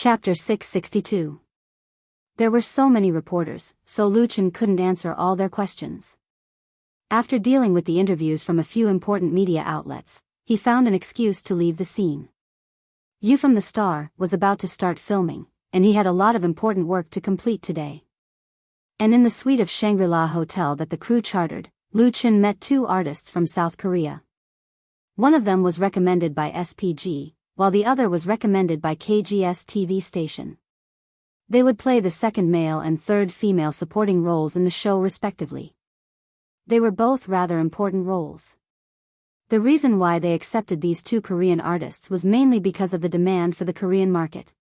Chapter 662. There were so many reporters, so Lu Chen couldn't answer all their questions. After dealing with the interviews from a few important media outlets, he found an excuse to leave the scene. You from the Star was about to start filming, and he had a lot of important work to complete today. And in the suite of Shangri-La Hotel that the crew chartered, Lu Chen met two artists from South Korea. One of them was recommended by SPG, while the other was recommended by KGS TV station. They would play the second male and third female supporting roles in the show respectively. They were both rather important roles. The reason why they accepted these two Korean artists was mainly because of the demand for the Korean market.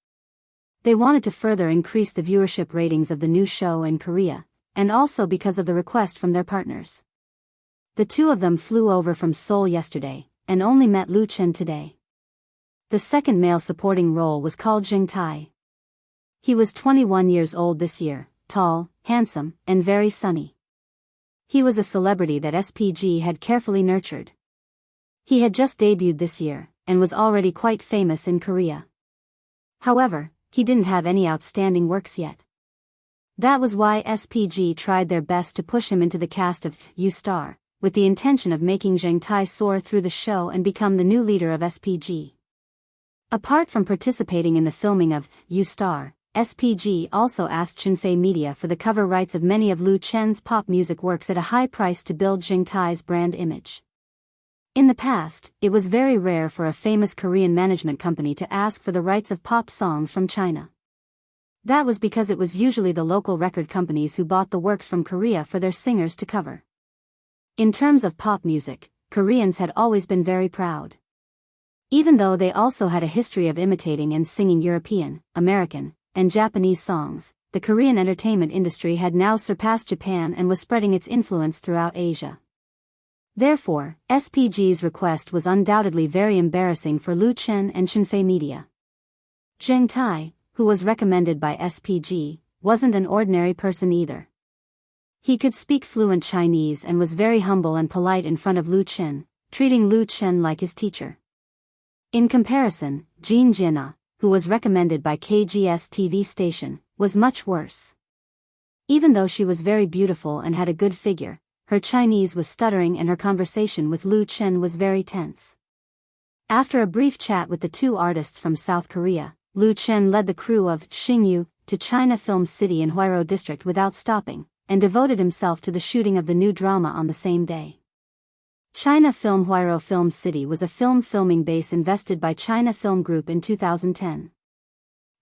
They wanted to further increase the viewership ratings of the new show in Korea, and also because of the request from their partners. The two of them flew over from Seoul yesterday, and only met Lu Chen today. The second male supporting role was called Jung Tai. He was 21 years old this year, tall, handsome, and very sunny. He was a celebrity that SPG had carefully nurtured. He had just debuted this year, and was already quite famous in Korea. However, he didn't have any outstanding works yet. That was why SPG tried their best to push him into the cast of U-Star, with the intention of making Jung Tai soar through the show and become the new leader of SPG. Apart from participating in the filming of U-Star, SPG also asked Chunfei Media for the cover rights of many of Lu Chen's pop music works at a high price to build Jung Tai's brand image. In the past, it was very rare for a famous Korean management company to ask for the rights of pop songs from China. That was because it was usually the local record companies who bought the works from Korea for their singers to cover. In terms of pop music, Koreans had always been very proud. Even though they also had a history of imitating and singing European, American, and Japanese songs, the Korean entertainment industry had now surpassed Japan and was spreading its influence throughout Asia. Therefore, SPG's request was undoubtedly very embarrassing for Lu Chen and Chunfei Media. Jung Tai, who was recommended by SPG, wasn't an ordinary person either. He could speak fluent Chinese and was very humble and polite in front of Lu Chen, treating Lu Chen like his teacher. In comparison, Jean Jiana, who was recommended by KGS TV station, was much worse. Even though she was very beautiful and had a good figure, her Chinese was stuttering and her conversation with Lu Chen was very tense. After a brief chat with the two artists from South Korea, Lu Chen led the crew of Xingyu to China Film City in Huairou District without stopping, and devoted himself to the shooting of the new drama on the same day. China Film Huairou Film City was a filming base invested by China Film Group in 2010.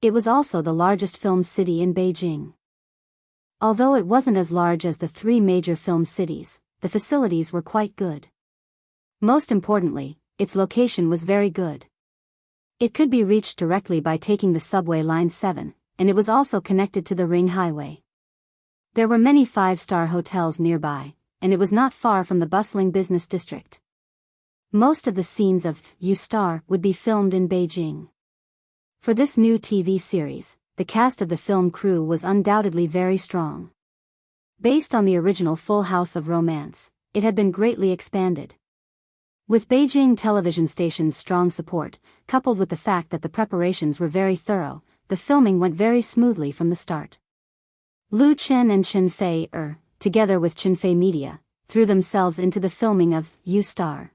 It was also the largest film city in Beijing. Although it wasn't as large as the three major film cities, the facilities were quite good. Most importantly, its location was very good. It could be reached directly by taking the subway line 7, and it was also connected to the Ring Highway. There were many five-star hotels nearby, and it was not far from the bustling business district. Most of the scenes of U-Star would be filmed in Beijing. For this new TV series, the cast of the film crew was undoubtedly very strong. Based on the original Full House of Romance, it had been greatly expanded. With Beijing television station's strong support, coupled with the fact that the preparations were very thorough, the filming went very smoothly from the start. Lu Chen and Chunfei together with Chunfei Media, threw themselves into the filming of U-Star.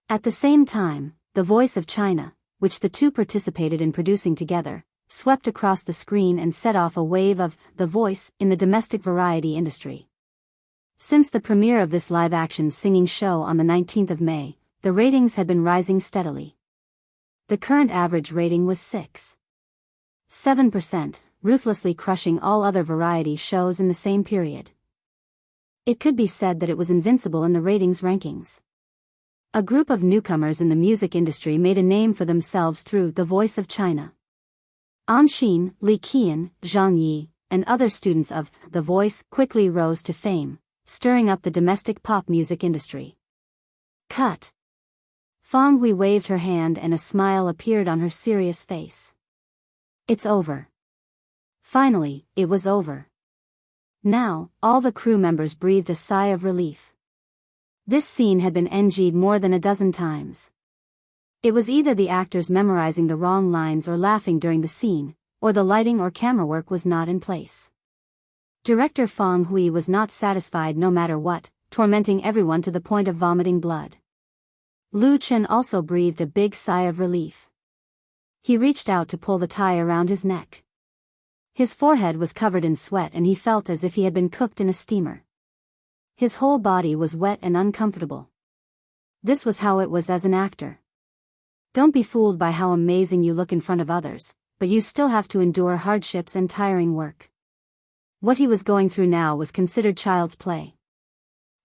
At the same time, The Voice of China, which the two participated in producing together, swept across the screen and set off a wave of The Voice in the domestic variety industry. Since the premiere of this live-action singing show on the 19th of May, the ratings had been rising steadily. The current average rating was 6.7%, ruthlessly crushing all other variety shows in the same period. It could be said that it was invincible in the ratings rankings. A group of newcomers in the music industry made a name for themselves through The Voice of China. An Xin, Li Qian, Zhang Yi, and other students of The Voice quickly rose to fame, stirring up the domestic pop music industry. Cut. Fang Hui waved her hand and a smile appeared on her serious face. It's over. Finally, it was over. Now, all the crew members breathed a sigh of relief. This scene had been NG'd more than a dozen times. It was either the actors memorizing the wrong lines or laughing during the scene, or the lighting or camera work was not in place. Director Fong Hui was not satisfied no matter what, tormenting everyone to the point of vomiting blood. Lu Chen also breathed a big sigh of relief. He reached out to pull the tie around his neck. His forehead was covered in sweat and he felt as if he had been cooked in a steamer. His whole body was wet and uncomfortable. This was how it was as an actor. Don't be fooled by how amazing you look in front of others, but you still have to endure hardships and tiring work. What he was going through now was considered child's play.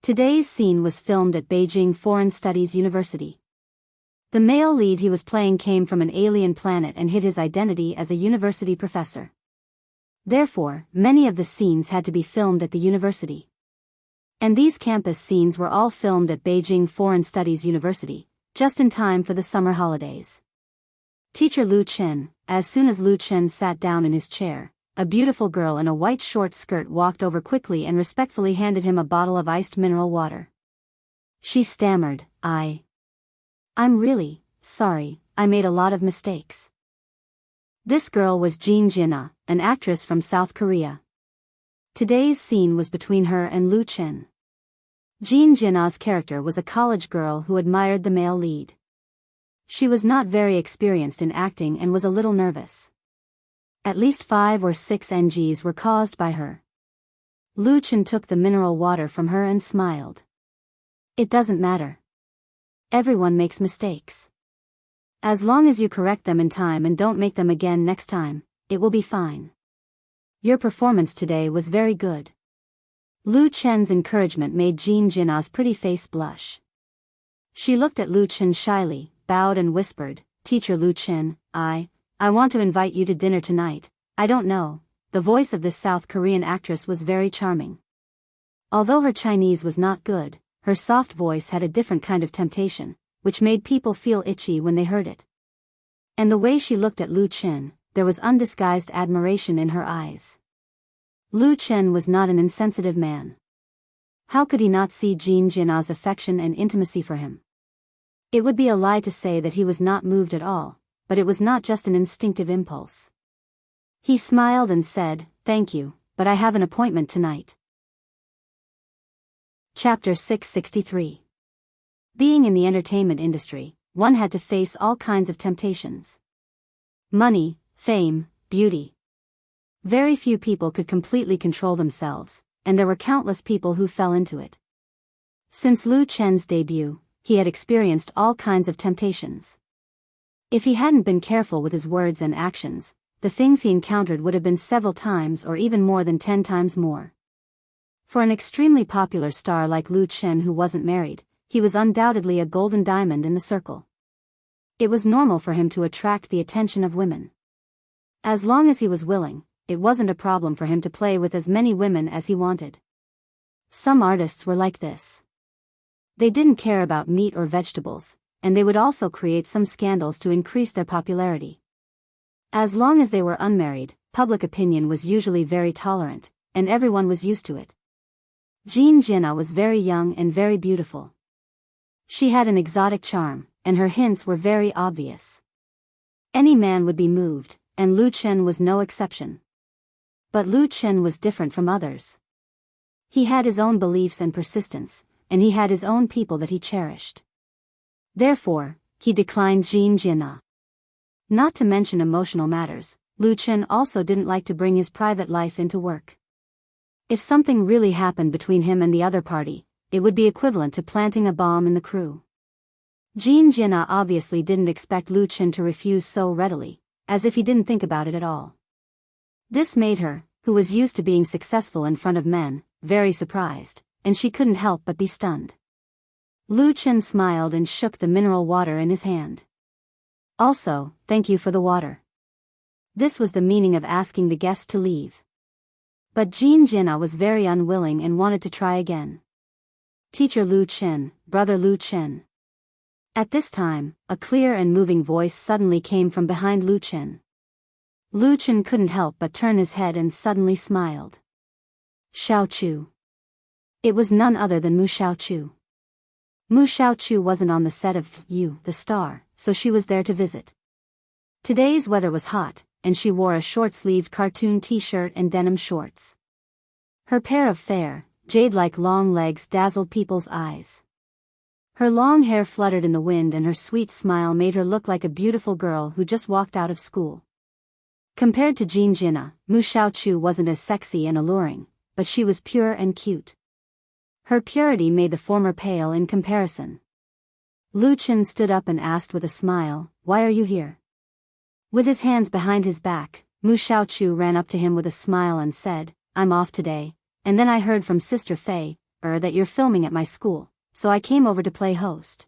Today's scene was filmed at Beijing Foreign Studies University. The male lead he was playing came from an alien planet and hid his identity as a university professor. Therefore, many of the scenes had to be filmed at the university. And these campus scenes were all filmed at Beijing Foreign Studies University, just in time for the summer holidays. Teacher Lu Chen, as soon as Lu Chen sat down in his chair, a beautiful girl in a white short skirt walked over quickly and respectfully handed him a bottle of iced mineral water. She stammered, I'm really sorry, I made a lot of mistakes. This girl was Jean Jina, an actress from South Korea. Today's scene was between her and Lu Chen. Jean Jina's character was a college girl who admired the male lead. She was not very experienced in acting and was a little nervous. At least 5 or 6 NGs were caused by her. Lu Chen took the mineral water from her and smiled. It doesn't matter. Everyone makes mistakes. As long as you correct them in time and don't make them again next time, it will be fine. Your performance today was very good. Lu Chen's encouragement made Jean Jina's pretty face blush. She looked at Lu Chen shyly, bowed and whispered, Teacher Lu Chen, I want to invite you to dinner tonight. I don't know. The voice of this South Korean actress was very charming. Although her Chinese was not good, her soft voice had a different kind of temptation, which made people feel itchy when they heard it. And the way she looked at Lu Chen, there was undisguised admiration in her eyes. Lu Chen was not an insensitive man. How could he not see Jean Jina's affection and intimacy for him? It would be a lie to say that he was not moved at all, but it was not just an instinctive impulse. He smiled and said, Thank you, but I have an appointment tonight. Chapter 663. Being in the entertainment industry, one had to face all kinds of temptations. Money, fame, beauty. Very few people could completely control themselves, and there were countless people who fell into it. Since Lu Chen's debut, he had experienced all kinds of temptations. If he hadn't been careful with his words and actions, the things he encountered would have been several times or even more than 10 times more. For an extremely popular star like Lu Chen who wasn't married, he was undoubtedly a golden diamond in the circle. It was normal for him to attract the attention of women. As long as he was willing, it wasn't a problem for him to play with as many women as he wanted. Some artists were like this. They didn't care about meat or vegetables, and they would also create some scandals to increase their popularity. As long as they were unmarried, public opinion was usually very tolerant, and everyone was used to it. Jean Jina was very young and very beautiful. She had an exotic charm, and her hints were very obvious. Any man would be moved, and Lu Chen was no exception. But Lu Chen was different from others. He had his own beliefs and persistence, and he had his own people that he cherished. Therefore, he declined Jean Jina. Not to mention emotional matters, Lu Chen also didn't like to bring his private life into work. If something really happened between him and the other party, it would be equivalent to planting a bomb in the crew. Jean Jina obviously didn't expect Lu Chen to refuse so readily, as if he didn't think about it at all. This made her, who was used to being successful in front of men, very surprised, and she couldn't help but be stunned. Lu Chen smiled and shook the mineral water in his hand. Also, thank you for the water. This was the meaning of asking the guest to leave. But Jean Jina was very unwilling and wanted to try again. Teacher Lu Chen, Brother Lu Chen. At this time, a clear and moving voice suddenly came from behind Lu Chen. Lu Chen couldn't help but turn his head and suddenly smiled. Xiao Chu. It was none other than Mu Xiao Chu. Mu Xiaochu wasn't on the set of You, the Star, so she was there to visit. Today's weather was hot, and she wore a short-sleeved cartoon t-shirt and denim shorts. Her pair of fair, jade-like long legs dazzled people's eyes. Her long hair fluttered in the wind and her sweet smile made her look like a beautiful girl who just walked out of school. Compared to Jean Jina, Mu Xiaochu wasn't as sexy and alluring, but she was pure and cute. Her purity made the former pale in comparison. Lu Chen stood up and asked with a smile, "Why are you here?" With his hands behind his back, Mu Xiaochu ran up to him with a smile and said, "I'm off today, and then I heard from Sister Fei, that you're filming at my school, so I came over to play host."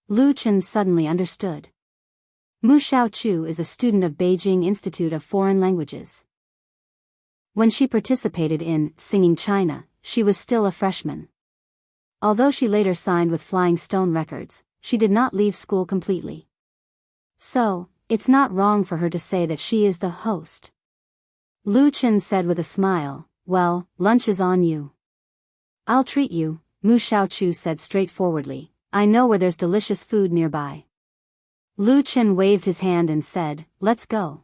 Lu Chen suddenly understood. Mu Xiaochu is a student of Beijing Institute of Foreign Languages. When she participated in Singing China, she was still a freshman. Although she later signed with Flying Stone Records, she did not leave school completely. So, it's not wrong for her to say that she is the host. Lu Chen said with a smile, "Well, lunch is on you." "I'll treat you," Mu Xiaochu said straightforwardly. "I know where there's delicious food nearby." Lu Chen waved his hand and said, "Let's go."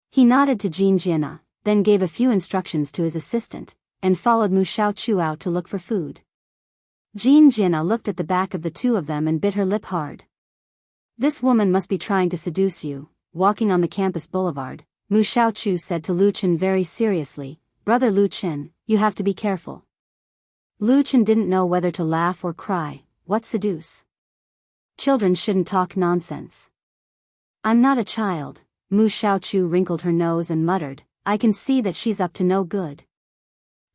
He nodded to Jean Jiana, then gave a few instructions to his assistant, and followed Mu Xiaochu out to look for food. Jean Jiana looked at the back of the two of them and bit her lip hard. "This woman must be trying to seduce you." Walking on the campus boulevard, Mu Xiaochu said to Lu Chen very seriously, "Brother Lu Chen, you have to be careful." Lu Chen didn't know whether to laugh or cry. What seduce? Children shouldn't talk nonsense. "I'm not a child." Mu Xiaochu wrinkled her nose and muttered, "I can see that she's up to no good."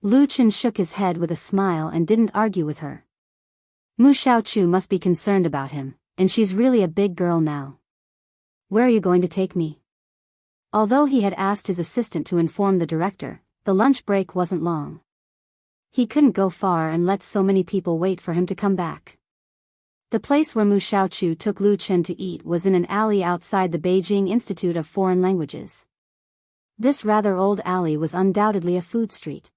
Lu Chen shook his head with a smile and didn't argue with her. Mu Xiaochu must be concerned about him, and she's really a big girl now. "Where are you going to take me?" Although he had asked his assistant to inform the director, the lunch break wasn't long. He couldn't go far and let so many people wait for him to come back. The place where Mu Xiaochu took Lu Chen to eat was in an alley outside the Beijing Institute of Foreign Languages. This rather old alley was undoubtedly a food street.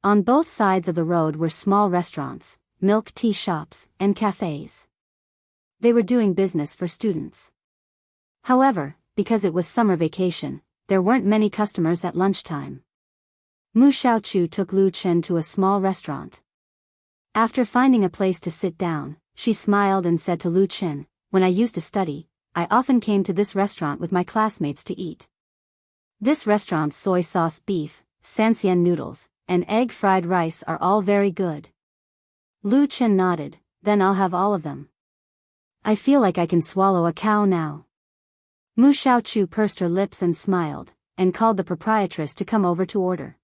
On both sides of the road were small restaurants, milk tea shops, and cafes. They were doing business for students. However, because it was summer vacation, there weren't many customers at lunchtime. Mu Xiaochu took Lu Chen to a small restaurant. After finding a place to sit down, she smiled and said to Lu Chen, "When I used to study, I often came to this restaurant with my classmates to eat. This restaurant's soy sauce beef, sanxian noodles, and egg fried rice are all very good." Lu Chen nodded, "Then I'll have all of them. I feel like I can swallow a cow now." Mu Xiaochu pursed her lips and smiled, and called the proprietress to come over to order.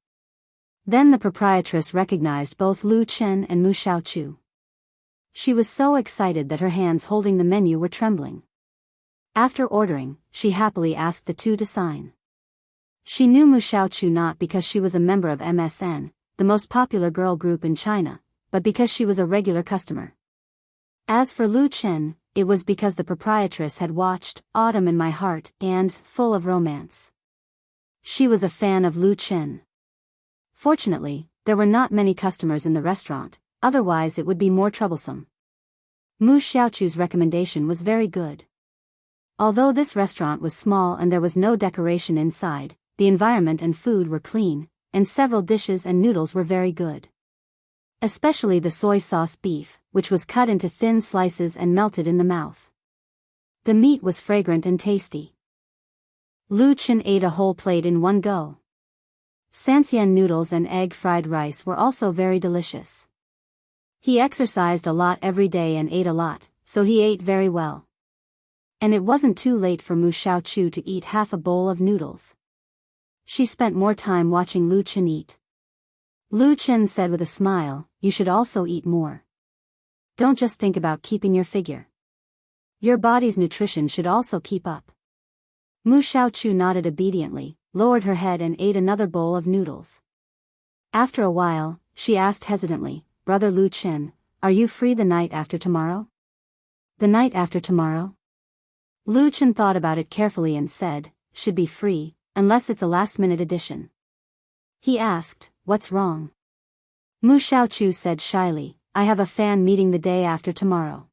Then the proprietress recognized both Lu Chen and Mu Xiaochu. She was so excited that her hands holding the menu were trembling. After ordering, she happily asked the two to sign. She knew Mu Xiaochu not because she was a member of MSN, the most popular girl group in China, but because she was a regular customer. As for Lu Chen, it was because the proprietress had watched Autumn in My Heart and Full of Romance. She was a fan of Lu Chen. Fortunately, there were not many customers in the restaurant, otherwise it would be more troublesome. Mu Xiaochu's recommendation was very good. Although this restaurant was small and there was no decoration inside, the environment and food were clean, and several dishes and noodles were very good. Especially the soy sauce beef, which was cut into thin slices and melted in the mouth. The meat was fragrant and tasty. Lu Chen ate a whole plate in one go. Sanxian noodles and egg fried rice were also very delicious. He exercised a lot every day and ate a lot, so he ate very well. And it wasn't too late for Mu Xiaochu to eat half a bowl of noodles. She spent more time watching Lu Chen eat. Lu Chen said with a smile, "You should also eat more. Don't just think about keeping your figure. Your body's nutrition should also keep up." Mu Xiaochu nodded obediently, lowered her head and ate another bowl of noodles. After a while, she asked hesitantly, "Brother Lu Chen, are you free the night after tomorrow?" "The night after tomorrow?" Lu Chen thought about it carefully and said, "Should be free, unless it's a last-minute addition." He asked, "What's wrong?" Mu Xiaochu said shyly, I have a fan meeting the day after tomorrow.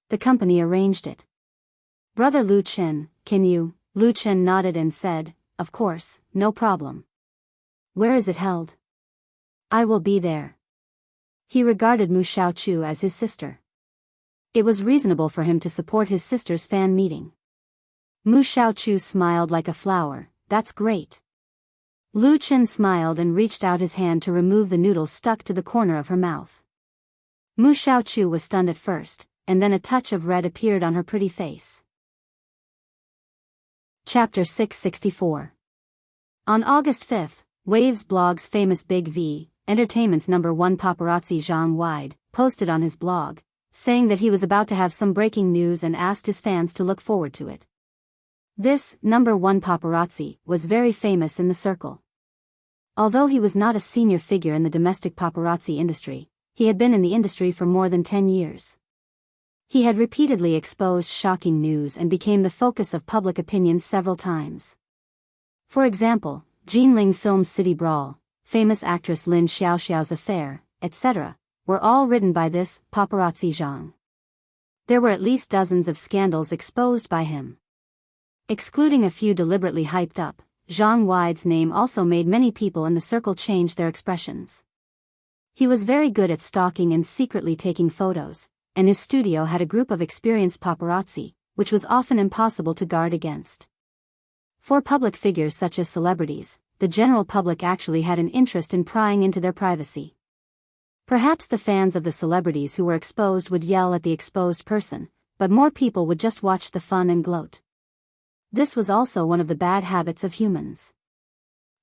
The company arranged it. Brother Lu Chen, can you? Lu Chen nodded and said, of course, no problem. Where is it held? I will be there. He regarded Mu Xiaochu as his sister. It was reasonable for him to support his sister's fan meeting. Mu Xiaochu smiled like a flower. That's great. Lu Chen smiled and reached out his hand to remove the noodles stuck to the corner of her mouth. Mu Xiaochu was stunned at first, and then a touch of red appeared on her pretty face. Chapter 664. On August 5th, Waves blog's famous Big V, Entertainment's #1 paparazzi Zhang Wide, posted on his blog, saying that he was about to have some breaking news and asked his fans to look forward to it. This #1 paparazzi was very famous in the circle. Although he was not a senior figure in the domestic paparazzi industry, he had been in the industry for more than 10 years. He had repeatedly exposed shocking news and became the focus of public opinion several times. For example, Jinling Film's City Brawl, famous actress Lin Xiaoxiao's affair, etc., were all written by this paparazzi Zhang. There were at least dozens of scandals exposed by him. Excluding a few deliberately hyped up, Zhang Wide's name also made many people in the circle change their expressions. He was very good at stalking and secretly taking photos, and his studio had a group of experienced paparazzi, which was often impossible to guard against. For public figures such as celebrities, the general public actually had an interest in prying into their privacy. Perhaps the fans of the celebrities who were exposed would yell at the exposed person, but more people would just watch the fun and gloat. This was also one of the bad habits of humans.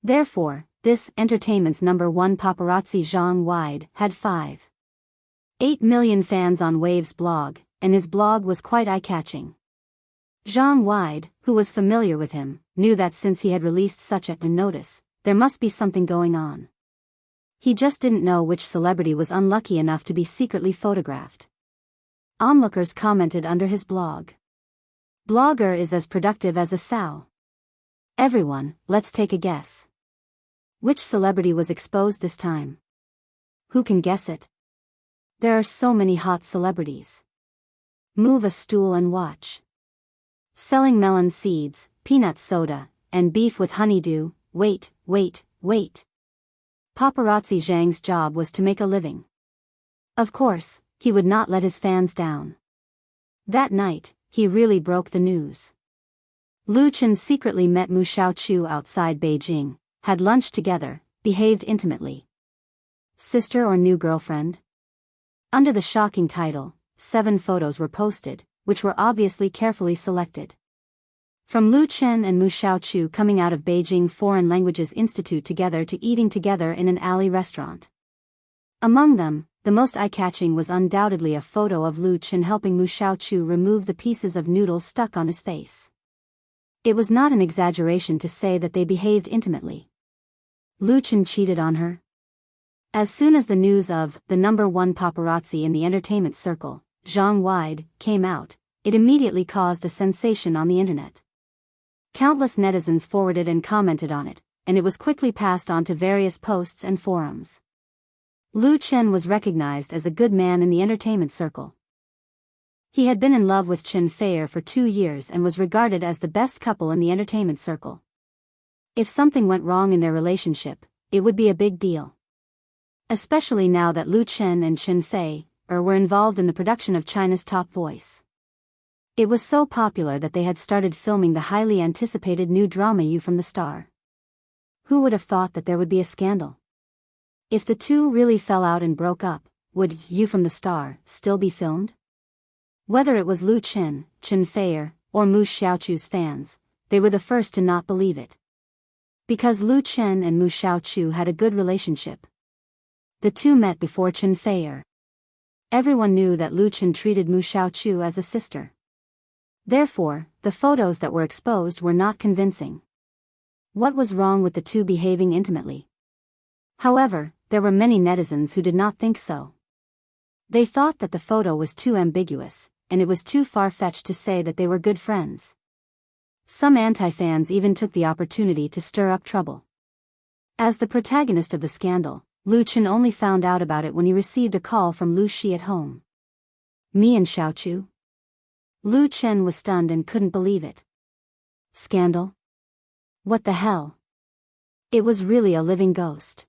Therefore, this Entertainment's #1 paparazzi Zhang Wide had 5.8 million fans on Waves blog, and his blog was quite eye-catching. Zhang Wide, who was familiar with him, knew that since he had released such a notice, there must be something going on. He just didn't know which celebrity was unlucky enough to be secretly photographed. Onlookers commented under his blog. Blogger is as productive as a sow. Everyone, let's take a guess. Which celebrity was exposed this time? Who can guess it? There are so many hot celebrities. Move a stool and watch. Selling melon seeds, peanut soda, and beef with honeydew. Wait. Paparazzi Zhang's job was to make a living. Of course, he would not let his fans down. That night, he really broke the news. Lu Chen secretly met Mu Xiaochu outside Beijing, had lunch together, behaved intimately. Sister or new girlfriend? Under the shocking title, 7 photos were posted, which were obviously carefully selected. From Lu Chen and Mu Xiaochu coming out of Beijing Foreign Languages Institute together to eating together in an alley restaurant. Among them, the most eye-catching was undoubtedly a photo of Lu Chen helping Mu Xiaochu remove the pieces of noodles stuck on his face. It was not an exaggeration to say that they behaved intimately. Lu Chen cheated on her? As soon as the news of the #1 paparazzi in the entertainment circle, Zhang Wide, came out, it immediately caused a sensation on the internet. Countless netizens forwarded and commented on it, and it was quickly passed on to various posts and forums. Lu Chen was recognized as a good man in the entertainment circle. He had been in love with Chen Feier for 2 years and was regarded as the best couple in the entertainment circle. If something went wrong in their relationship, it would be a big deal. Especially now that Lu Chen and Chen Feier were involved in the production of China's Top Voice. It was so popular that they had started filming the highly anticipated new drama You from the Star. Who would have thought that there would be a scandal? If the two really fell out and broke up, would You from the Star still be filmed? Whether it was Lu Chen, Chen Feier, or Mu Xiaochu's fans, they were the first to not believe it. Because Lu Chen and Mu Xiaochu had a good relationship. The two met before Chen Feier. Everyone knew that Lu Chen treated Mu Xiaochu as a sister. Therefore, the photos that were exposed were not convincing. What was wrong with the two behaving intimately? However, there were many netizens who did not think so. They thought that the photo was too ambiguous, and it was too far-fetched to say that they were good friends. Some anti-fans even took the opportunity to stir up trouble. As the protagonist of the scandal, Lu Chen only found out about it when he received a call from Lu Shi at home. Me and Xiaochu? Lu Chen was stunned and couldn't believe it. Scandal? What the hell? It was really a living ghost.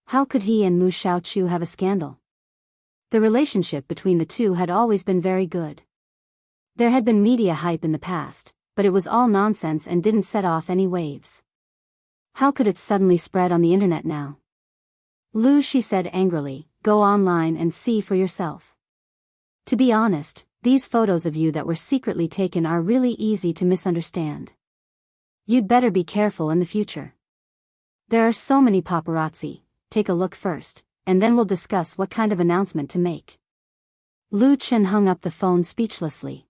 How could he and Mu Xiaochu have a scandal? The relationship between the two had always been very good. There had been media hype in the past, but it was all nonsense and didn't set off any waves. How could it suddenly spread on the internet now? Lu Shi said angrily, go online and see for yourself. To be honest, these photos of you that were secretly taken are really easy to misunderstand. You'd better be careful in the future. There are so many paparazzi, take a look first, and then we'll discuss what kind of announcement to make. Lu Chen hung up the phone speechlessly.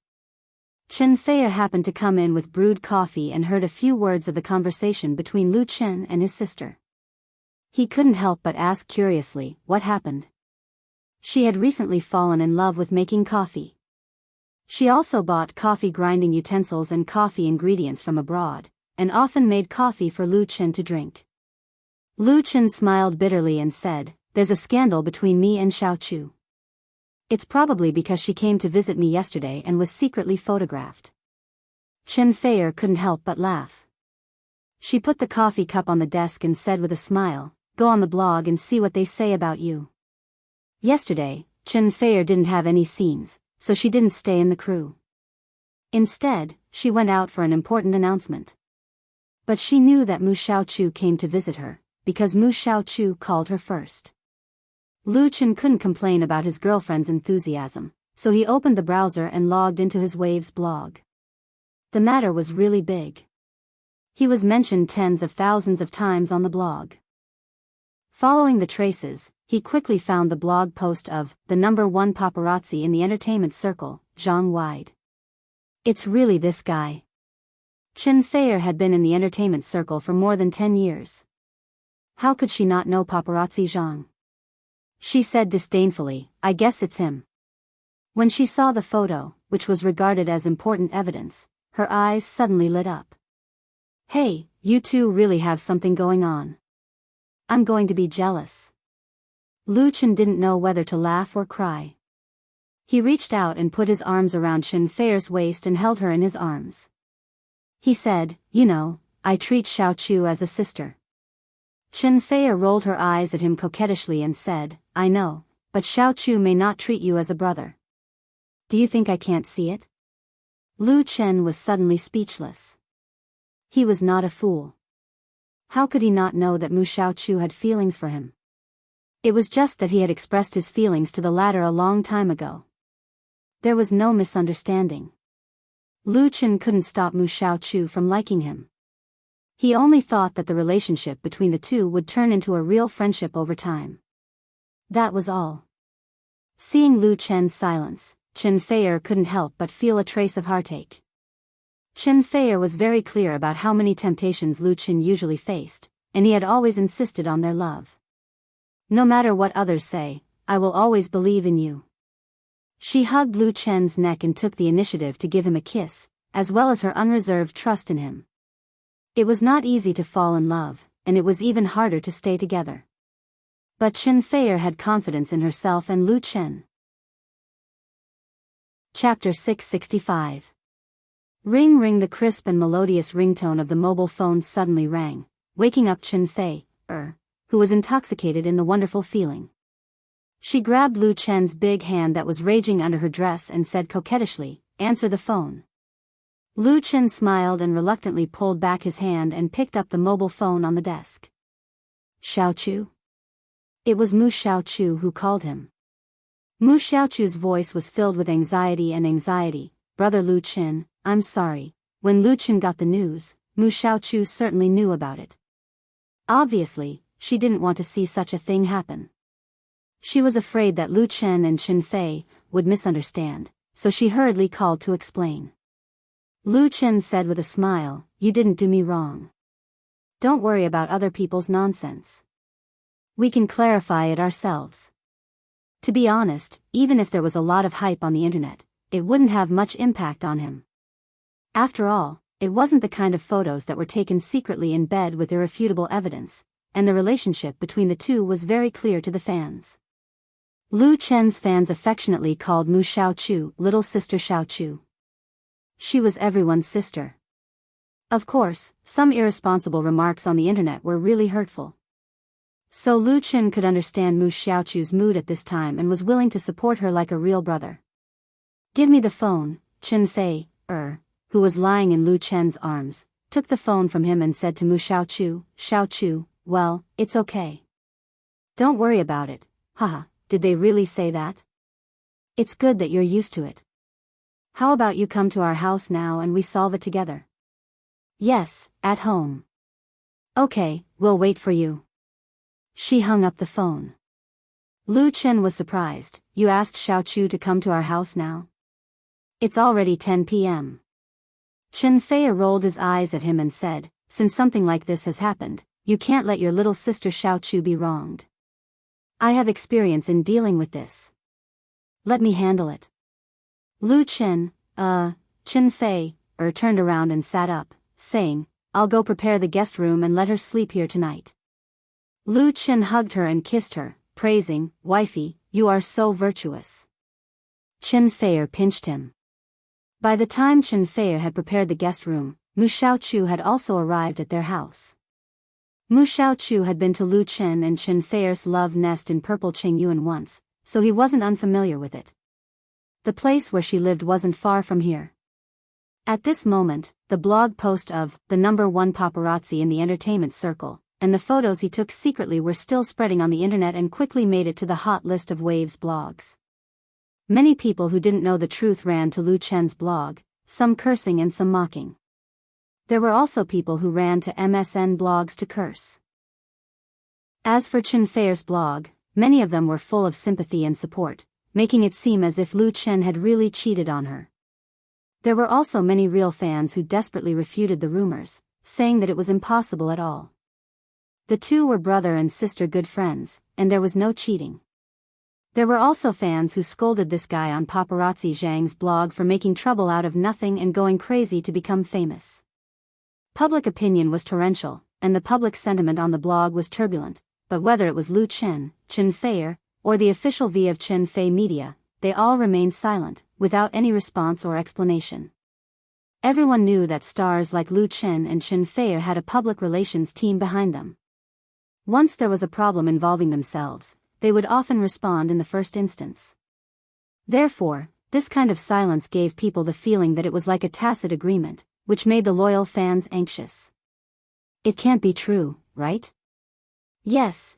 Chen Feier happened to come in with brewed coffee and heard a few words of the conversation between Lu Chen and his sister. He couldn't help but ask curiously, what happened? She had recently fallen in love with making coffee. She also bought coffee grinding utensils and coffee ingredients from abroad, and often made coffee for Lu Chen to drink. Lu Chen smiled bitterly and said, there's a scandal between me and Xiaochu. It's probably because she came to visit me yesterday and was secretly photographed. Chen Feier couldn't help but laugh. She put the coffee cup on the desk and said with a smile, go on the blog and see what they say about you. Yesterday, Chen Feier didn't have any scenes, so she didn't stay in the crew. Instead, she went out for an important announcement. But she knew that Mu Xiaochu came to visit her, because Mu Xiaochu called her first. Lu Chen couldn't complain about his girlfriend's enthusiasm, so he opened the browser and logged into his Waves blog. The matter was really big. He was mentioned tens of thousands of times on the blog. Following the traces, he quickly found the blog post of the #1 paparazzi in the entertainment circle, Zhang Wide. It's really this guy. Chen Feier had been in the entertainment circle for more than 10 years. How could she not know paparazzi Zhang? She said disdainfully, I guess it's him. When she saw the photo, which was regarded as important evidence, her eyes suddenly lit up. Hey, you two really have something going on. I'm going to be jealous. Lu Chen didn't know whether to laugh or cry. He reached out and put his arms around Chen Feier's waist and held her in his arms. He said, you know, I treat Xiaochu as a sister. Chen Feier rolled her eyes at him coquettishly and said, I know, but Xiaochu may not treat you as a brother. Do you think I can't see it? Lu Chen was suddenly speechless. He was not a fool. How could he not know that Mu Xiaochu had feelings for him? It was just that he had expressed his feelings to the latter a long time ago. There was no misunderstanding. Lu Chen couldn't stop Mu Xiaochu from liking him. He only thought that the relationship between the two would turn into a real friendship over time. That was all. Seeing Lu Chen's silence, Chen Feier couldn't help but feel a trace of heartache. Chen Feier was very clear about how many temptations Lu Chen usually faced, and he had always insisted on their love. No matter what others say, I will always believe in you. She hugged Lu Chen's neck and took the initiative to give him a kiss, as well as her unreserved trust in him. It was not easy to fall in love, and it was even harder to stay together. But Chen Feier had confidence in herself and Lu Chen. Chapter 665. Ring ring. The crisp and melodious ringtone of the mobile phone suddenly rang, waking up Chen Feier, who was intoxicated in the wonderful feeling. She grabbed Lu Chen's big hand that was raging under her dress and said coquettishly, answer the phone. Lu Chen smiled and reluctantly pulled back his hand and picked up the mobile phone on the desk. Xiaochu? It was Mu Xiaochu who called him. Mu Xiaochu's voice was filled with anxiety. Brother Lu Chen, I'm sorry. When Lu Chen got the news, Mu Xiaochu certainly knew about it. Obviously, she didn't want to see such a thing happen. She was afraid that Lu Chen and Chen Fei would misunderstand, so she hurriedly called to explain. Lu Chen said with a smile, you didn't do me wrong. Don't worry about other people's nonsense. We can clarify it ourselves. To be honest, even if there was a lot of hype on the internet, it wouldn't have much impact on him. After all, it wasn't the kind of photos that were taken secretly in bed with irrefutable evidence. and the relationship between the two was very clear to the fans. Lu Chen's fans affectionately called Mu Xiaochu Little Sister Xiaochu. She was everyone's sister. Of course, some irresponsible remarks on the internet were really hurtful. So Lu Chen could understand Mu Xiaochu's mood at this time and was willing to support her like a real brother. "Give me the phone," Chen Fei, who was lying in Lu Chen's arms, took the phone from him and said to Mu Xiaochu, "Xiaochu, well, it's okay. Don't worry about it, haha, did they really say that? It's good that you're used to it. How about you come to our house now and we solve it together?" "Yes, at home." "Okay, we'll wait for you." She hung up the phone. Lu Chen was surprised. "You asked Xiaochu to come to our house now? It's already 10 p.m. Chen Fei rolled his eyes at him and said, "Since something like this has happened, you can't let your little sister Xiaochu be wronged. I have experience in dealing with this. Let me handle it." Lu Chen, Chen Fei, turned around and sat up, saying, "I'll go prepare the guest room and let her sleep here tonight." Lu Chen hugged her and kissed her, praising, "Wifey, you are so virtuous." Chen Fei pinched him. By the time Chen Fei had prepared the guest room, Mu Xiaochu had also arrived at their house. Mu Xiaochu had been to Lu Chen and Chen Fei's love nest in Purple Qingyuan once, so he wasn't unfamiliar with it. The place where she lived wasn't far from here. At this moment, the blog post of the #1 paparazzi in the entertainment circle, and the photos he took secretly were still spreading on the internet and quickly made it to the hot list of Waves blogs. Many people who didn't know the truth ran to Lu Chen's blog, some cursing and some mocking. There were also people who ran to MSN blogs to curse. As for Chen Fei's blog, many of them were full of sympathy and support, making it seem as if Lu Chen had really cheated on her. There were also many real fans who desperately refuted the rumors, saying that it was impossible at all. The two were brother and sister good friends, and there was no cheating. There were also fans who scolded this guy on Paparazzi Zhang's blog for making trouble out of nothing and going crazy to become famous. Public opinion was torrential, and the public sentiment on the blog was turbulent, but whether it was Lu Chen, Chen Fei, or the official V of Chen Fei Media, they all remained silent, without any response or explanation. Everyone knew that stars like Lu Chen and Chen Fei had a public relations team behind them. Once there was a problem involving themselves, they would often respond in the first instance. Therefore, this kind of silence gave people the feeling that it was like a tacit agreement, which made the loyal fans anxious. It can't be true, right? Yes,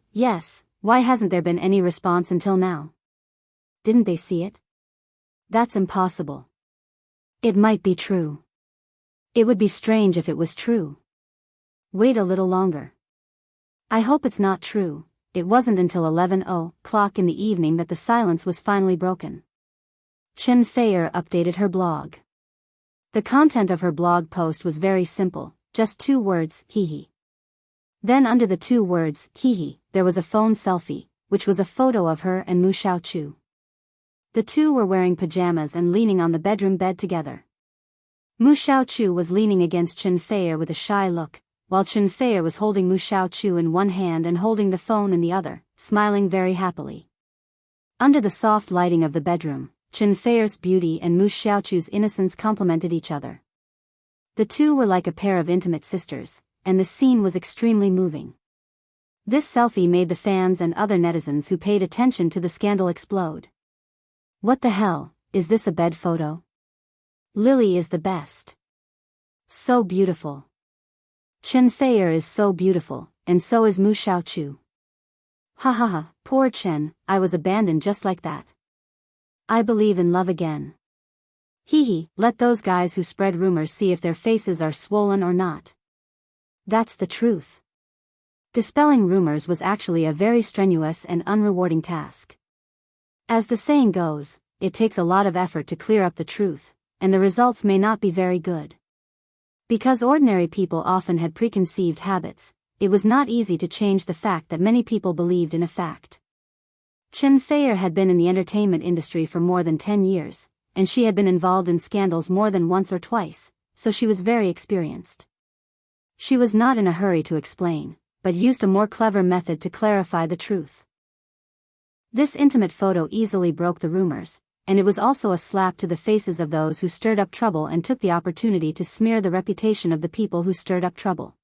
why hasn't there been any response until now? Didn't they see it? That's impossible. It might be true. It would be strange if it was true. Wait a little longer. I hope it's not true. It wasn't until 11:00 in the evening that the silence was finally broken. Chen Fei updated her blog. The content of her blog post was very simple, just 2 words, hee. Then under the 2 words, hee, there was a phone selfie, which was a photo of her and Mu Xiaochu. The two were wearing pajamas and leaning on the bedroom bed together. Mu Xiaochu was leaning against Chen Fei with a shy look, while Chen Fei was holding Mu Xiaochu in one hand and holding the phone in the other, smiling very happily. Under the soft lighting of the bedroom, Chen Fei's beauty and Mu Xiaochu's innocence complemented each other. The two were like a pair of intimate sisters, and the scene was extremely moving. This selfie made the fans and other netizens who paid attention to the scandal explode. What the hell, is this a bed photo? Lily is the best. So beautiful. Chen Fei is so beautiful, and so is Mu Xiaochu. Ha ha ha, poor Chen, I was abandoned just like that. I believe in love again. Hee hee, let those guys who spread rumors see if their faces are swollen or not. That's the truth. Dispelling rumors was actually a very strenuous and unrewarding task. As the saying goes, it takes a lot of effort to clear up the truth, and the results may not be very good. Because ordinary people often had preconceived habits, it was not easy to change the fact that many people believed in a fact. Chen Fei had been in the entertainment industry for more than 10 years, and she had been involved in scandals more than once or twice, so she was very experienced. She was not in a hurry to explain, but used a more clever method to clarify the truth. This intimate photo easily broke the rumors, and it was also a slap to the faces of those who stirred up trouble and took the opportunity to smear the reputation of the people who stirred up trouble.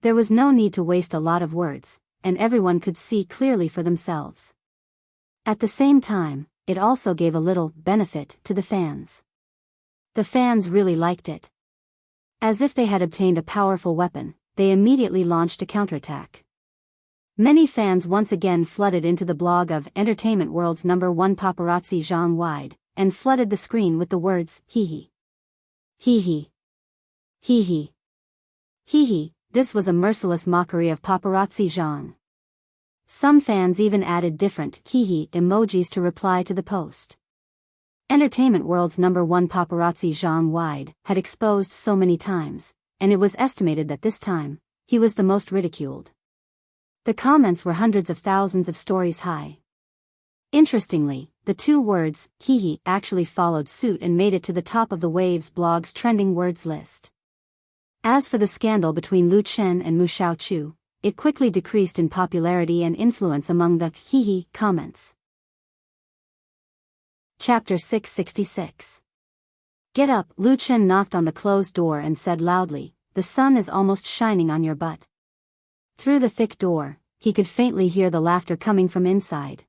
There was no need to waste a lot of words, and everyone could see clearly for themselves. At the same time, it also gave a little benefit to the fans. The fans really liked it. As if they had obtained a powerful weapon, they immediately launched a counterattack. Many fans once again flooded into the blog of Entertainment World's #1 paparazzi Zhang Wide, and flooded the screen with the words, hee hee. Hee hee. Hee hee. Hee hee. This was a merciless mockery of paparazzi Zhang. Some fans even added different hee hee emojis to reply to the post. Entertainment World's #1 paparazzi Zhang Wide had exposed so many times, and it was estimated that this time, he was the most ridiculed. The comments were hundreds of thousands of stories high. Interestingly, the two words, hee hee, actually followed suit and made it to the top of the Waves blog's trending words list. As for the scandal between Lu Chen and Mu Xiaochu, it quickly decreased in popularity and influence among the hee hee comments. Chapter 666. Get up. Lu Chen knocked on the closed door and said loudly, "The sun is almost shining on your butt." Through the thick door, he could faintly hear the laughter coming from inside.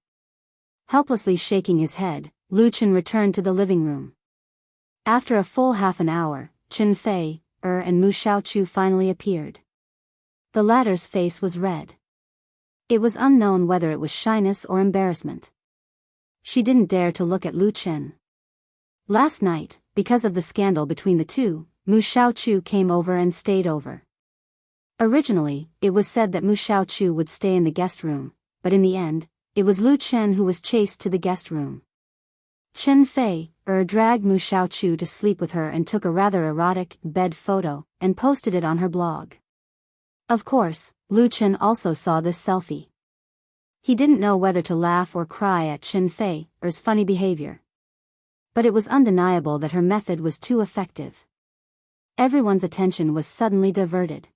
Helplessly shaking his head, Lu Chen returned to the living room. After a full half an hour, Chen Fei, and Mu Xiaochu finally appeared. The latter's face was red. It was unknown whether it was shyness or embarrassment. She didn't dare to look at Lu Chen. Last night, because of the scandal between the two, Mu Xiaochu came over and stayed over. Originally, it was said that Mu Xiaochu would stay in the guest room, but in the end, it was Lu Chen who was chased to the guest room. Chen Fei, dragged Mu Xiaochu to sleep with her and took a rather erotic bed photo, and posted it on her blog. Of course, Lu Chen also saw this selfie. He didn't know whether to laugh or cry at Chen Fei's funny behavior. But it was undeniable that her method was too effective. Everyone's attention was suddenly diverted.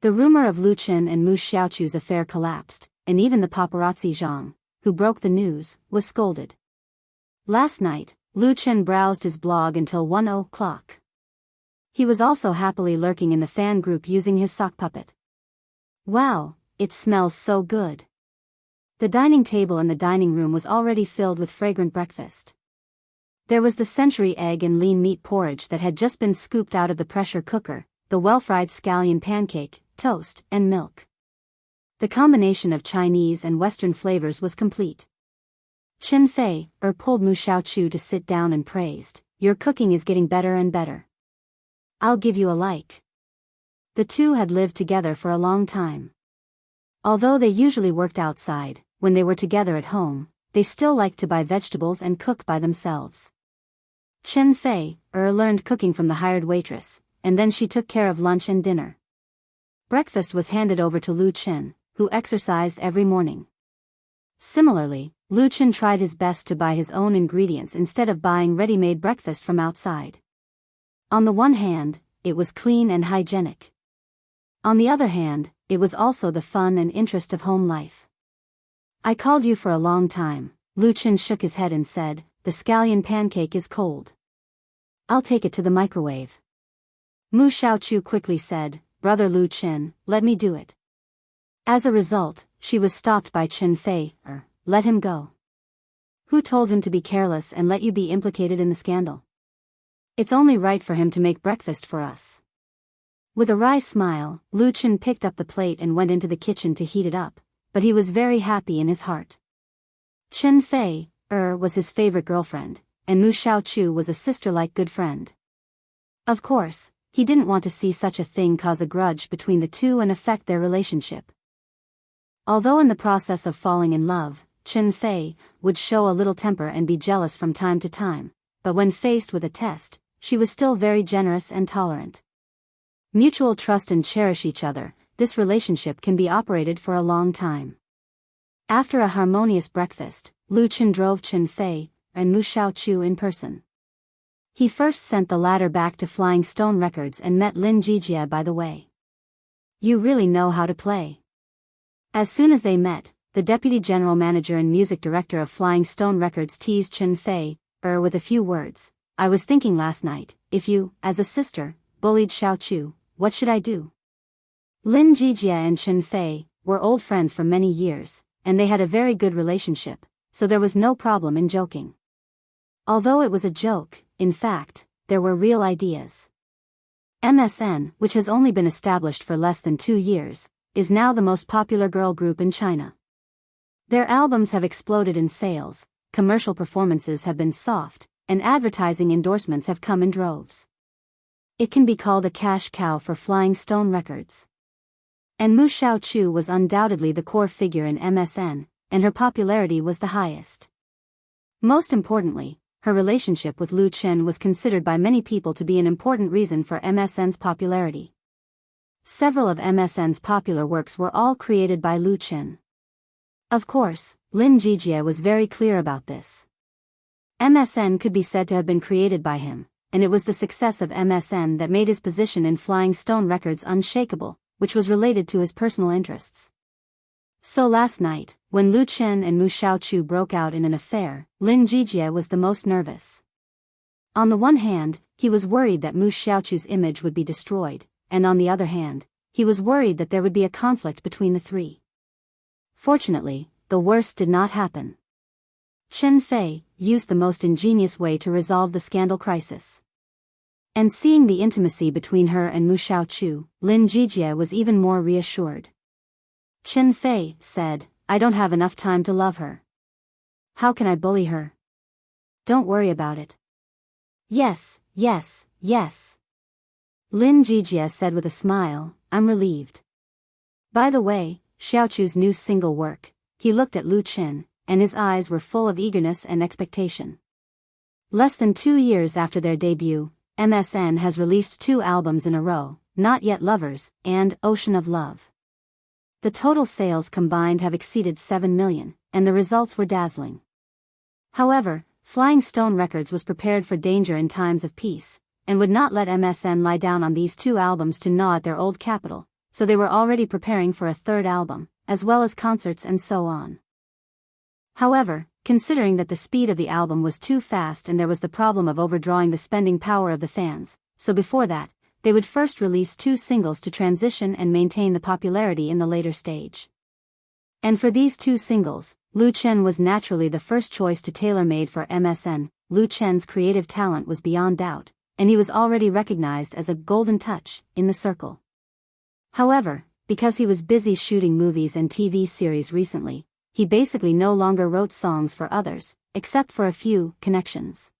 The rumor of Lu Chen and Mu Xiaochu's affair collapsed, and even the paparazzi Zhang, who broke the news, was scolded. Last night, Lu Chen browsed his blog until 1 o'clock. He was also happily lurking in the fan group using his sock puppet. Wow, it smells so good. The dining table in the dining room was already filled with fragrant breakfast. There was the century egg and lean meat porridge that had just been scooped out of the pressure cooker, the well-fried scallion pancake, toast, and milk. The combination of Chinese and Western flavors was complete. Chen Fei, pulled Mu Xiaochu to sit down and praised, "Your cooking is getting better and better. I'll give you a like." The two had lived together for a long time. Although they usually worked outside, when they were together at home, they still liked to buy vegetables and cook by themselves. Chen Fei, learned cooking from the hired waitress, and then she took care of lunch and dinner. Breakfast was handed over to Lu Chen, who exercised every morning. Similarly, Lu Chen tried his best to buy his own ingredients instead of buying ready-made breakfast from outside. On the one hand, it was clean and hygienic. On the other hand, it was also the fun and interest of home life. "I called you for a long time." Lu Chen shook his head and said, "The scallion pancake is cold. I'll take it to the microwave." Mu Xiaochu quickly said, "Brother Lu Chen, let me do it." As a result, she was stopped by Chen Fei, "Let him go. Who told him to be careless and let you be implicated in the scandal? It's only right for him to make breakfast for us." With a wry smile, Lu Chen picked up the plate and went into the kitchen to heat it up, but he was very happy in his heart. Chen Fei, was his favorite girlfriend, and Mu Xiaochu was a sister-like good friend. Of course, he didn't want to see such a thing cause a grudge between the two and affect their relationship. Although in the process of falling in love, Chen Fei would show a little temper and be jealous from time to time, but when faced with a test, she was still very generous and tolerant. Mutual trust and cherish each other, this relationship can be operated for a long time. After a harmonious breakfast, Lu Chen drove Chen Fei and Mu Xiaochu in person. He first sent the latter back to Flying Stone Records and met Lin Jijie by the way. you really know how to play." As soon as they met, the deputy general manager and music director of Flying Stone Records teased Chen Fei, with a few words. "I was thinking last night, if you, as a sister, bullied Xiao Chu, what should I do?" Lin Jijie and Chen Fei were old friends for many years, and they had a very good relationship, so there was no problem in joking. Although it was a joke, in fact, there were real ideas. MSN, which has only been established for less than 2 years, is now the most popular girl group in China. Their albums have exploded in sales, commercial performances have been soft, and advertising endorsements have come in droves. It can be called a cash cow for Flying Stone Records. And Mu Xiaochu was undoubtedly the core figure in MSN, and her popularity was the highest. Most importantly, her relationship with Lu Chen was considered by many people to be an important reason for MSN's popularity. Several of MSN's popular works were all created by Lu Chen. Of course, Lin Jijie was very clear about this. MSN could be said to have been created by him, and it was the success of MSN that made his position in Flying Stone Records unshakable, which was related to his personal interests. So last night, when Lu Chen and Mu Xiaochu broke out in an affair, Lin Jijie was the most nervous. On the one hand, he was worried that Mu Xiaochu's image would be destroyed, and on the other hand, he was worried that there would be a conflict between the three. Fortunately, the worst did not happen. Chen Fei used the most ingenious way to resolve the scandal crisis. And seeing the intimacy between her and Mu Xiaochu, Lin Jijie was even more reassured. Chen Fei said, "I don't have enough time to love her. How can I bully her? Don't worry about it." "Yes, yes, yes," Lin Jijie said with a smile, "I'm relieved." By the way, Xiaochu's new single work, he looked at Lu Chen, and his eyes were full of eagerness and expectation. Less than 2 years after their debut, MSN has released 2 albums in a row, Not Yet Lovers, and Ocean of Love. The total sales combined have exceeded 7 million, and the results were dazzling. However, Flying Stone Records was prepared for danger in times of peace, and would not let MSN lie down on these 2 albums to gnaw at their old capital, so they were already preparing for a 3rd album, as well as concerts and so on. However, considering that the speed of the album was too fast and there was the problem of overdrawing the spending power of the fans, so before that, they would first release 2 singles to transition and maintain the popularity in the later stage. And for these 2 singles, Lu Chen was naturally the first choice to tailor-made for MSN. Lu Chen's creative talent was beyond doubt, and he was already recognized as a golden touch in the circle. However, because he was busy shooting movies and TV series recently, he basically no longer wrote songs for others, except for a few connections.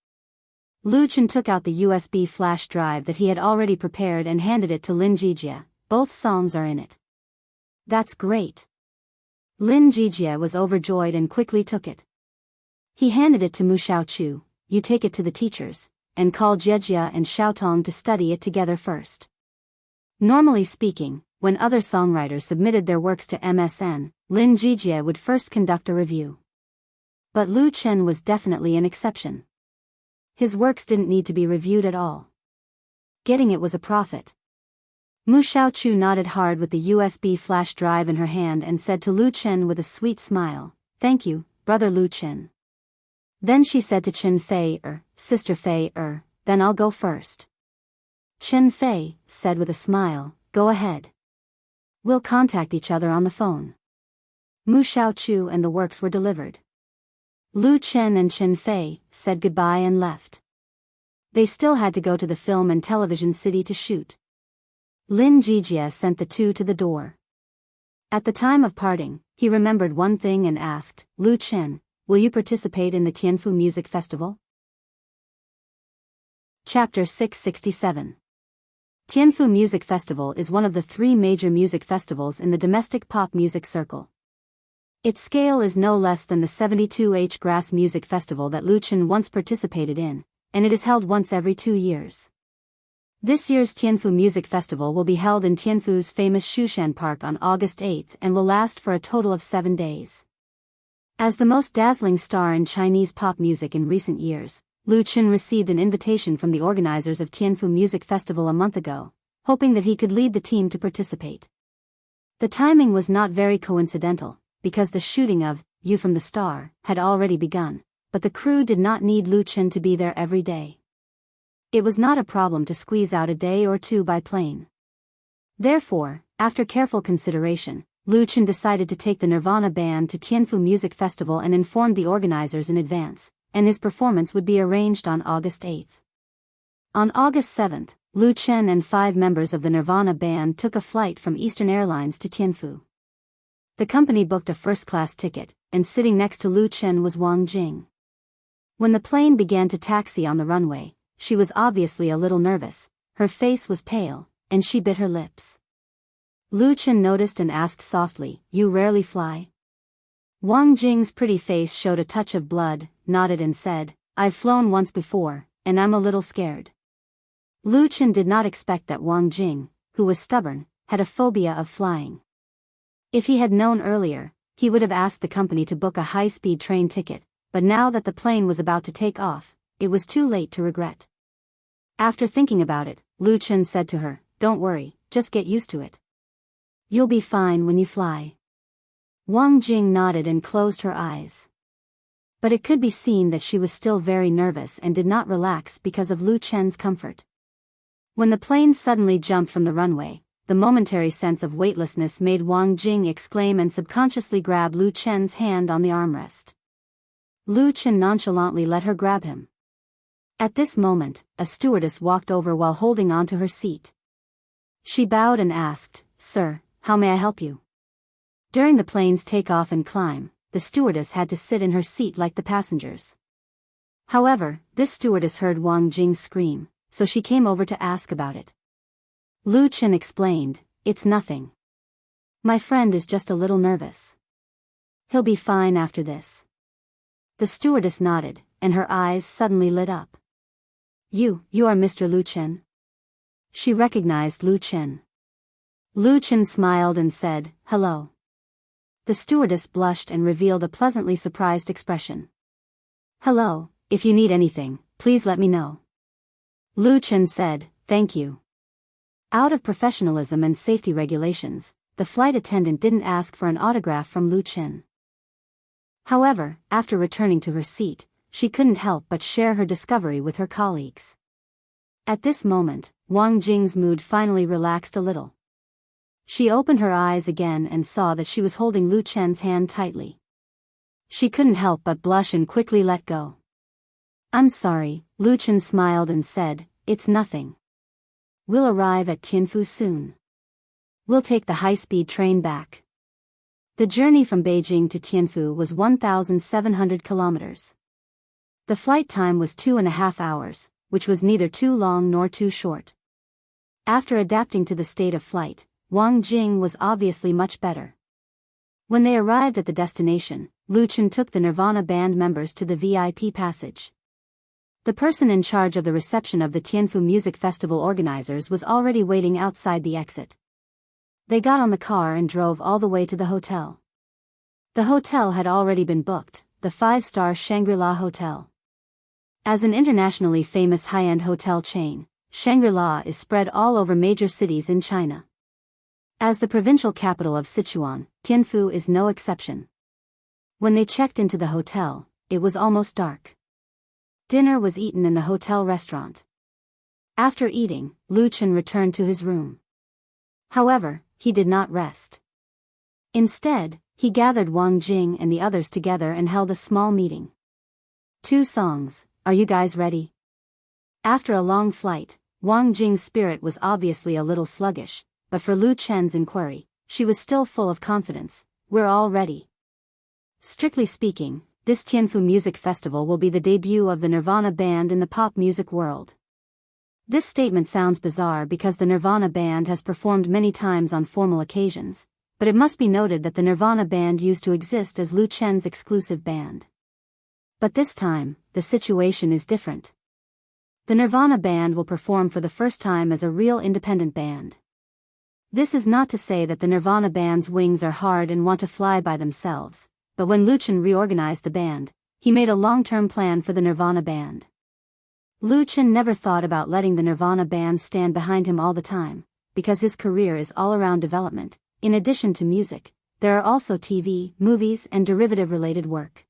Lu Chen took out the USB flash drive that he had already prepared and handed it to Lin Jijie. "Both songs are in it." "That's great." Lin Jijie was overjoyed and quickly took it. He handed it to Mu Xiaochu. "You take it to the teachers, and call Jiejie and Xiaotong to study it together first." Normally speaking, when other songwriters submitted their works to MSN, Lin Jijie would first conduct a review. But Lu Chen was definitely an exception. His works didn't need to be reviewed at all. Getting it was a profit. Mu Xiaochu nodded hard with the USB flash drive in her hand and said to Lu Chen with a sweet smile, "Thank you, brother Lu Chen." Then she said to Chen Fei, "Sister Fei, then I'll go first." Chen Fei said with a smile, "Go ahead. We'll contact each other on the phone." Mu Xiaochu and the works were delivered. Lu Chen and Chen Fei said goodbye and left. They still had to go to the film and television city to shoot. Lin Jijie sent the 2 to the door. At the time of parting, he remembered one thing and asked, "Lu Chen, will you participate in the Tianfu Music Festival?" Chapter 667. Tianfu Music Festival is one of the 3 major music festivals in the domestic pop music circle. Its scale is no less than the 72H Grass Music Festival that Lu Chen once participated in, and it is held once every 2 years. This year's Tianfu Music Festival will be held in Tianfu's famous Shushan Park on August 8 and will last for a total of 7 days. As the most dazzling star in Chinese pop music in recent years, Lu Chen received an invitation from the organizers of Tianfu Music Festival a month ago, hoping that he could lead the team to participate. The timing was not very coincidental, because the shooting of You from the Star had already begun, but the crew did not need Lu Chen to be there every day. It was not a problem to squeeze out a day or two by plane. Therefore, after careful consideration, Lu Chen decided to take the Nirvana band to Tianfu Music Festival and informed the organizers in advance, and his performance would be arranged on August 8. On August 7, Lu Chen and 5 members of the Nirvana band took a flight from Eastern Airlines to Tianfu. The company booked a first-class ticket, and sitting next to Lu Chen was Wang Jing. When the plane began to taxi on the runway, she was obviously a little nervous, her face was pale, and she bit her lips. Lu Chen noticed and asked softly, "You rarely fly?" Wang Jing's pretty face showed a touch of blood, nodded and said, "I've flown once before, and I'm a little scared." Lu Chen did not expect that Wang Jing, who was stubborn, had a phobia of flying. If he had known earlier, he would have asked the company to book a high-speed train ticket, but now that the plane was about to take off, it was too late to regret. After thinking about it, Lu Chen said to her, "Don't worry, just get used to it. You'll be fine when you fly." Wang Jing nodded and closed her eyes. But it could be seen that she was still very nervous and did not relax because of Lu Chen's comfort. When the plane suddenly jumped from the runway, the momentary sense of weightlessness made Wang Jing exclaim and subconsciously grab Lu Chen's hand on the armrest. Lu Chen nonchalantly let her grab him. At this moment, a stewardess walked over while holding onto her seat. She bowed and asked, "Sir, how may I help you?" During the plane's takeoff and climb, the stewardess had to sit in her seat like the passengers. However, this stewardess heard Wang Jing scream, so she came over to ask about it. Lu Chen explained, "It's nothing. My friend is just a little nervous. He'll be fine after this." The stewardess nodded, and her eyes suddenly lit up. You are Mr. Lu Chen?" She recognized Lu Chen. Lu Chen smiled and said, "Hello." The stewardess blushed and revealed a pleasantly surprised expression. "Hello, if you need anything, please let me know." Lu Chen said, "Thank you." Out of professionalism and safety regulations, the flight attendant didn't ask for an autograph from Lu Chen. However, after returning to her seat, she couldn't help but share her discovery with her colleagues. At this moment, Wang Jing's mood finally relaxed a little. She opened her eyes again and saw that she was holding Lu Chen's hand tightly. She couldn't help but blush and quickly let go. "I'm sorry," Lu Chen smiled and said, "It's nothing. We'll arrive at Tianfu soon. We'll take the high-speed train back." The journey from Beijing to Tianfu was 1,700 kilometers. The flight time was 2.5 hours, which was neither too long nor too short. After adapting to the state of flight, Wang Jing was obviously much better. When they arrived at the destination, Lu Chen took the Nirvana band members to the VIP passage. The person in charge of the reception of the Tianfu Music Festival organizers was already waiting outside the exit. They got on the car and drove all the way to the hotel. The hotel had already been booked, the 5-star Shangri-La Hotel. As an internationally famous high-end hotel chain, Shangri-La is spread all over major cities in China. As the provincial capital of Sichuan, Tianfu is no exception. When they checked into the hotel, it was almost dark. Dinner was eaten in the hotel restaurant. After eating, Lu Chen returned to his room. However, he did not rest. Instead, he gathered Wang Jing and the others together and held a small meeting. 2 songs, are you guys ready? After a long flight, Wang Jing's spirit was obviously a little sluggish, but for Lu Chen's inquiry, she was still full of confidence. "We're all ready." Strictly speaking, this Tianfu Music Festival will be the debut of the Nirvana band in the pop music world. This statement sounds bizarre because the Nirvana band has performed many times on formal occasions, but it must be noted that the Nirvana band used to exist as Lu Chen's exclusive band. But this time, the situation is different. The Nirvana band will perform for the first time as a real independent band. This is not to say that the Nirvana band's wings are hard and want to fly by themselves, but when Lu Chen reorganized the band, he made a long-term plan for the Nirvana band. Lu Chen never thought about letting the Nirvana band stand behind him all the time, because his career is all around development, in addition to music, there are also TV, movies, and derivative-related work.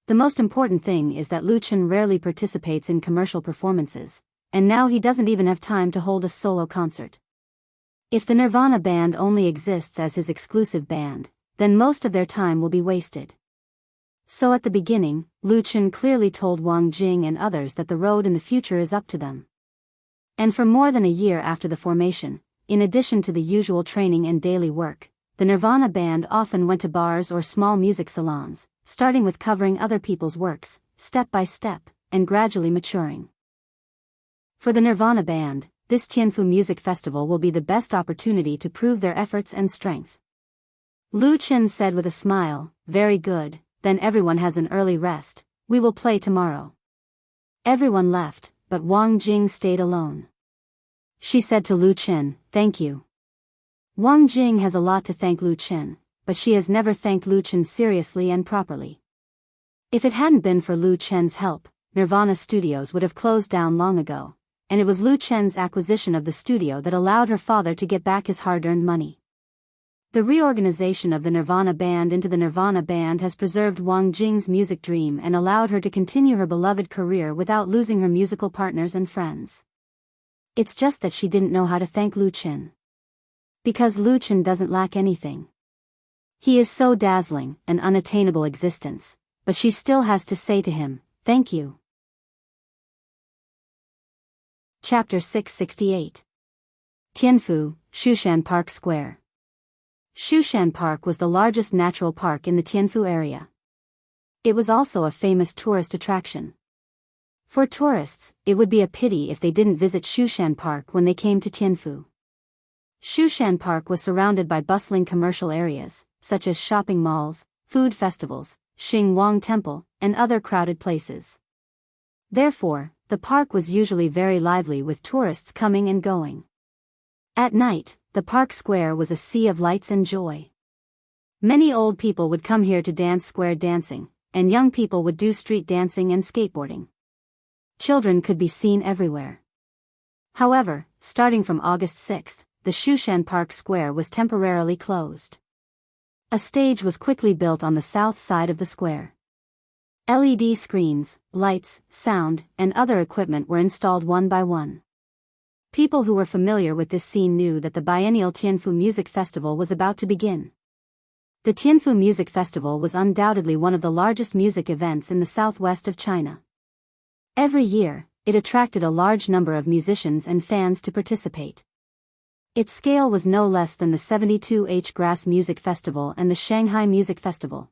The most important thing is that Luchan rarely participates in commercial performances, and now he doesn't even have time to hold a solo concert. If the Nirvana band only exists as his exclusive band, then most of their time will be wasted. So at the beginning, Luchan clearly told Wang Jing and others that the road in the future is up to them. And for more than a year after the formation, in addition to the usual training and daily work, the Nirvana band often went to bars or small music salons, starting with covering other people's works, step by step, and gradually maturing. For the Nirvana band, this Tianfu Music Festival will be the best opportunity to prove their efforts and strength. Lu Chen said with a smile, "Very good, then everyone has an early rest, we will play tomorrow." Everyone left, but Wang Jing stayed alone. She said to Lu Chen, "Thank you." Wang Jing has a lot to thank Lu Chen, but she has never thanked Lu Chen seriously and properly. If it hadn't been for Lu Chen's help, Nirvana Studios would have closed down long ago, and it was Lu Chen's acquisition of the studio that allowed her father to get back his hard-earned money. The reorganization of the Nirvana band into the Nirvana band has preserved Wang Jing's music dream and allowed her to continue her beloved career without losing her musical partners and friends. It's just that she didn't know how to thank Lu Chen. Because Lu Chen doesn't lack anything. He is so dazzling, an unattainable existence, but she still has to say to him, "Thank you." Chapter 668. Tianfu, Shushan Park Square. Shushan Park was the largest natural park in the Tianfu area. It was also a famous tourist attraction. For tourists, it would be a pity if they didn't visit Shushan Park when they came to Tianfu. Shushan Park was surrounded by bustling commercial areas, such as shopping malls, food festivals, Xing Wang Temple, and other crowded places. Therefore, the park was usually very lively with tourists coming and going. At night, the park square was a sea of lights and joy. Many old people would come here to dance square dancing, and young people would do street dancing and skateboarding. Children could be seen everywhere. However, starting from August 6, the Shushan Park Square was temporarily closed. A stage was quickly built on the south side of the square. LED screens, lights, sound, and other equipment were installed one by one. People who were familiar with this scene knew that the biennial Tianfu Music Festival was about to begin. The Tianfu Music Festival was undoubtedly one of the largest music events in the southwest of China. Every year, it attracted a large number of musicians and fans to participate. Its scale was no less than the 72H Grass Music Festival and the Shanghai Music Festival.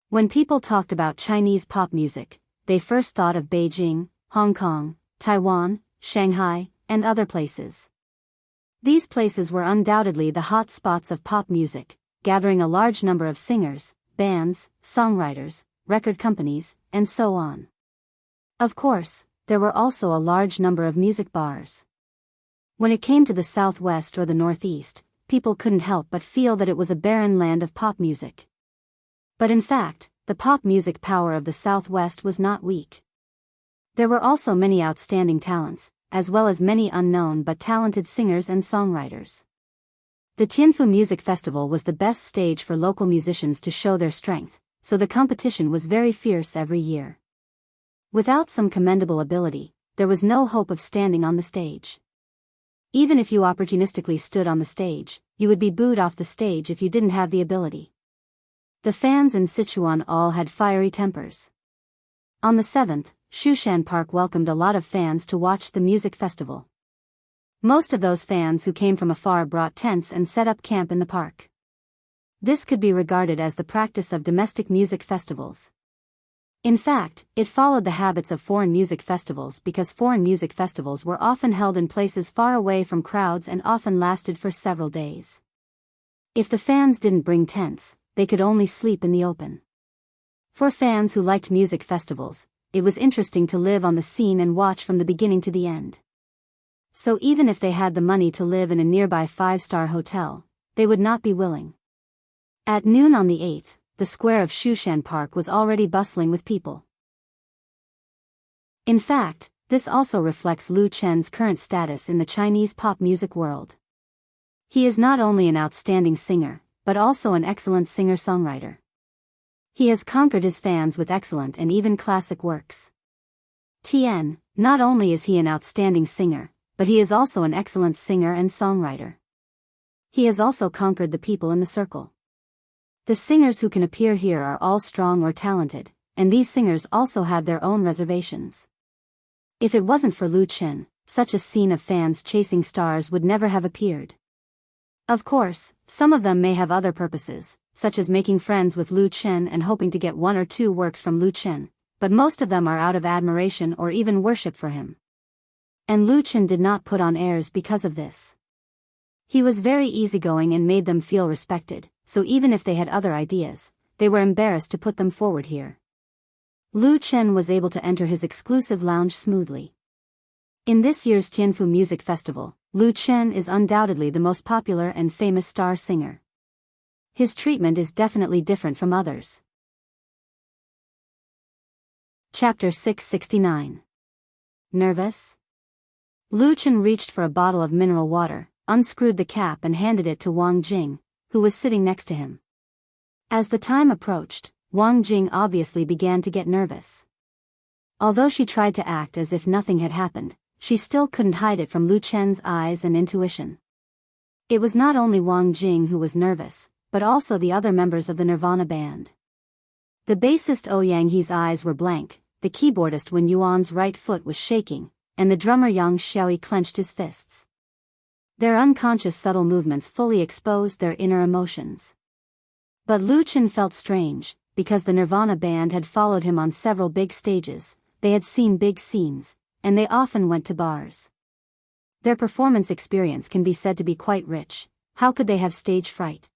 When people talked about Chinese pop music, they first thought of Beijing, Hong Kong, Taiwan, Shanghai, and other places. These places were undoubtedly the hot spots of pop music, gathering a large number of singers, bands, songwriters, record companies, and so on. Of course, there were also a large number of music bars. When it came to the southwest or the northeast, people couldn't help but feel that it was a barren land of pop music. But in fact, the pop music power of the Southwest was not weak. There were also many outstanding talents, as well as many unknown but talented singers and songwriters. The Tianfu Music Festival was the best stage for local musicians to show their strength, so the competition was very fierce every year. Without some commendable ability, there was no hope of standing on the stage. Even if you opportunistically stood on the stage, you would be booed off the stage if you didn't have the ability. The fans in Sichuan all had fiery tempers. On the 7th, Shushan Park welcomed a lot of fans to watch the music festival. Most of those fans who came from afar brought tents and set up camp in the park. This could be regarded as the practice of domestic music festivals. In fact, it followed the habits of foreign music festivals because foreign music festivals were often held in places far away from crowds and often lasted for several days. If the fans didn't bring tents, they could only sleep in the open. For fans who liked music festivals, it was interesting to live on the scene and watch from the beginning to the end. So even if they had the money to live in a nearby 5-star hotel, they would not be willing. At noon on the 8th, the square of Shushan Park was already bustling with people. In fact, this also reflects Lu Chen's current status in the Chinese pop music world. He is not only an outstanding singer, but also an excellent singer-songwriter. He has conquered his fans with excellent and even classic works. Tien, not only is he an outstanding singer, but he is also an excellent singer and songwriter. He has also conquered the people in the circle. The singers who can appear here are all strong or talented, and these singers also have their own reservations. If it wasn't for Lu Chen, such a scene of fans chasing stars would never have appeared. Of course, some of them may have other purposes, such as making friends with Lu Chen and hoping to get one or two works from Lu Chen, but most of them are out of admiration or even worship for him. And Lu Chen did not put on airs because of this. He was very easygoing and made them feel respected, so even if they had other ideas, they were embarrassed to put them forward here. Lu Chen was able to enter his exclusive lounge smoothly. In this year's Tianfu Music Festival, Lu Chen is undoubtedly the most popular and famous star singer. His treatment is definitely different from others. Chapter 669. Nervous? Lu Chen reached for a bottle of mineral water, unscrewed the cap and handed it to Wang Jing, who was sitting next to him. As the time approached, Wang Jing obviously began to get nervous. Although she tried to act as if nothing had happened, she still couldn't hide it from Lu Chen's eyes and intuition. It was not only Wang Jing who was nervous, but also the other members of the Nirvana band. The bassist Ouyang He's eyes were blank, the keyboardist Wen Yuan's right foot was shaking, and the drummer Yang Xiaoyi clenched his fists. Their unconscious subtle movements fully exposed their inner emotions. But Lu Chen felt strange, because the Nirvana band had followed him on several big stages, they had seen big scenes, and they often went to bars. Their performance experience can be said to be quite rich. How could they have stage fright?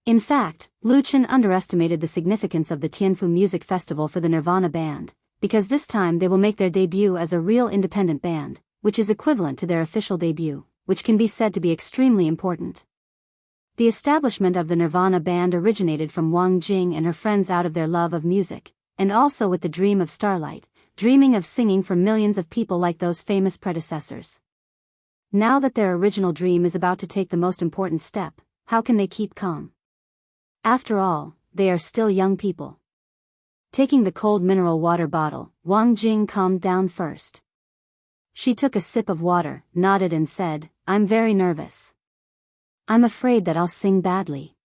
In fact, Lu Chen underestimated the significance of the Tianfu Music Festival for the Nirvana band, because this time they will make their debut as a real independent band, which is equivalent to their official debut, which can be said to be extremely important. The establishment of the Nirvana band originated from Wang Jing and her friends out of their love of music, and also with the dream of starlight, dreaming of singing for millions of people like those famous predecessors. Now that their original dream is about to take the most important step, how can they keep calm? After all, they are still young people. Taking the cold mineral water bottle, Wang Jing calmed down first. She took a sip of water, nodded and said, "I'm very nervous. I'm afraid that I'll sing badly.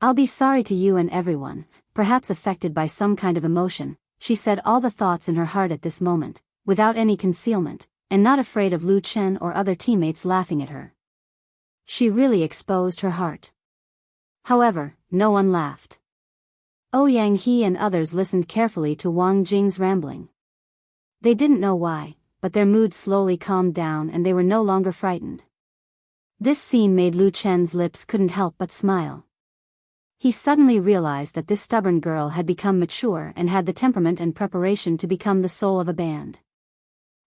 I'll be sorry to you and everyone, perhaps affected by some kind of emotion." She said all the thoughts in her heart at this moment, without any concealment, and not afraid of Lu Chen or other teammates laughing at her. She really exposed her heart. However, no one laughed. Ouyang He and others listened carefully to Wang Jing's rambling. They didn't know why, but their mood slowly calmed down and they were no longer frightened. This scene made Lu Chen's lips couldn't help but smile. He suddenly realized that this stubborn girl had become mature and had the temperament and preparation to become the soul of a band.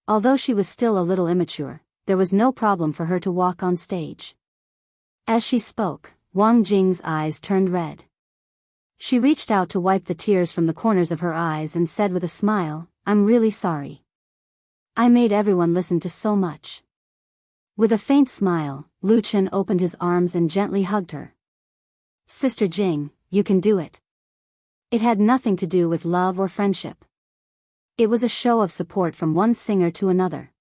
Although she was still a little immature, there was no problem for her to walk on stage. As she spoke, Wang Jing's eyes turned red. She reached out to wipe the tears from the corners of her eyes and said with a smile, "I'm really sorry. I made everyone listen to so much." With a faint smile, Lu Chen opened his arms and gently hugged her. "Sister Jing, you can do it." It had nothing to do with love or friendship. It was a show of support from one singer to another.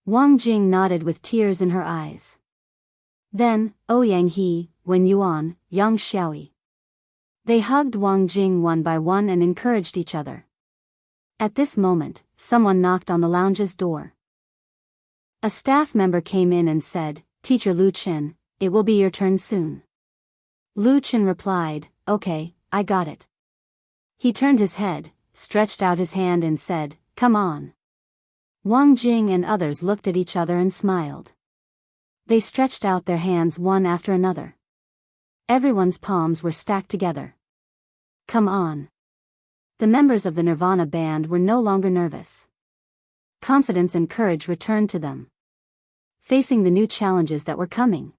Wang Jing nodded with tears in her eyes. Then, Ouyang He, Wen Yuan, Yang Xiaoyi. They hugged Wang Jing one by one and encouraged each other. At this moment, someone knocked on the lounge's door. A staff member came in and said, "Teacher Lu Chen, it will be your turn soon." Lu Chen replied, "Okay, I got it." He turned his head, stretched out his hand and said, "Come on." Wang Jing and others looked at each other and smiled. They stretched out their hands one after another. Everyone's palms were stacked together. "Come on." The members of the Nirvana band were no longer nervous. Confidence and courage returned to them, facing the new challenges that were coming.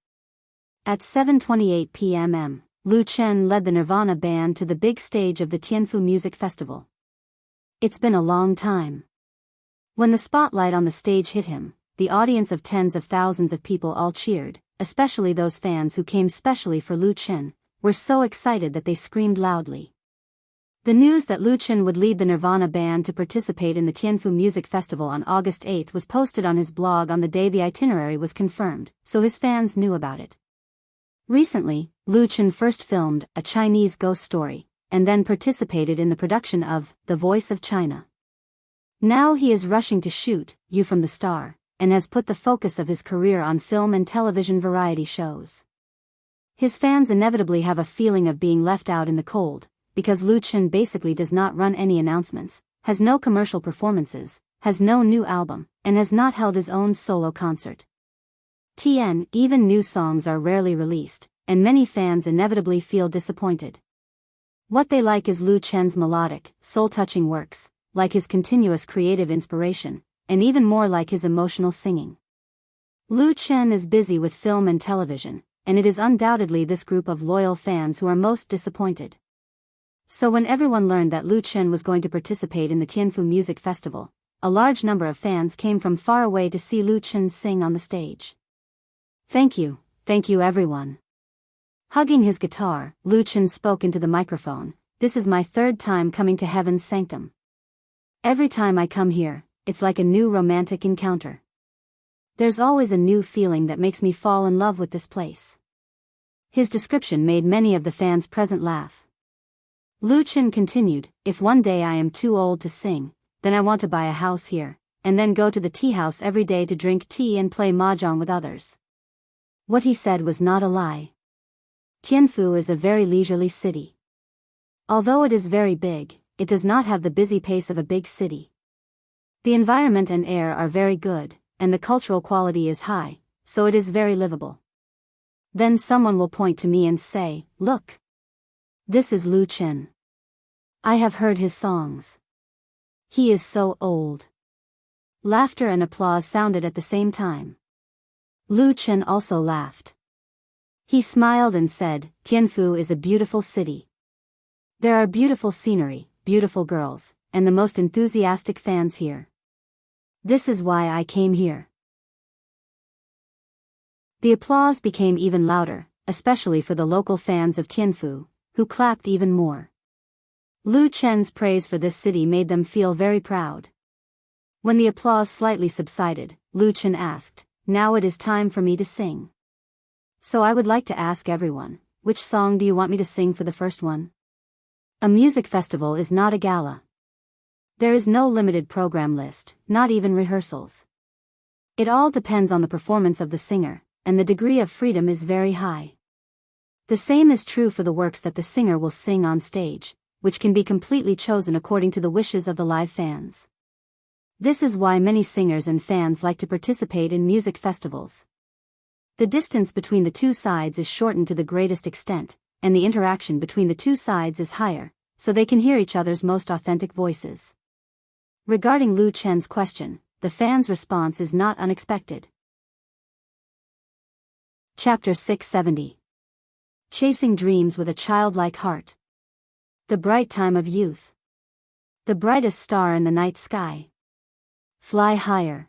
At 7:28 p.m. Lu Chen led the Nirvana band to the big stage of the Tianfu Music Festival. It's been a long time. When the spotlight on the stage hit him, the audience of tens of thousands of people all cheered, especially those fans who came specially for Lu Chen, were so excited that they screamed loudly. The news that Lu Chen would lead the Nirvana band to participate in the Tianfu Music Festival on August 8 was posted on his blog on the day the itinerary was confirmed, so his fans knew about it. Recently, Lu Chen first filmed A Chinese Ghost Story, and then participated in the production of The Voice of China. Now he is rushing to shoot You from the Star, and has put the focus of his career on film and television variety shows. His fans inevitably have a feeling of being left out in the cold, because Lu Chen basically does not run any announcements, has no commercial performances, has no new album, and has not held his own solo concert. Even new songs are rarely released, and many fans inevitably feel disappointed. What they like is Lu Chen's melodic, soul-touching works, like his continuous creative inspiration, and even more like his emotional singing. Lu Chen is busy with film and television, and it is undoubtedly this group of loyal fans who are most disappointed. So when everyone learned that Lu Chen was going to participate in the Tianfu Music Festival, a large number of fans came from far away to see Lu Chen sing on the stage. Thank you everyone. Hugging his guitar, Lu Chen spoke into the microphone. This is my third time coming to Heaven's Sanctum. Every time I come here, it's like a new romantic encounter. There's always a new feeling that makes me fall in love with this place. His description made many of the fans present laugh. Lu Chen continued, if one day I am too old to sing, then I want to buy a house here, and then go to the tea house every day to drink tea and play mahjong with others. What he said was not a lie. Tianfu is a very leisurely city. Although it is very big, it does not have the busy pace of a big city. The environment and air are very good, and the cultural quality is high, so it is very livable. Then someone will point to me and say, look. This is Lu Chen. I have heard his songs. He is so old. Laughter and applause sounded at the same time. Lu Chen also laughed. He smiled and said, Tianfu is a beautiful city. There are beautiful scenery, beautiful girls, and the most enthusiastic fans here. This is why I came here. The applause became even louder, especially for the local fans of Tianfu, who clapped even more. Lu Chen's praise for this city made them feel very proud. When the applause slightly subsided, Lu Chen asked, now it is time for me to sing. So I would like to ask everyone, which song do you want me to sing for the first one? A music festival is not a gala. There is no limited program list, not even rehearsals. It all depends on the performance of the singer, and the degree of freedom is very high. The same is true for the works that the singer will sing on stage, which can be completely chosen according to the wishes of the live fans. This is why many singers and fans like to participate in music festivals. The distance between the two sides is shortened to the greatest extent, and the interaction between the two sides is higher, so they can hear each other's most authentic voices. Regarding Lu Chen's question, the fans' response is not unexpected. Chapter 670. Chasing Dreams with a Childlike Heart. The bright time of youth. The brightest star in the night sky. Fly higher.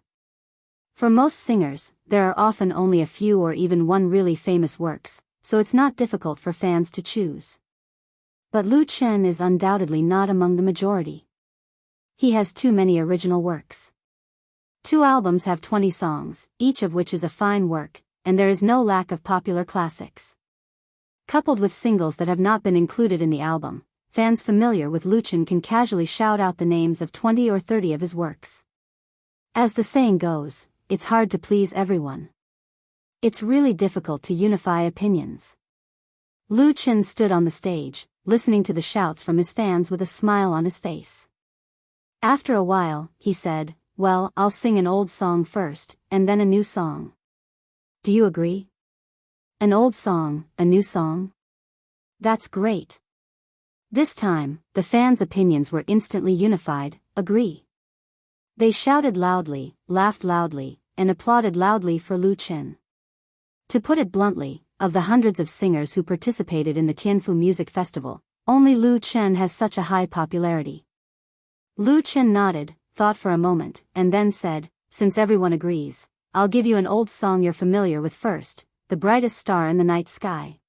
For most singers, there are often only a few or even one really famous works, so it's not difficult for fans to choose. But Lu Chen is undoubtedly not among the majority. He has too many original works. 2 albums have 20 songs, each of which is a fine work, and there is no lack of popular classics. Coupled with singles that have not been included in the album, fans familiar with Lu Chen can casually shout out the names of 20 or 30 of his works. As the saying goes, it's hard to please everyone. It's really difficult to unify opinions. Lu Chen stood on the stage, listening to the shouts from his fans with a smile on his face. After a while, he said, well, I'll sing an old song first, and then a new song. Do you agree? An old song, a new song? That's great. This time, the fans' opinions were instantly unified, agree. They shouted loudly, laughed loudly, and applauded loudly for Lu Chen. To put it bluntly, of the hundreds of singers who participated in the Tianfu Music Festival, only Lu Chen has such a high popularity. Lu Chen nodded, thought for a moment, and then said, since everyone agrees, I'll give you an old song you're familiar with first, the brightest star in the night sky.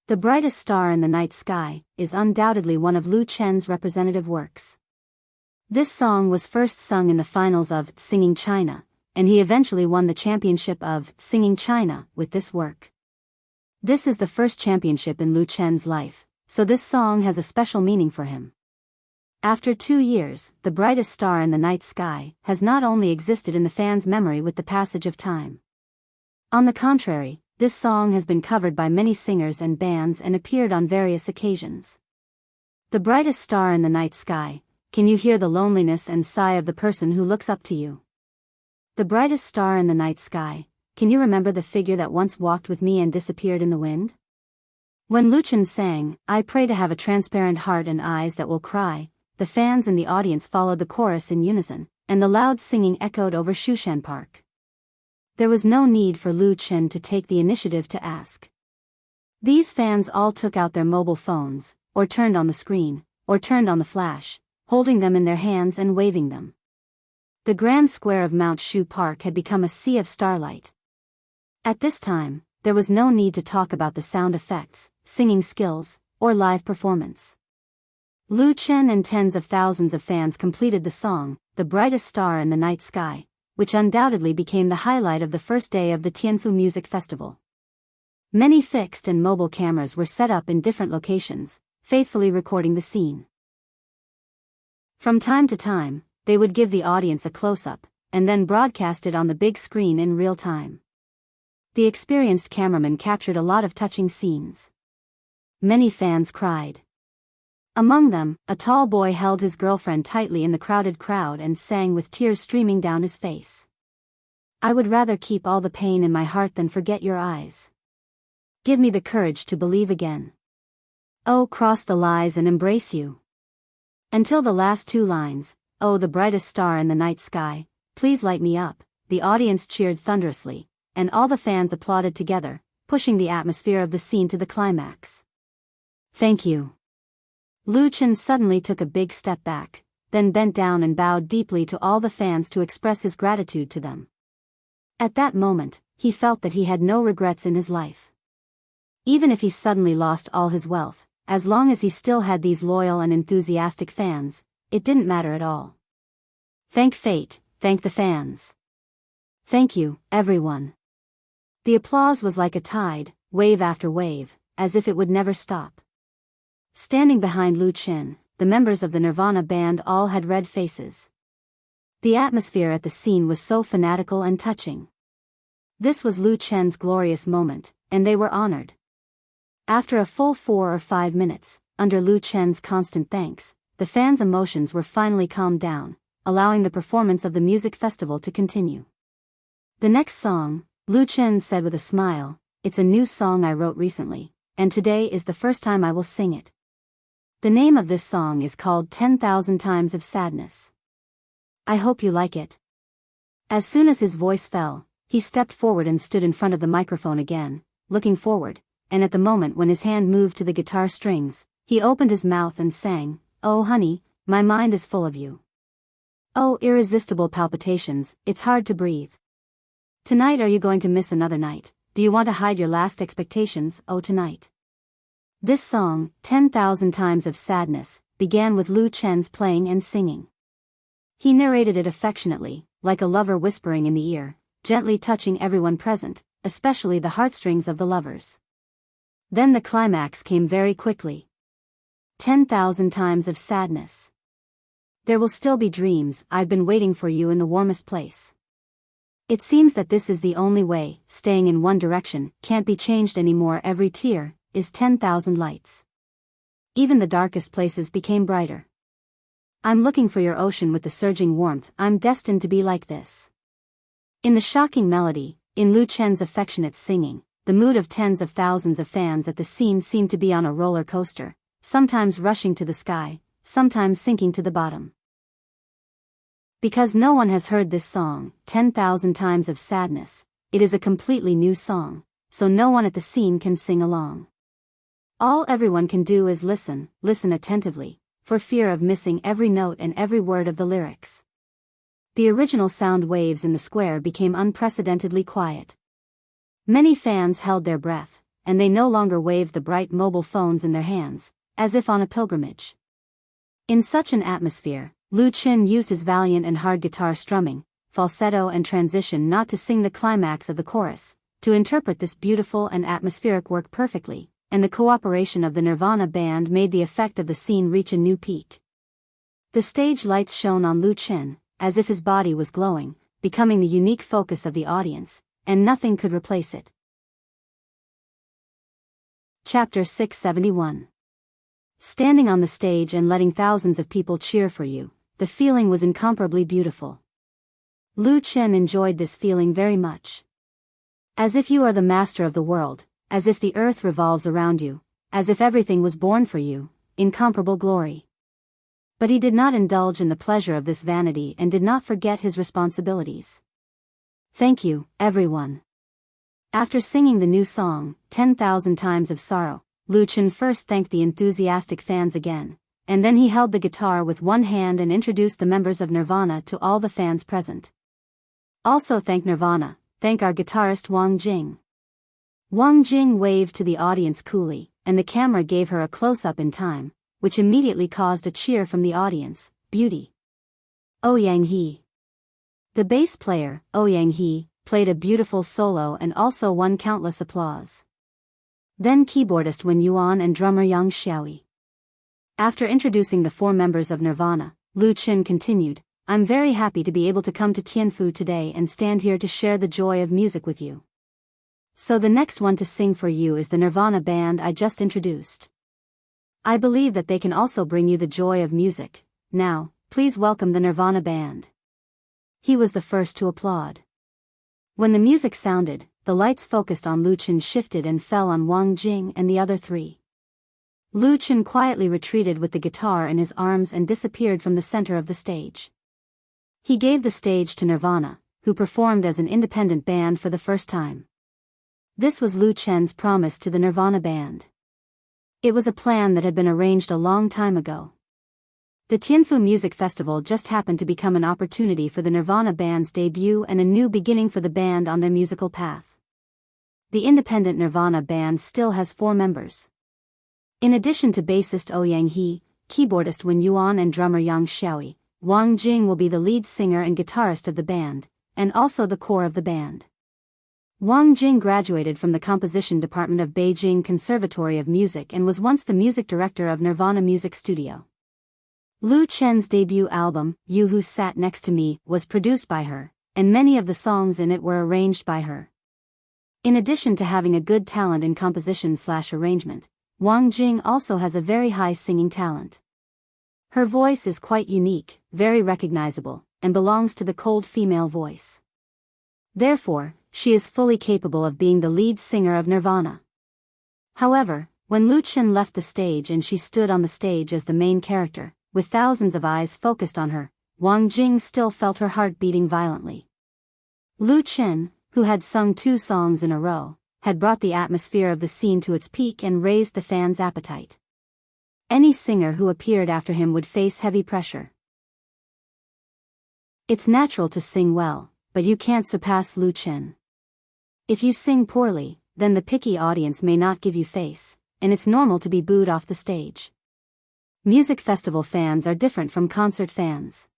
The Brightest Star in the Night Sky is undoubtedly one of Lu Chen's representative works. This song was first sung in the finals of Singing China, and he eventually won the championship of Singing China with this work. This is the first championship in Lu Chen's life, so this song has a special meaning for him. After 2 years, The Brightest Star in the Night Sky has not only existed in the fans' memory with the passage of time. On the contrary, this song has been covered by many singers and bands and appeared on various occasions. The brightest star in the night sky, can you hear the loneliness and sigh of the person who looks up to you? The brightest star in the night sky, can you remember the figure that once walked with me and disappeared in the wind? When Lu Chen sang, I pray to have a transparent heart and eyes that will cry, the fans in the audience followed the chorus in unison, and the loud singing echoed over Shushan Park. There was no need for Lu Chen to take the initiative to ask. These fans all took out their mobile phones, or turned on the screen, or turned on the flash, holding them in their hands and waving them. The grand square of Mount Shu Park had become a sea of starlight. At this time, there was no need to talk about the sound effects, singing skills, or live performance. Lu Chen and tens of thousands of fans completed the song, The Brightest Star in the Night Sky, which undoubtedly became the highlight of the first day of the Tianfu Music Festival. Many fixed and mobile cameras were set up in different locations, faithfully recording the scene. From time to time, they would give the audience a close-up, and then broadcast it on the big screen in real time. The experienced cameraman captured a lot of touching scenes. Many fans cried. Among them, a tall boy held his girlfriend tightly in the crowded crowd and sang with tears streaming down his face. I would rather keep all the pain in my heart than forget your eyes. Give me the courage to believe again. Oh, cross the lies and embrace you. Until the last 2 lines, oh the brightest star in the night sky, please light me up, the audience cheered thunderously, and all the fans applauded together, pushing the atmosphere of the scene to the climax. Thank you. Lu Chen suddenly took a big step back, then bent down and bowed deeply to all the fans to express his gratitude to them. At that moment, he felt that he had no regrets in his life. Even if he suddenly lost all his wealth, as long as he still had these loyal and enthusiastic fans, it didn't matter at all. Thank fate, thank the fans. Thank you, everyone. The applause was like a tide, wave after wave, as if it would never stop. Standing behind Lu Chen, the members of the Nirvana band all had red faces. The atmosphere at the scene was so fanatical and touching. This was Lu Chen's glorious moment, and they were honored. After a full 4 or 5 minutes, under Lu Chen's constant thanks, the fans' emotions were finally calmed down, allowing the performance of the music festival to continue. The next song, Lu Chen said with a smile, it's a new song I wrote recently, and today is the first time I will sing it. The name of this song is called 10,000 Times of Sadness. I hope you like it. As soon as his voice fell, he stepped forward and stood in front of the microphone again, looking forward, and at the moment when his hand moved to the guitar strings, he opened his mouth and sang, Oh honey, my mind is full of you. Oh irresistible palpitations, it's hard to breathe. Tonight are you going to miss another night, do you want to hide your last expectations, oh tonight? This song, 10,000 Times of Sadness, began with Lu Chen's playing and singing. He narrated it affectionately, like a lover whispering in the ear, gently touching everyone present, especially the heartstrings of the lovers. Then the climax came very quickly. 10,000 times of sadness. There will still be dreams, I've been waiting for you in the warmest place. It seems that this is the only way, staying in one direction, can't be changed anymore. Every tear is 10,000 lights. Even the darkest places became brighter. I'm looking for your ocean with the surging warmth, I'm destined to be like this. In the shocking melody, in Lu Chen's affectionate singing, the mood of tens of thousands of fans at the scene seemed to be on a roller coaster, sometimes rushing to the sky, sometimes sinking to the bottom. Because no one has heard this song, 10,000 Times of Sadness, it is a completely new song, so no one at the scene can sing along. All everyone can do is listen attentively, for fear of missing every note and every word of the lyrics. The original sound waves in the square became unprecedentedly quiet. Many fans held their breath, and they no longer waved the bright mobile phones in their hands, as if on a pilgrimage. In such an atmosphere, Lu Chen used his valiant and hard guitar strumming, falsetto and transition not to sing the climax of the chorus, to interpret this beautiful and atmospheric work perfectly, and the cooperation of the Nirvana band made the effect of the scene reach a new peak. The stage lights shone on Lu Chen, as if his body was glowing, becoming the unique focus of the audience, and nothing could replace it. Chapter 671. Standing on the stage and letting thousands of people cheer for you, the feeling was incomparably beautiful. Lu Chen enjoyed this feeling very much. As if you are the master of the world, as if the earth revolves around you, as if everything was born for you, incomparable glory. But he did not indulge in the pleasure of this vanity and did not forget his responsibilities. Thank you, everyone. After singing the new song, 10,000 Times of Sorrow, Lu Chen first thanked the enthusiastic fans again, and then he held the guitar with one hand and introduced the members of Nirvana to all the fans present. Also thank Nirvana, thank our guitarist Wang Jing. Wang Jing waved to the audience coolly, and the camera gave her a close-up in time, which immediately caused a cheer from the audience. Beauty. Ouyang He. The bass player, Ouyang He, played a beautiful solo and also won countless applause. Then keyboardist Wen Yuan and drummer Yang Xiaoyi. After introducing the four members of Nirvana, Lu Chen continued, I'm very happy to be able to come to Tianfu today and stand here to share the joy of music with you. So the next one to sing for you is the Nirvana band I just introduced. I believe that they can also bring you the joy of music. Now, please welcome the Nirvana band. He was the first to applaud. When the music sounded, the lights focused on Lu Chen shifted and fell on Wang Jing and the other three. Lu Chen quietly retreated with the guitar in his arms and disappeared from the center of the stage. He gave the stage to Nirvana, who performed as an independent band for the first time. This was Lu Chen's promise to the Nirvana band. It was a plan that had been arranged a long time ago. The Tianfu Music Festival just happened to become an opportunity for the Nirvana band's debut and a new beginning for the band on their musical path. The independent Nirvana band still has 4 members. In addition to bassist Ouyang He, keyboardist Wen Yuan and drummer Yang Xiaoyi, Wang Jing will be the lead singer and guitarist of the band, and also the core of the band. Wang Jing graduated from the composition department of Beijing Conservatory of Music and was once the music director of Nirvana Music Studio. Lu Chen's debut album, You Who Sat Next to Me, was produced by her, and many of the songs in it were arranged by her. In addition to having a good talent in composition/arrangement, Wang Jing also has a very high singing talent. Her voice is quite unique, very recognizable, and belongs to the cold female voice. Therefore, she is fully capable of being the lead singer of Nirvana. However, when Lu Chen left the stage and she stood on the stage as the main character, with thousands of eyes focused on her, Wang Jing still felt her heart beating violently. Lu Chen, who had sung 2 songs in a row, had brought the atmosphere of the scene to its peak and raised the fans' appetite. Any singer who appeared after him would face heavy pressure. It's natural to sing well, but you can't surpass Lu Chen. If you sing poorly, then the picky audience may not give you face, and it's normal to be booed off the stage. Music festival fans are different from concert fans.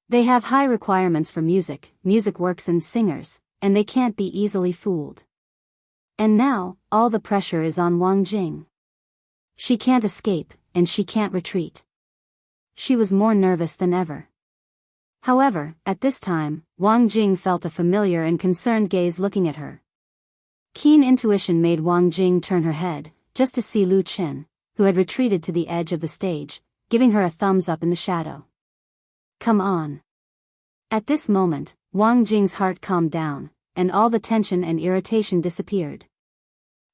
They have high requirements for music works and singers, and they can't be easily fooled. And now, all the pressure is on Wang Jing. She can't escape, and she can't retreat. She was more nervous than ever. However, at this time, Wang Jing felt a familiar and concerned gaze looking at her. Keen intuition made Wang Jing turn her head, just to see Lu Chen, who had retreated to the edge of the stage, giving her a thumbs up in the shadow. Come on. At this moment, Wang Jing's heart calmed down, and all the tension and irritation disappeared.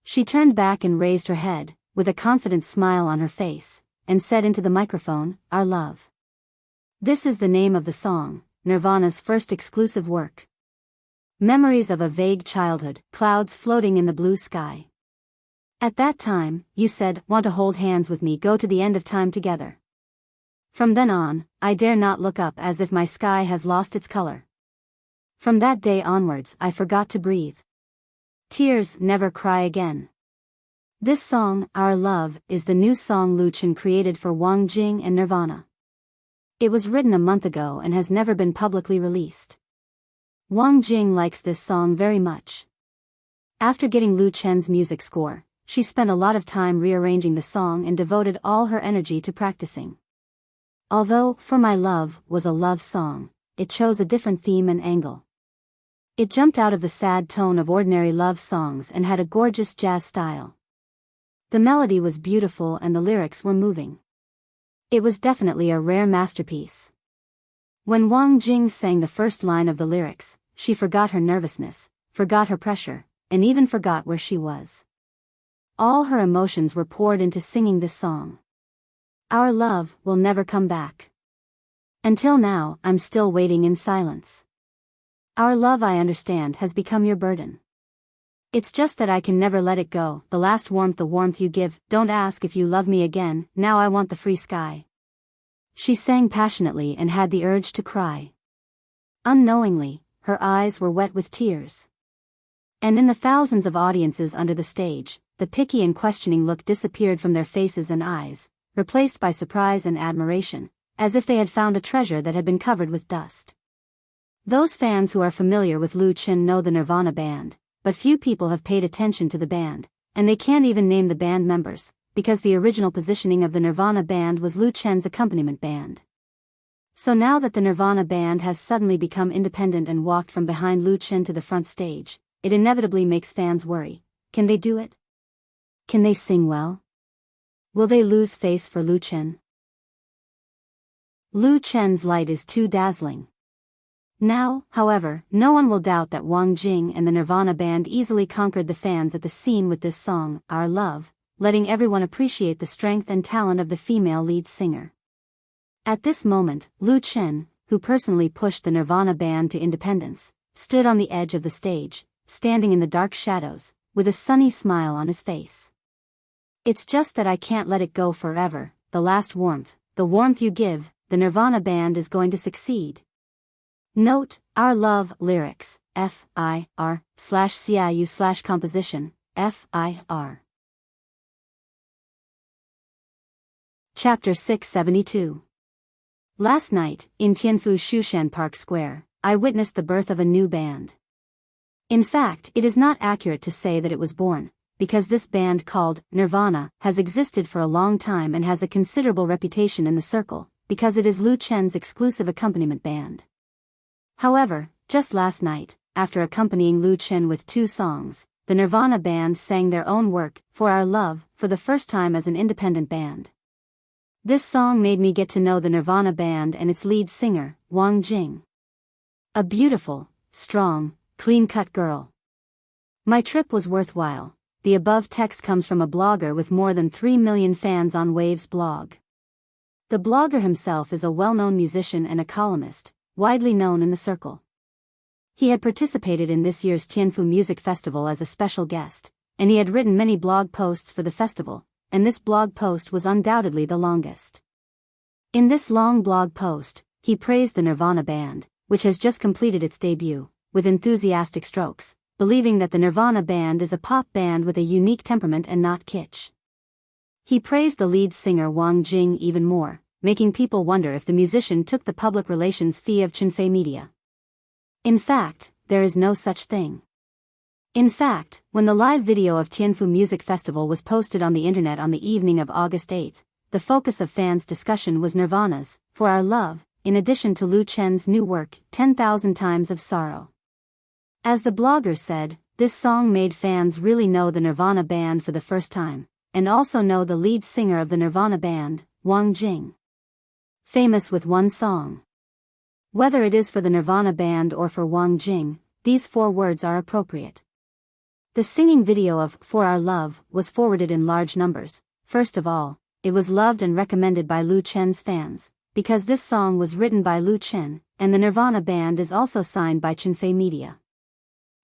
She turned back and raised her head, with a confident smile on her face, and said into the microphone, Our Love. This is the name of the song, Nirvana's first exclusive work. Memories of a vague childhood, clouds floating in the blue sky. At that time, you said, want to hold hands with me, go to the end of time together. From then on, I dare not look up as if my sky has lost its color. From that day onwards I forgot to breathe. Tears Never Cry Again. This song, Our Love, is the new song Lu Chen created for Wang Jing and Nirvana. It was written a month ago and has never been publicly released. Wang Jing likes this song very much. After getting Lu Chen's music score, she spent a lot of time rearranging the song and devoted all her energy to practicing. Although For My Love was a love song, it chose a different theme and angle. It jumped out of the sad tone of ordinary love songs and had a gorgeous jazz style. The melody was beautiful and the lyrics were moving. It was definitely a rare masterpiece. When Wang Jing sang the first line of the lyrics, she forgot her nervousness, forgot her pressure, and even forgot where she was. All her emotions were poured into singing this song. Our love will never come back. Until now, I'm still waiting in silence. Our love, I understand, has become your burden. It's just that I can never let it go, the warmth you give, don't ask if you love me again, now I want the free sky. She sang passionately and had the urge to cry. Unknowingly, her eyes were wet with tears. And in the thousands of audiences under the stage, the picky and questioning look disappeared from their faces and eyes, replaced by surprise and admiration, as if they had found a treasure that had been covered with dust. Those fans who are familiar with Lu Chen know the Nirvana band, but few people have paid attention to the band, and they can't even name the band members, because the original positioning of the Nirvana band was Lu Chen's accompaniment band. So now that the Nirvana band has suddenly become independent and walked from behind Lu Chen to the front stage, it inevitably makes fans worry. Can they do it? Can they sing well? Will they lose face for Lu Chen? Lu Chen's light is too dazzling. Now, however, no one will doubt that Wang Jing and the Nirvana band easily conquered the fans at the scene with this song, Our Love, letting everyone appreciate the strength and talent of the female lead singer. At this moment, Lu Chen, who personally pushed the Nirvana band to independence, stood on the edge of the stage, standing in the dark shadows, with a sunny smile on his face. It's just that I can't let it go forever, the warmth you give, the Nirvana band is going to succeed. Note, Our Love lyrics, FIR/CIU/composition, FIR. Chapter 672. Last night, in Tianfu Shushan Park Square, I witnessed the birth of a new band. In fact, it is not accurate to say that it was born, because this band called Nirvana has existed for a long time and has a considerable reputation in the circle, because it is Lu Chen's exclusive accompaniment band. However, just last night, after accompanying Lu Chen with 2 songs, the Nirvana band sang their own work, For Our Love, for the first time as an independent band. This song made me get to know the Nirvana band and its lead singer, Wang Jing. A beautiful, strong, clean-cut girl. My trip was worthwhile. The above text comes from a blogger with more than 3 million fans on Wave's blog. The blogger himself is a well-known musician and a columnist, widely known in the circle. He had participated in this year's Tianfu Music Festival as a special guest, and he had written many blog posts for the festival, and this blog post was undoubtedly the longest. In this long blog post, he praised the Nirvana band, which has just completed its debut, with enthusiastic strokes, believing that the Nirvana band is a pop band with a unique temperament and not kitsch. He praised the lead singer Wang Jing even more, making people wonder if the musician took the public relations fee of Chunfei Media. In fact, there is no such thing. In fact, when the live video of Tianfu Music Festival was posted on the internet on the evening of August 8, the focus of fans' discussion was Nirvana's For Our Love, in addition to Lu Chen's new work, 10,000 Times of Sorrow. As the blogger said, this song made fans really know the Nirvana band for the first time, and also know the lead singer of the Nirvana band, Wang Jing. Famous with one song. Whether it is for the Nirvana band or for Wang Jing, these 4 words are appropriate. The singing video of For Our Love was forwarded in large numbers. First of all, it was loved and recommended by Lu Chen's fans, because this song was written by Lu Chen, and the Nirvana band is also signed by Chunfei Media.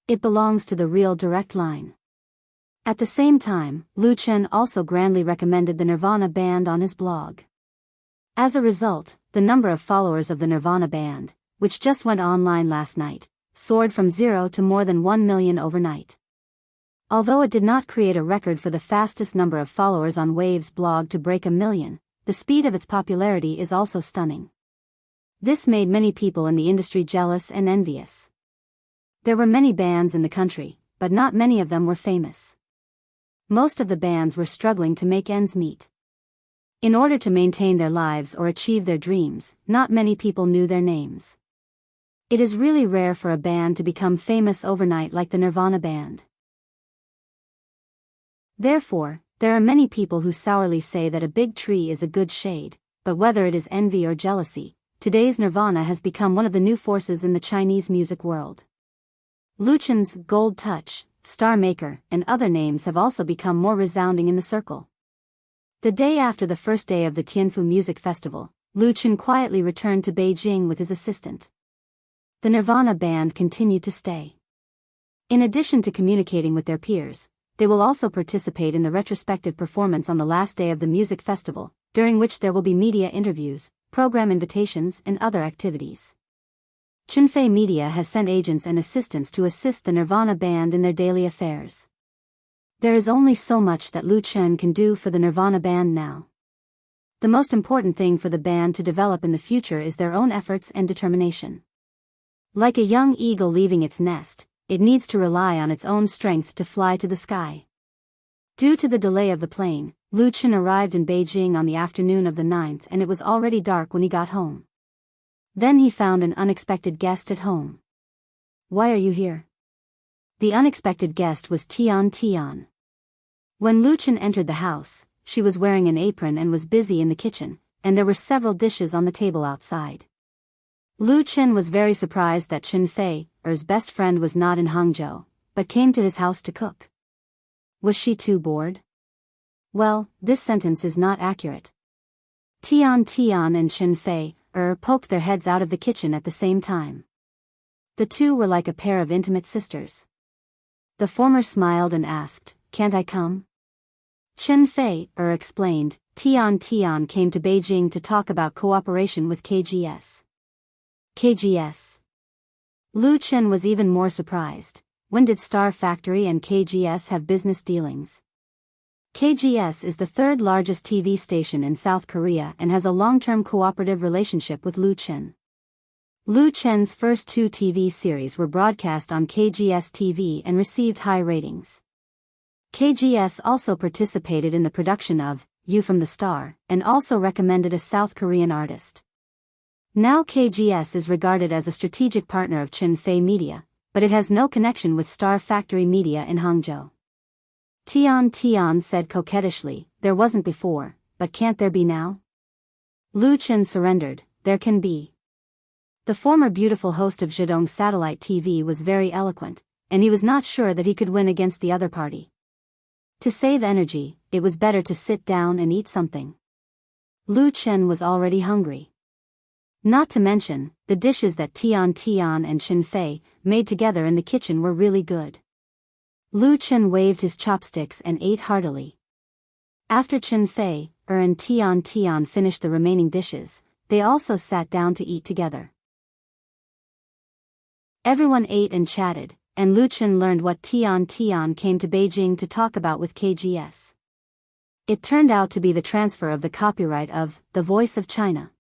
It belongs to the Real Direct line. At the same time, Lu Chen also grandly recommended the Nirvana band on his blog. As a result, the number of followers of the Nirvana band, which just went online last night, soared from 0 to more than 1 million overnight. Although it did not create a record for the fastest number of followers on Wave's blog to break 1 million, the speed of its popularity is also stunning. This made many people in the industry jealous and envious. There were many bands in the country, but not many of them were famous. Most of the bands were struggling to make ends meet. In order to maintain their lives or achieve their dreams, not many people knew their names. It is really rare for a band to become famous overnight like the Nirvana band. Therefore, there are many people who sourly say that a big tree is a good shade, but whether it is envy or jealousy, today's Nirvana has become one of the new forces in the Chinese music world. Luchen's Gold Touch, Star Maker, and other names have also become more resounding in the circle. The day after the first day of the Tianfu Music Festival, Luchen quietly returned to Beijing with his assistant. The Nirvana band continued to stay. In addition to communicating with their peers, they will also participate in the retrospective performance on the last day of the music festival, during which there will be media interviews, program invitations, and other activities. Chunfei Media has sent agents and assistants to assist the Nirvana band in their daily affairs. There is only so much that Luchen can do for the Nirvana band now. The most important thing for the band to develop in the future is their own efforts and determination. Like a young eagle leaving its nest, it needs to rely on its own strength to fly to the sky. Due to the delay of the plane, Luchen arrived in Beijing on the afternoon of the 9th and it was already dark when he got home. Then he found an unexpected guest at home. "Why are you here?" The unexpected guest was Tian Tian. When Luchen entered the house, she was wearing an apron and was busy in the kitchen, and there were several dishes on the table outside. Luchen was very surprised that Chunfei, Er's best friend, was not in Hangzhou, but came to his house to cook. Was she too bored? Well, this sentence is not accurate. Tian Tian and Chunfei, poked their heads out of the kitchen at the same time. The two were like a pair of intimate sisters. The former smiled and asked, "Can't I come?" Chunfei, explained, Tian Tian came to Beijing to talk about cooperation with KGS. KGS. Luchen was even more surprised. When did Star Factory and KGS have business dealings? KGS is the third largest TV station in South Korea and has a long-term cooperative relationship with Luchen. Luchen's first 2 TV series were broadcast on KGS TV and received high ratings. KGS also participated in the production of You from the Star and also recommended a South Korean artist. Now KGS is regarded as a strategic partner of Chunfei Media, but it has no connection with Star Factory Media in Hangzhou. Tian Tian said coquettishly, "There wasn't before, but can't there be now?" Luchen surrendered, "There can be." The former beautiful host of Zhedong Satellite TV was very eloquent, and he was not sure that he could win against the other party. To save energy, it was better to sit down and eat something. Luchen was already hungry. Not to mention, the dishes that Tian Tian and Chunfei made together in the kitchen were really good. Luchen waved his chopsticks and ate heartily. After Chunfei, and Tian Tian finished the remaining dishes, they also sat down to eat together. Everyone ate and chatted, and Luchen learned what Tian Tian came to Beijing to talk about with KGS. It turned out to be the transfer of the copyright of The Voice of China.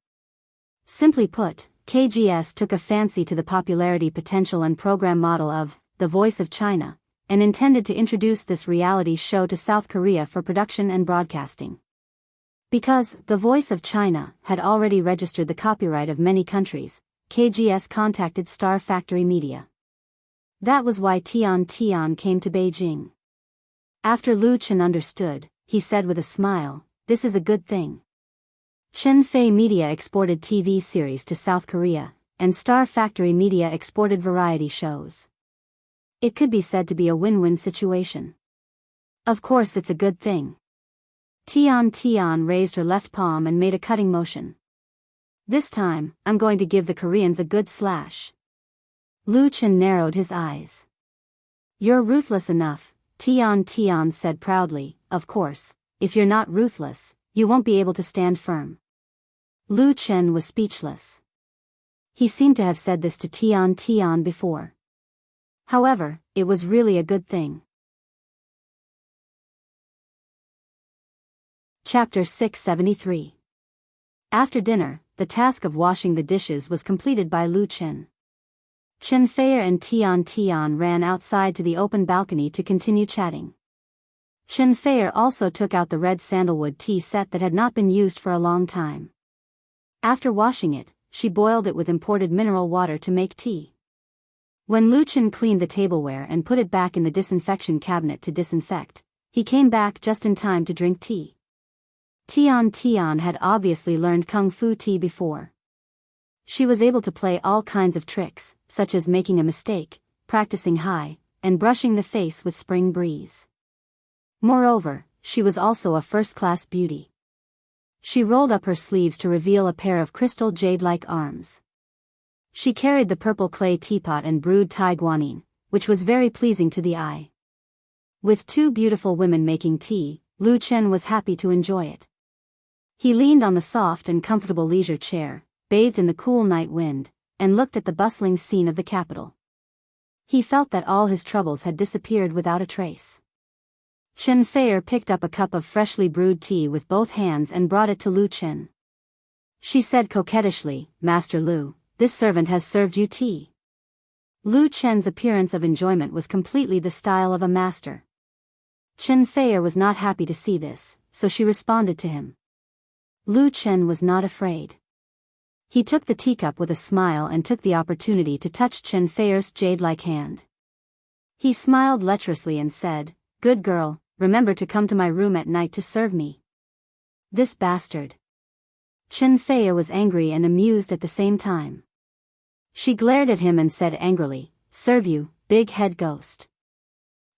Simply put, KGS took a fancy to the popularity potential and program model of The Voice of China, and intended to introduce this reality show to South Korea for production and broadcasting. Because The Voice of China had already registered the copyright of many countries, KGS contacted Star Factory Media. That was why Tian Tian came to Beijing. After Luchen understood, he said with a smile, "This is a good thing." Chunfei Media exported TV series to South Korea, and Star Factory Media exported variety shows. It could be said to be a win-win situation. Of course it's a good thing. Tian Tian raised her left palm and made a cutting motion. "This time, I'm going to give the Koreans a good slash." Luchen narrowed his eyes. "You're ruthless enough," Tian Tian said proudly. "Of course, if you're not ruthless, you won't be able to stand firm." Luchen was speechless. He seemed to have said this to Tian Tian before. However, it was really a good thing. Chapter 673. After dinner, the task of washing the dishes was completed by Lu Chen. Chen Fei and Tian ran outside to the open balcony to continue chatting. Chen Fei also took out the red sandalwood tea set that had not been used for a long time. After washing it, she boiled it with imported mineral water to make tea. When Lu Chen cleaned the tableware and put it back in the disinfection cabinet to disinfect, he came back just in time to drink tea. Tian had obviously learned Kung Fu tea before. She was able to play all kinds of tricks, such as making a mistake, practicing high, and brushing the face with spring breeze. Moreover, she was also a first-class beauty. She rolled up her sleeves to reveal a pair of crystal jade-like arms. She carried the purple clay teapot and brewed Tai Guanyin, which was very pleasing to the eye. With two beautiful women making tea, Lu Chen was happy to enjoy it. He leaned on the soft and comfortable leisure chair, bathed in the cool night wind, and looked at the bustling scene of the capital. He felt that all his troubles had disappeared without a trace. Chen Fei picked up a cup of freshly brewed tea with both hands and brought it to Lu Chen. She said coquettishly, "Master Lu, this servant has served you tea." Lu Chen's appearance of enjoyment was completely the style of a master. Chen Fei was not happy to see this, so she responded to him. Lu Chen was not afraid. He took the teacup with a smile and took the opportunity to touch Chen Fei's jade-like hand. He smiled lecherously and said, "Good girl, remember to come to my room at night to serve me." This bastard. Chen Fei was angry and amused at the same time. She glared at him and said angrily, "Serve you, big head ghost.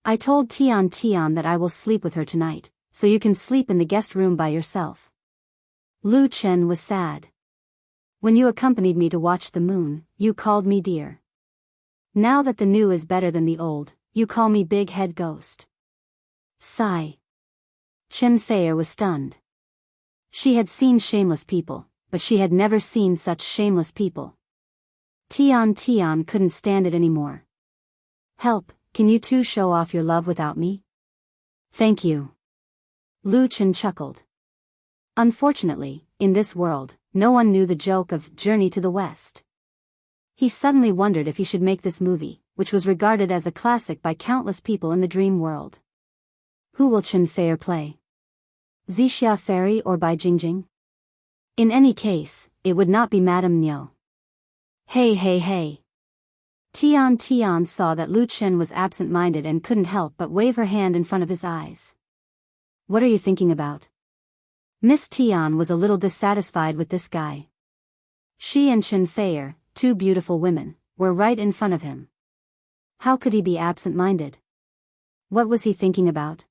I told Tian that I will sleep with her tonight, so you can sleep in the guest room by yourself." Lu Chen was sad. "When you accompanied me to watch the moon, you called me dear. Now that the new is better than the old, you call me big head ghost." Sigh. Chen Fei was stunned. She had seen shameless people, but she had never seen such shameless people. Tian couldn't stand it anymore. "Help, can you two show off your love without me?" "Thank you." Lu Chen chuckled. Unfortunately, in this world, no one knew the joke of Journey to the West. He suddenly wondered if he should make this movie, which was regarded as a classic by countless people in the dream world. Who will Chen Fei play? Zixia Fairy or Bai Jingjing? In any case, it would not be Madame Niu. Hey. Tian saw that Lu Chen was absent-minded and couldn't help but wave her hand in front of his eyes. "What are you thinking about?" Miss Tian was a little dissatisfied with this guy. She and Chen Fei, two beautiful women, were right in front of him. How could he be absent-minded? What was he thinking about?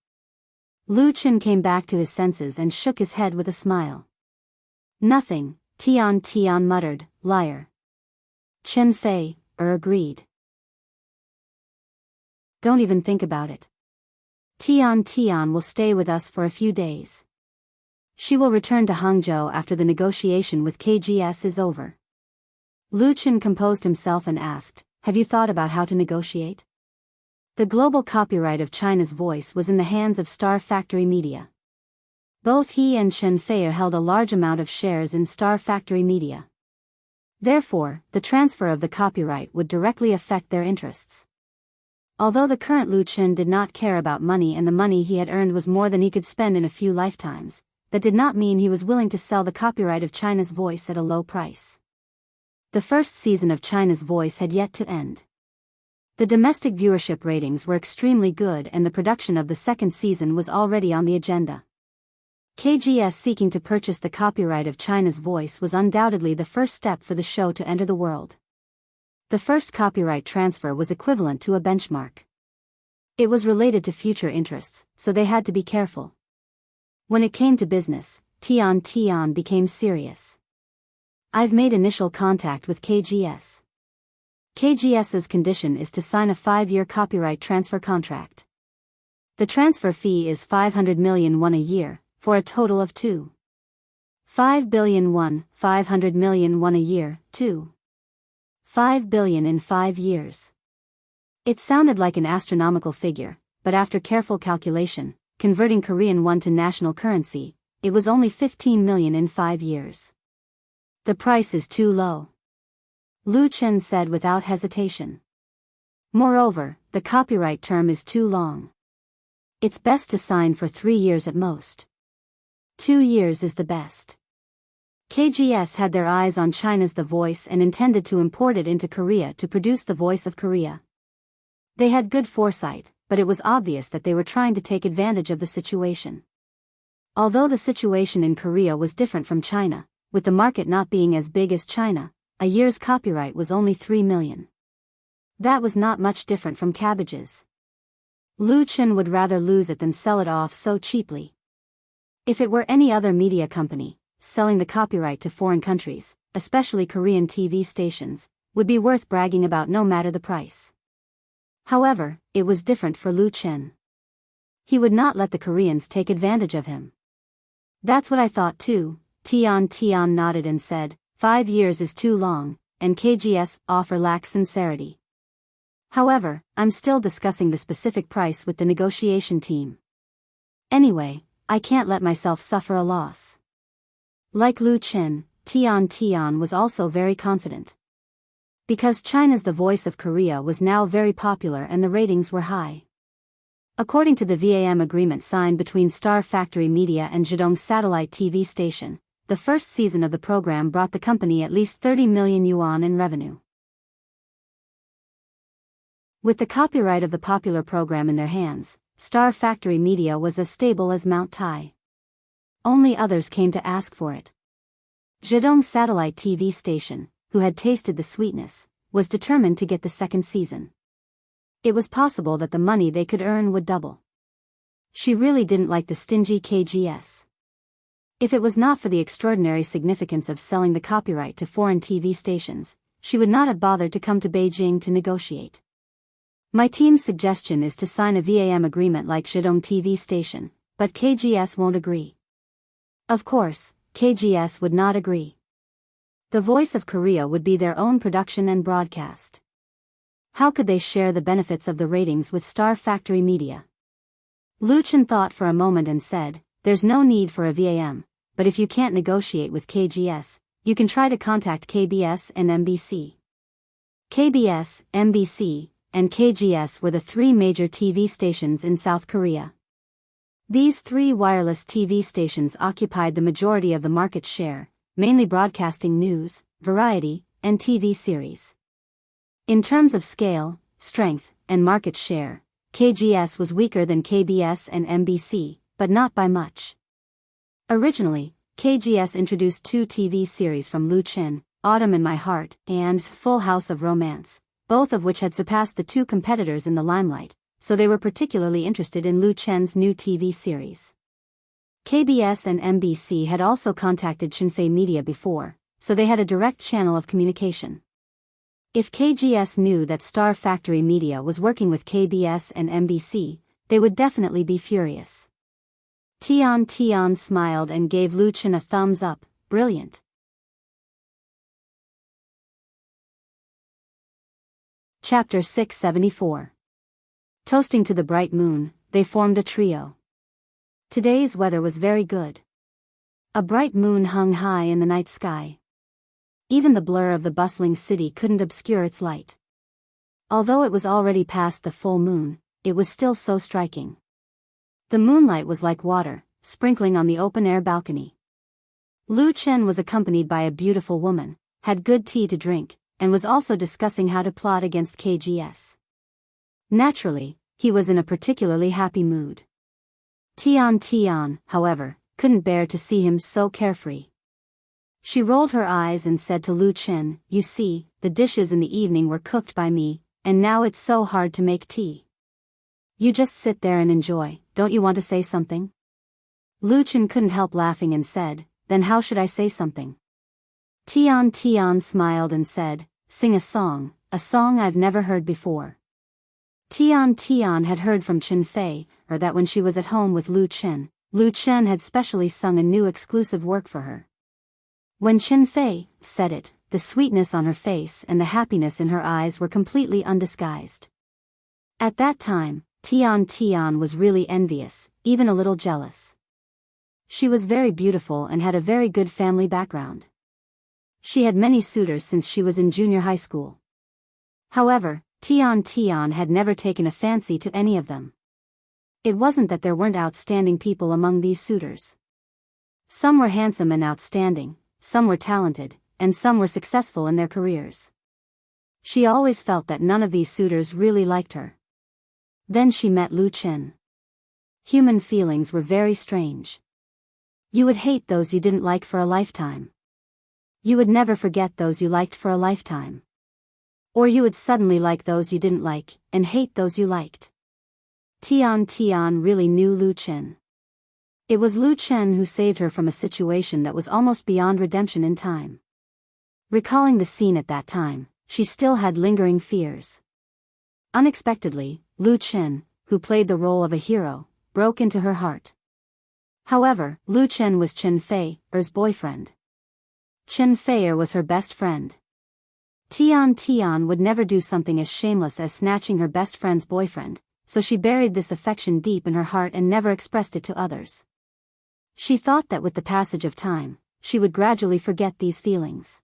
Lu Chen came back to his senses and shook his head with a smile. "Nothing," Tian muttered, "liar." Chen Fei agreed. "Don't even think about it. Tian will stay with us for a few days. She will return to Hangzhou after the negotiation with KGS is over." Lu Chen composed himself and asked, "Have you thought about how to negotiate?" The global copyright of China's Voice was in the hands of Star Factory Media. Both he and Chen Fei held a large amount of shares in Star Factory Media. Therefore, the transfer of the copyright would directly affect their interests. Although the current Lu Chen did not care about money and the money he had earned was more than he could spend in a few lifetimes, that did not mean he was willing to sell the copyright of China's Voice at a low price. The first season of China's Voice had yet to end. The domestic viewership ratings were extremely good and the production of the second season was already on the agenda. KGS seeking to purchase the copyright of China's Voice was undoubtedly the first step for the show to enter the world. The first copyright transfer was equivalent to a benchmark. It was related to future interests, so they had to be careful. When it came to business, Tian became serious. "I've made initial contact with KGS. KGS's condition is to sign a 5-year copyright transfer contract. The transfer fee is 500 million won a year, for a total of 2.5 billion won, 500 million won a year, 2.5 billion in 5 years. It sounded like an astronomical figure, but after careful calculation, converting Korean won to national currency, it was only 15 million in 5 years. The price is too low, Lu Chen said without hesitation. Moreover, the copyright term is too long. It's best to sign for 3 years at most. 2 years is the best. KGS had their eyes on China's The Voice and intended to import it into Korea to produce The Voice of Korea. They had good foresight, but it was obvious that they were trying to take advantage of the situation. Although the situation in Korea was different from China, with the market not being as big as China, a year's copyright was only 3 million. That was not much different from cabbages. Lu Chen would rather lose it than sell it off so cheaply. If it were any other media company, selling the copyright to foreign countries, especially Korean TV stations, would be worth bragging about no matter the price. However, it was different for Lu Chen. He would not let the Koreans take advantage of him. That's what I thought too, Tian nodded and said, 5 years is too long, and KGS offer lacks sincerity. However, I'm still discussing the specific price with the negotiation team. Anyway, I can't let myself suffer a loss. Like Lu Chen, Tian was also very confident. Because China's The Voice of Korea was now very popular and the ratings were high. According to the VAM agreement signed between Star Factory Media and Zhejiang Satellite TV Station, the first season of the program brought the company at least 30 million yuan in revenue. With the copyright of the popular program in their hands, Star Factory Media was as stable as Mount Tai. Only others came to ask for it. Zhejiang Satellite TV Station, who had tasted the sweetness, was determined to get the second season. It was possible that the money they could earn would double. She really didn't like the stingy KGS. If it was not for the extraordinary significance of selling the copyright to foreign TV stations, she would not have bothered to come to Beijing to negotiate. My team's suggestion is to sign a VAM agreement like Zhejiang TV Station, but KGS won't agree. Of course, KGS would not agree. The Voice of Korea would be their own production and broadcast. How could they share the benefits of the ratings with Star Factory Media? Lu Chen thought for a moment and said, there's no need for a VAM, but if you can't negotiate with KGS, you can try to contact KBS and MBC. KBS, MBC, and KGS were the 3 major TV stations in South Korea. These 3 wireless TV stations occupied the majority of the market share, mainly broadcasting news, variety, and TV series. In terms of scale, strength, and market share, KGS was weaker than KBS and MBC, but not by much. Originally, KGS introduced 2 TV series from Lu Chen, Autumn in My Heart, and Full House of Romance, both of which had surpassed the 2 competitors in the limelight, so they were particularly interested in Lu Chen's new TV series. KBS and MBC had also contacted Chinfei Media before, so they had a direct channel of communication. If KGS knew that Star Factory Media was working with KBS and MBC, they would definitely be furious. Tian smiled and gave Lu Chen a thumbs up, brilliant. Chapter 674. Toasting to the bright moon, they formed a trio. Today's weather was very good. A bright moon hung high in the night sky. Even the blur of the bustling city couldn't obscure its light. Although it was already past the full moon, it was still so striking. The moonlight was like water, sprinkling on the open-air balcony. Lu Chen was accompanied by a beautiful woman, had good tea to drink, and was also discussing how to plot against KGS. Naturally, he was in a particularly happy mood. Tian, however, couldn't bear to see him so carefree. She rolled her eyes and said to Lu Chen, you see, the dishes in the evening were cooked by me, and now it's so hard to make tea. You just sit there and enjoy, don't you want to say something? Lu Chen couldn't help laughing and said, then how should I say something? Tian smiled and said, sing a song I've never heard before. Tian had heard from Chinfei, or that when she was at home with Lu Chen had specially sung a new exclusive work for her. When Chinfei said it, the sweetness on her face and the happiness in her eyes were completely undisguised. At that time, Tian was really envious, even a little jealous. She was very beautiful and had a very good family background. She had many suitors since she was in junior high school. However, Tian had never taken a fancy to any of them. It wasn't that there weren't outstanding people among these suitors. Some were handsome and outstanding, some were talented, and some were successful in their careers. She always felt that none of these suitors really liked her. Then she met Lu Chen. Human feelings were very strange. You would hate those you didn't like for a lifetime. You would never forget those you liked for a lifetime. Or you would suddenly like those you didn't like, and hate those you liked. Tian really knew Lu Chen. It was Lu Chen who saved her from a situation that was almost beyond redemption in time. Recalling the scene at that time, she still had lingering fears. Unexpectedly, Lu Chen, who played the role of a hero, broke into her heart. However, Lu Chen was Chen Fei's boyfriend. Chen Fei was her best friend. Tian would never do something as shameless as snatching her best friend's boyfriend, so she buried this affection deep in her heart and never expressed it to others. She thought that with the passage of time, she would gradually forget these feelings.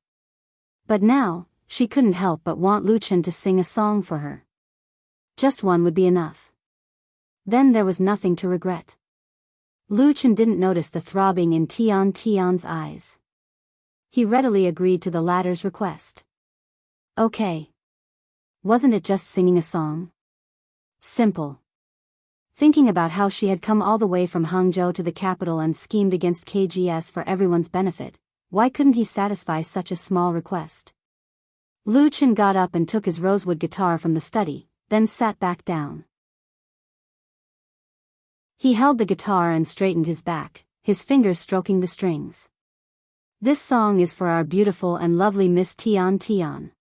But now, she couldn't help but want Lu Chen to sing a song for her. Just one would be enough. Then there was nothing to regret. Lu Chen didn't notice the throbbing in Tian's eyes. He readily agreed to the latter's request. Okay. Wasn't it just singing a song? Simple. Thinking about how she had come all the way from Hangzhou to the capital and schemed against KGS for everyone's benefit, why couldn't he satisfy such a small request? Lu Chen got up and took his rosewood guitar from the study, then sat back down. He held the guitar and straightened his back, his fingers stroking the strings. This song is for our beautiful and lovely Miss Tian.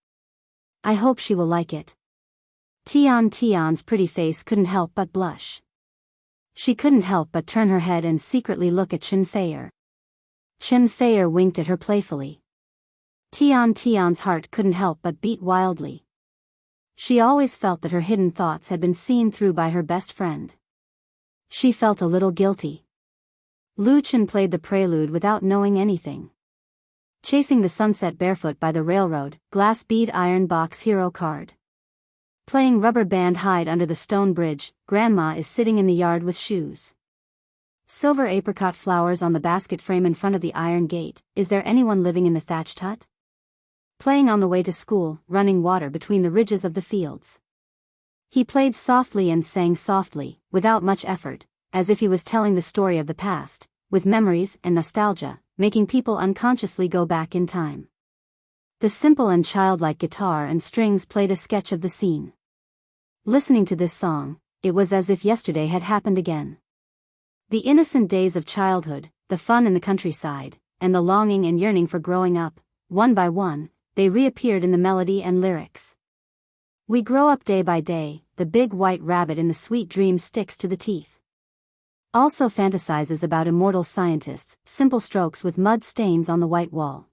I hope she will like it. Tian's pretty face couldn't help but blush. She couldn't help but turn her head and secretly look at Chen Fei. Chen Fei winked at her playfully. Tian's heart couldn't help but beat wildly. She always felt that her hidden thoughts had been seen through by her best friend. She felt a little guilty. Lu Chen played the prelude without knowing anything. Chasing the sunset barefoot by the railroad, glass bead iron box hero card. Playing rubber band hide under the stone bridge, grandma is sitting in the yard with shoes. Silver apricot flowers on the basket frame in front of the iron gate, is there anyone living in the thatched hut? Playing on the way to school, running water between the ridges of the fields. He played softly and sang softly, without much effort, as if he was telling the story of the past, with memories and nostalgia, making people unconsciously go back in time. The simple and childlike guitar and strings played a sketch of the scene. Listening to this song, it was as if yesterday had happened again. The innocent days of childhood, the fun in the countryside, and the longing and yearning for growing up, one by one, they reappeared in the melody and lyrics. We grow up day by day, the big white rabbit in the sweet dream sticks to the teeth. Also fantasizes about immortal scientists, simple strokes with mud stains on the white wall.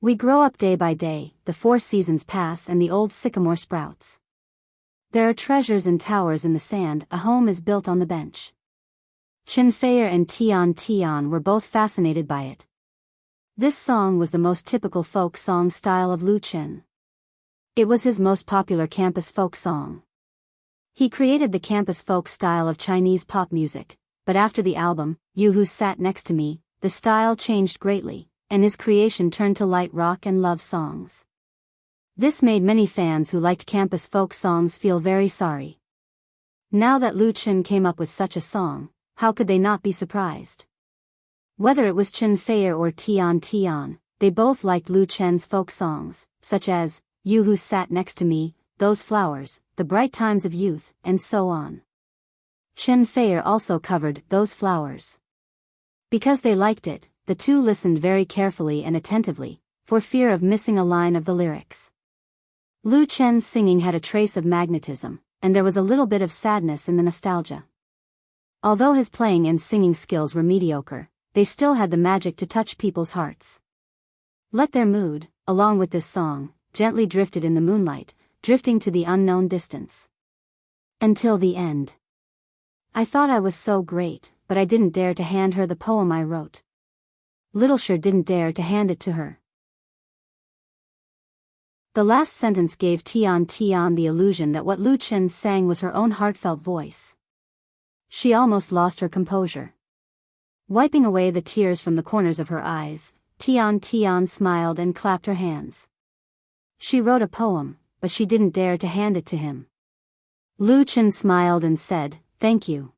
We grow up day by day, the 4 seasons pass and the old sycamore sprouts. There are treasures and towers in the sand, a home is built on the bench. Chen Fei and Tian were both fascinated by it. This song was the most typical folk song style of Lu Chen. It was his most popular campus folk song. He created the campus folk style of Chinese pop music, but after the album, You Who Sat Next to Me, the style changed greatly, and his creation turned to light rock and love songs. This made many fans who liked campus folk songs feel very sorry. Now that Lu Chen came up with such a song, how could they not be surprised? Whether it was Chen Fei or Tian, they both liked Lu Chen's folk songs, such as You Who Sat Next to Me, Those Flowers, The Bright Times of Youth, and so on. Chen Fei also covered Those Flowers. Because they liked it, the two listened very carefully and attentively, for fear of missing a line of the lyrics. Lu Chen's singing had a trace of magnetism, and there was a little bit of sadness in the nostalgia. Although his playing and singing skills were mediocre, they still had the magic to touch people's hearts. Let their mood, along with this song, gently drifted in the moonlight, drifting to the unknown distance. Until the end. I thought I was so great, but I didn't dare to hand her the poem I wrote. Littleshire didn't dare to hand it to her. The last sentence gave Tian the illusion that what Lu Chen sang was her own heartfelt voice. She almost lost her composure. Wiping away the tears from the corners of her eyes, Tian smiled and clapped her hands. She wrote a poem, but she didn't dare to hand it to him. Lu Chen smiled and said, "Thank you."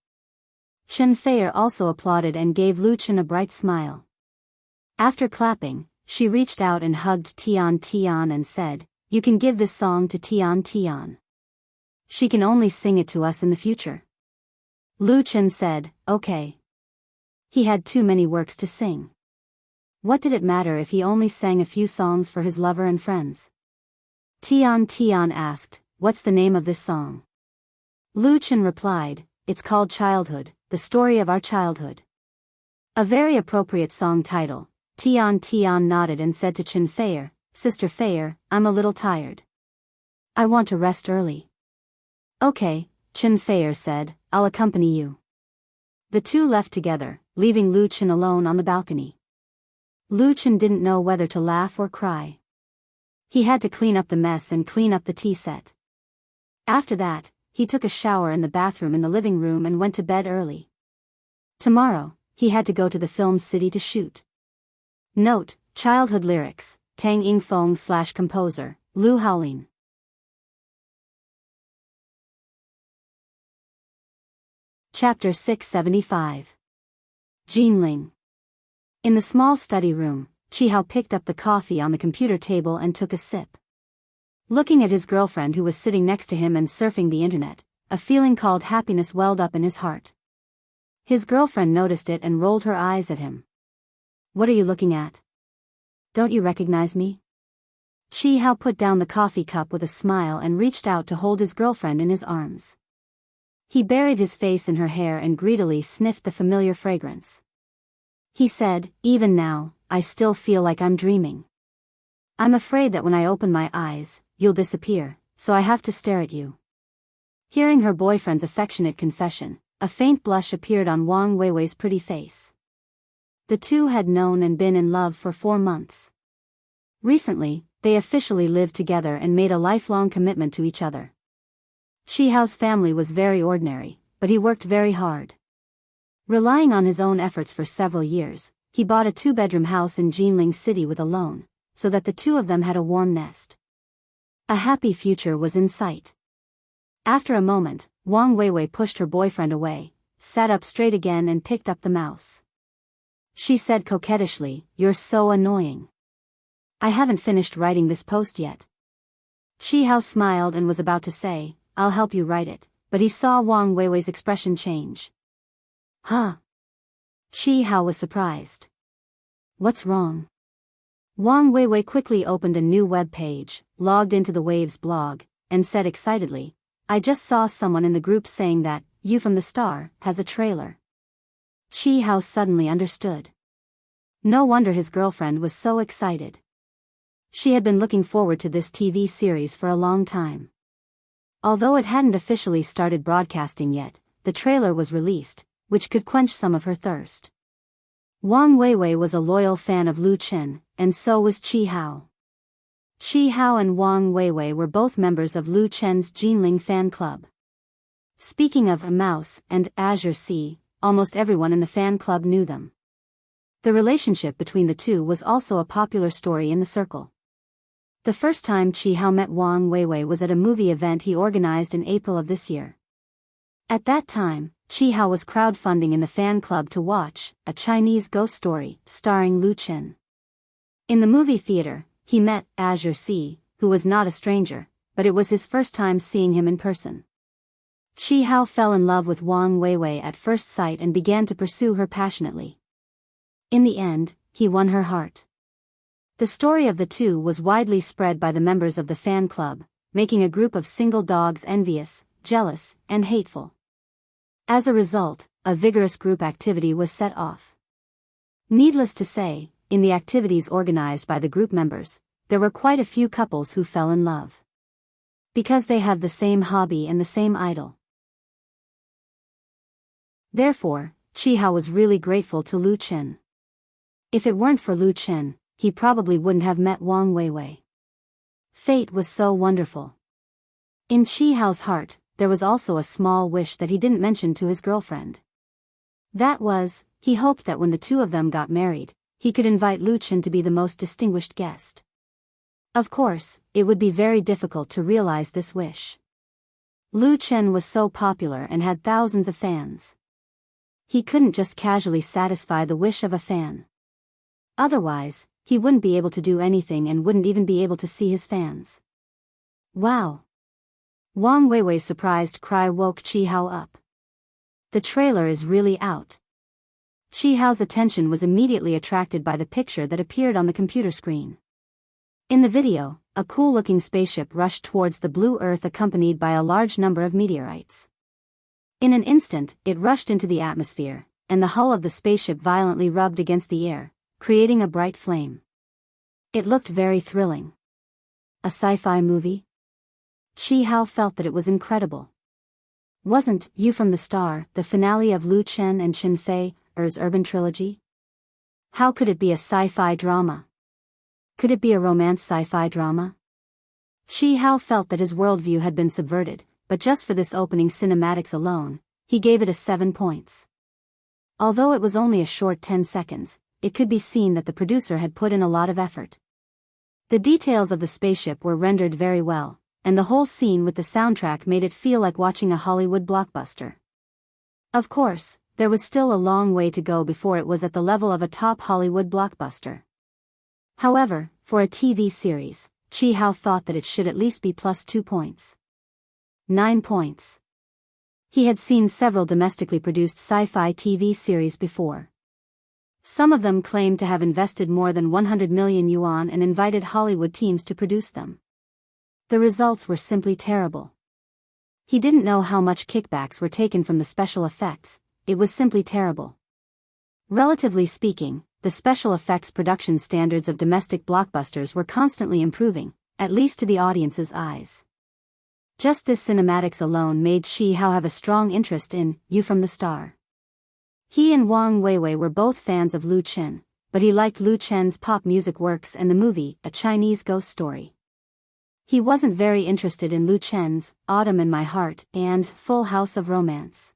Chen Feier also applauded and gave Lu Chen a bright smile. After clapping, she reached out and hugged Tian and said, "You can give this song to Tian. She can only sing it to us in the future." Lu Chen said, "Okay." He had too many works to sing. What did it matter if he only sang a few songs for his lover and friends? Tian asked, "What's the name of this song?" Lu Chen replied, "It's called Childhood, the story of our childhood." A very appropriate song title. Tian nodded and said to Chen Feier, "Sister Feier, I'm a little tired. I want to rest early." "Okay," Chen Feier said, "I'll accompany you." The two left together, leaving Lu Chen alone on the balcony. Lu Chen didn't know whether to laugh or cry. He had to clean up the mess and clean up the tea set. After that, he took a shower in the bathroom in the living room and went to bed early. Tomorrow, he had to go to the film city to shoot. Note: Childhood lyrics, Tang Yingfeng / composer, Lu Haolin. Chapter 675. Jinling. In the small study room, Qihao picked up the coffee on the computer table and took a sip. Looking at his girlfriend who was sitting next to him and surfing the internet, a feeling called happiness welled up in his heart. His girlfriend noticed it and rolled her eyes at him. "What are you looking at? Don't you recognize me?" Qihao put down the coffee cup with a smile and reached out to hold his girlfriend in his arms. He buried his face in her hair and greedily sniffed the familiar fragrance. He said, "Even now, I still feel like I'm dreaming. I'm afraid that when I open my eyes, you'll disappear, so I have to stare at you." Hearing her boyfriend's affectionate confession, a faint blush appeared on Wang Weiwei's pretty face. The two had known and been in love for 4 months. Recently, they officially lived together and made a lifelong commitment to each other. Qihao's family was very ordinary, but he worked very hard. Relying on his own efforts for several years, he bought a 2-bedroom house in Jinling City with a loan, so that the two of them had a warm nest. A happy future was in sight. After a moment, Wang Weiwei pushed her boyfriend away, sat up straight again and picked up the mouse. She said coquettishly, "You're so annoying. I haven't finished writing this post yet." Qihao smiled and was about to say, "I'll help you write it," but he saw Wang Weiwei's expression change. "Huh?" Qihao was surprised. "What's wrong?" Wang Weiwei quickly opened a new web page, logged into the Waves blog, and said excitedly, "I just saw someone in the group saying that You from the Star has a trailer." Qihao suddenly understood. No wonder his girlfriend was so excited. She had been looking forward to this TV series for a long time. Although it hadn't officially started broadcasting yet, the trailer was released, which could quench some of her thirst. Wang Weiwei was a loyal fan of Lu Chen, and so was Qihao. Qihao and Wang Weiwei were both members of Lu Chen's Jinling fan club. Speaking of a mouse and Azure Sea, almost everyone in the fan club knew them. The relationship between the two was also a popular story in the circle. The first time Qihao met Wang Weiwei was at a movie event he organized in April of this year. At that time, Qihao was crowdfunding in the fan club to watch a Chinese ghost story starring Lu Chen. In the movie theater, he met Azure Sea, who was not a stranger, but it was his first time seeing him in person. Qihao fell in love with Wang Weiwei at first sight and began to pursue her passionately. In the end, he won her heart. The story of the two was widely spread by the members of the fan club, making a group of single dogs envious, jealous, and hateful. As a result, a vigorous group activity was set off. Needless to say, in the activities organized by the group members, there were quite a few couples who fell in love. Because they have the same hobby and the same idol. Therefore, Chi-hao was really grateful to Lu Chen. If it weren't for Lu Chen, he probably wouldn't have met Wang Weiwei. Fate was so wonderful. In Chi-hao's heart, there was also a small wish that he didn't mention to his girlfriend. That was, he hoped that when the two of them got married, he could invite Lu Chen to be the most distinguished guest. Of course, it would be very difficult to realize this wish. Lu Chen was so popular and had thousands of fans. He couldn't just casually satisfy the wish of a fan. Otherwise, he wouldn't be able to do anything and wouldn't even be able to see his fans. Wow! Wang Weiwei's surprised cry woke Chi-hao up. The trailer is really out. Chi-hao's attention was immediately attracted by the picture that appeared on the computer screen. In the video, a cool-looking spaceship rushed towards the blue Earth accompanied by a large number of meteorites. In an instant, it rushed into the atmosphere, and the hull of the spaceship violently rubbed against the air, creating a bright flame. It looked very thrilling. A sci-fi movie? Chi-hao felt that it was incredible. Wasn't You from the Star the finale of Lu Chen and Chen Fei's urban trilogy? How could it be a sci-fi drama? Could it be a romance sci-fi drama? Chi-hao felt that his worldview had been subverted, but just for this opening cinematics alone, he gave it a 7 points. Although it was only a short 10 seconds, it could be seen that the producer had put in a lot of effort. The details of the spaceship were rendered very well, and the whole scene with the soundtrack made it feel like watching a Hollywood blockbuster. Of course, there was still a long way to go before it was at the level of a top Hollywood blockbuster. However, for a TV series, Chi-hao thought that it should at least be plus 2 points. 9 points. He had seen several domestically produced sci-fi TV series before. Some of them claimed to have invested more than 100 million yuan and invited Hollywood teams to produce them. The results were simply terrible. He didn't know how much kickbacks were taken from the special effects, it was simply terrible. Relatively speaking, the special effects production standards of domestic blockbusters were constantly improving, at least to the audience's eyes. Just this cinematics alone made Chi-hao have a strong interest in You from the Star. He and Wang Weiwei were both fans of Lu Chen, but he liked Lu Chen's pop music works and the movie A Chinese Ghost Story. He wasn't very interested in Lu Chen's Autumn in My Heart and Full House of Romance.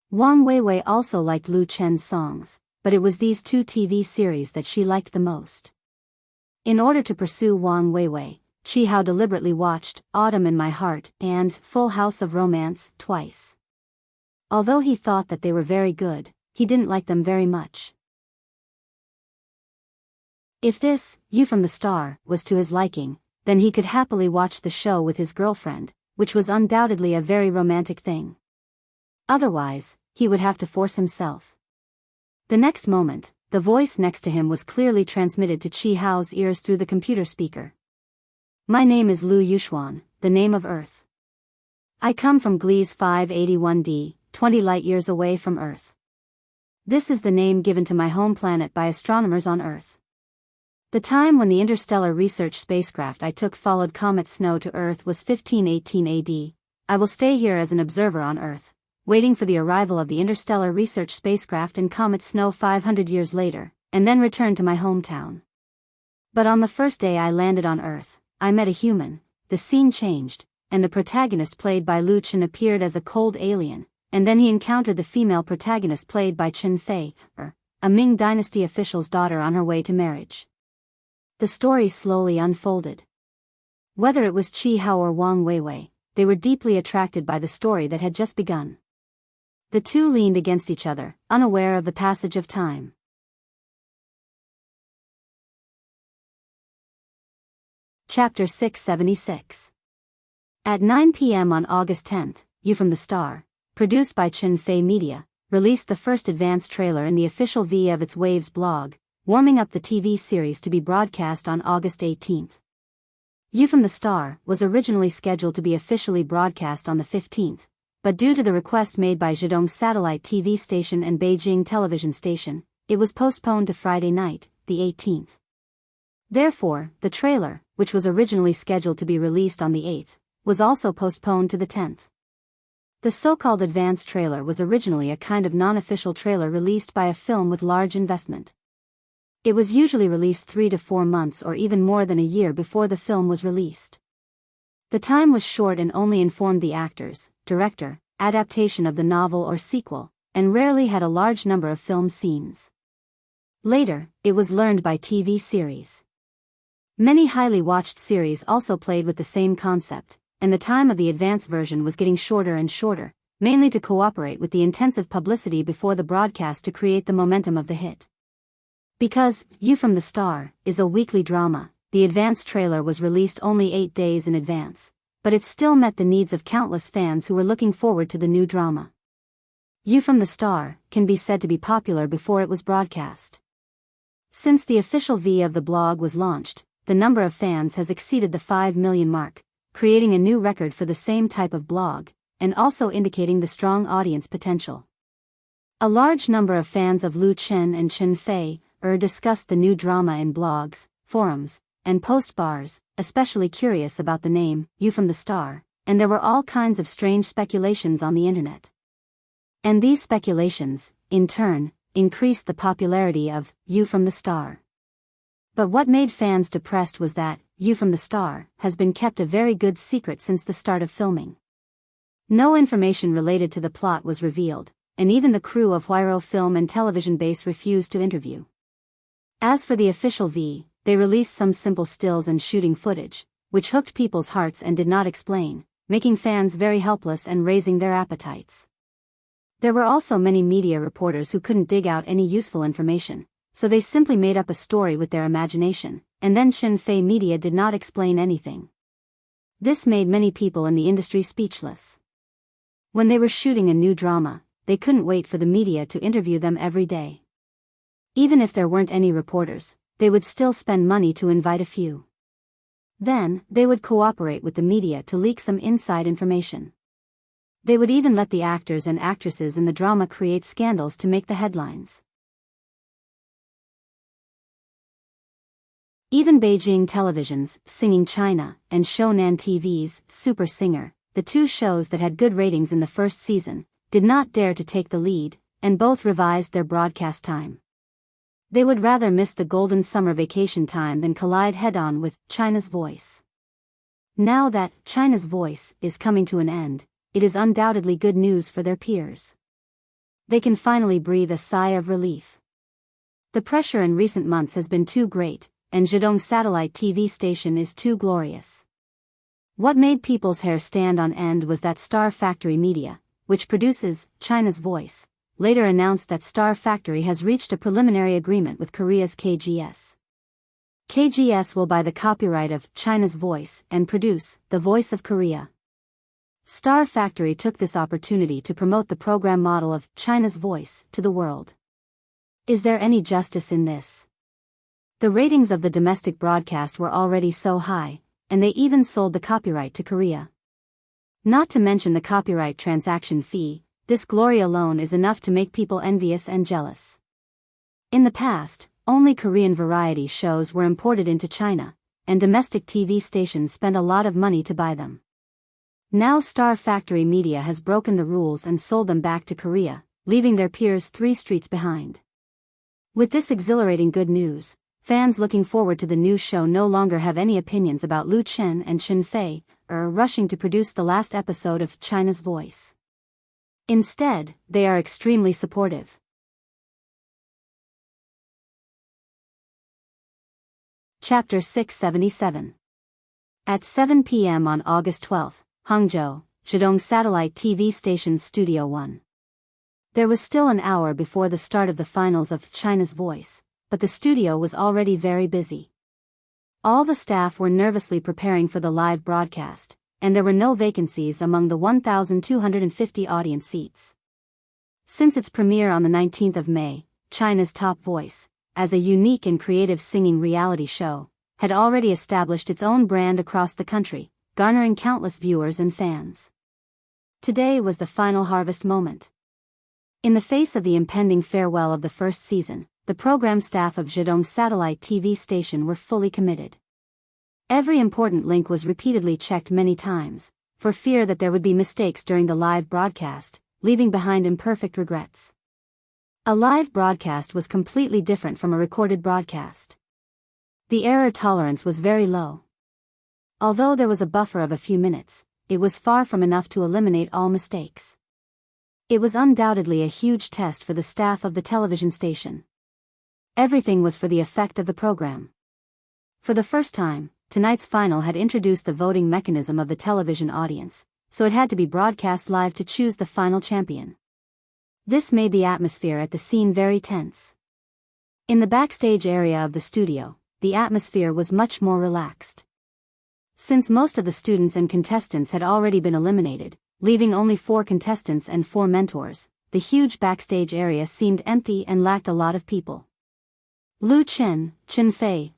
Wang Weiwei also liked Lu Chen's songs, but it was these two TV series that she liked the most. In order to pursue Wang Weiwei, Chi-hao deliberately watched Autumn in My Heart and Full House of Romance twice. Although he thought that they were very good, he didn't like them very much. If this, You from the Star, was to his liking, then he could happily watch the show with his girlfriend, which was undoubtedly a very romantic thing. Otherwise, he would have to force himself. The next moment, the voice next to him was clearly transmitted to Chi-hao's ears through the computer speaker. My name is Lu Yuxuan, the name of Earth. I come from Gliese 581d, 20 light-years away from Earth. This is the name given to my home planet by astronomers on Earth. The time when the interstellar research spacecraft I took followed Comet Snow to Earth was 1518 AD. I will stay here as an observer on Earth, waiting for the arrival of the interstellar research spacecraft and Comet Snow 500 years later, and then return to my hometown. But on the first day I landed on Earth, I met a human, the scene changed, and the protagonist played by Lu Chen appeared as a cold alien, and then he encountered the female protagonist played by Chen Fei, a Ming Dynasty official's daughter on her way to marriage. The story slowly unfolded. Whether it was Chi-hao or Wang Weiwei, they were deeply attracted by the story that had just begun. The two leaned against each other, unaware of the passage of time. Chapter 676. At 9 p.m. on August 10th, You from the Star, produced by Chen Fei Media, released the first advance trailer in the official V of its Waves blog, warming up the TV series to be broadcast on August 18th. You from the Star was originally scheduled to be officially broadcast on the 15th, but due to the request made by Zhejiang Satellite TV Station and Beijing Television Station, it was postponed to Friday night, the 18th. Therefore, the trailer, which was originally scheduled to be released on the 8th, was also postponed to the 10th. The so-called advance trailer was originally a kind of non-official trailer released by a film with large investment. It was usually released 3 to 4 months or even more than a year before the film was released. The time was short and only informed the actors, director, adaptation of the novel or sequel, and rarely had a large number of film scenes. Later, it was learned by TV series. Many highly watched series also played with the same concept, and the time of the advance version was getting shorter and shorter, mainly to cooperate with the intensive publicity before the broadcast to create the momentum of the hit. Because You from the Star is a weekly drama, the advance trailer was released only 8 days in advance, but it still met the needs of countless fans who were looking forward to the new drama. You from the Star can be said to be popular before it was broadcast. Since the official V of the blog was launched, the number of fans has exceeded the 5 million mark, creating a new record for the same type of blog, and also indicating the strong audience potential. A large number of fans of Lu Chen and Chen Fei discussed the new drama in blogs, forums, and post bars, especially curious about the name, You from the Star, and there were all kinds of strange speculations on the internet. And these speculations, in turn, increased the popularity of You from the Star. But what made fans depressed was that You from the Star has been kept a very good secret since the start of filming. No information related to the plot was revealed, and even the crew of Huairou Film and Television Base refused to interview. As for the official V, they released some simple stills and shooting footage, which hooked people's hearts and did not explain, making fans very helpless and raising their appetites. There were also many media reporters who couldn't dig out any useful information, so they simply made up a story with their imagination, and then Chen Fei Media did not explain anything. This made many people in the industry speechless. When they were shooting a new drama, they couldn't wait for the media to interview them every day. Even if there weren't any reporters, they would still spend money to invite a few. Then, they would cooperate with the media to leak some inside information. They would even let the actors and actresses in the drama create scandals to make the headlines. Even Beijing Television's Singing China and Shounan TV's Super Singer, the two shows that had good ratings in the first season, did not dare to take the lead, and both revised their broadcast time. They would rather miss the golden summer vacation time than collide head-on with China's Voice. Now that China's Voice is coming to an end, it is undoubtedly good news for their peers. They can finally breathe a sigh of relief. The pressure in recent months has been too great, and Zhejiang Satellite TV station is too glorious. What made people's hair stand on end was that Star Factory Media, which produces China's Voice, later announced that Star Factory has reached a preliminary agreement with Korea's KGS. KGS will buy the copyright of China's Voice and produce The Voice of Korea. Star Factory took this opportunity to promote the program model of China's Voice to the world. Is there any justice in this? The ratings of the domestic broadcast were already so high, and they even sold the copyright to Korea. Not to mention the copyright transaction fee, this glory alone is enough to make people envious and jealous. In the past, only Korean variety shows were imported into China, and domestic TV stations spent a lot of money to buy them. Now Star Factory Media has broken the rules and sold them back to Korea, leaving their peers 3 streets behind. With this exhilarating good news, fans looking forward to the new show no longer have any opinions about Lu Chen and Chen Fei, rushing to produce the last episode of China's Voice. Instead, they are extremely supportive. Chapter 677. At 7 p.m. on August 12, Hangzhou, Zhejiang Satellite TV Station Studio 1. There was still an hour before the start of the finals of China's Voice, but the studio was already very busy. All the staff were nervously preparing for the live broadcast, and there were no vacancies among the 1,250 audience seats. Since its premiere on the 19th of May, China's Top Voice, as a unique and creative singing reality show, had already established its own brand across the country, garnering countless viewers and fans. Today was the final harvest moment. In the face of the impending farewell of the first season, the program staff of Zhejiang Satellite TV station were fully committed. Every important link was repeatedly checked many times, for fear that there would be mistakes during the live broadcast, leaving behind imperfect regrets. A live broadcast was completely different from a recorded broadcast. The error tolerance was very low. Although there was a buffer of a few minutes, it was far from enough to eliminate all mistakes. It was undoubtedly a huge test for the staff of the television station. Everything was for the effect of the program. For the first time, tonight's final had introduced the voting mechanism of the television audience, so it had to be broadcast live to choose the final champion. This made the atmosphere at the scene very tense. In the backstage area of the studio, the atmosphere was much more relaxed. Since most of the students and contestants had already been eliminated, leaving only 4 contestants and 4 mentors, the huge backstage area seemed empty and lacked a lot of people. Lu Chen, Chen Fei,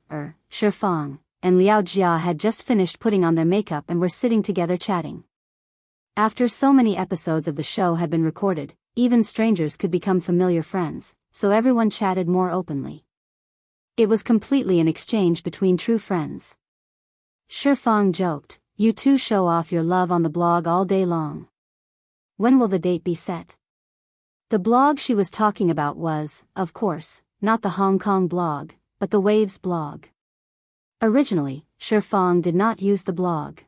Shi Fang, and Liao Jia had just finished putting on their makeup and were sitting together chatting. After so many episodes of the show had been recorded, even strangers could become familiar friends, so everyone chatted more openly. It was completely an exchange between true friends. Shi Fang joked, "You two show off your love on the blog all day long. When will the date be set?" The blog she was talking about was, of course, not the Hong Kong blog, but the Waves blog. Originally, Shi Fang did not use the blog.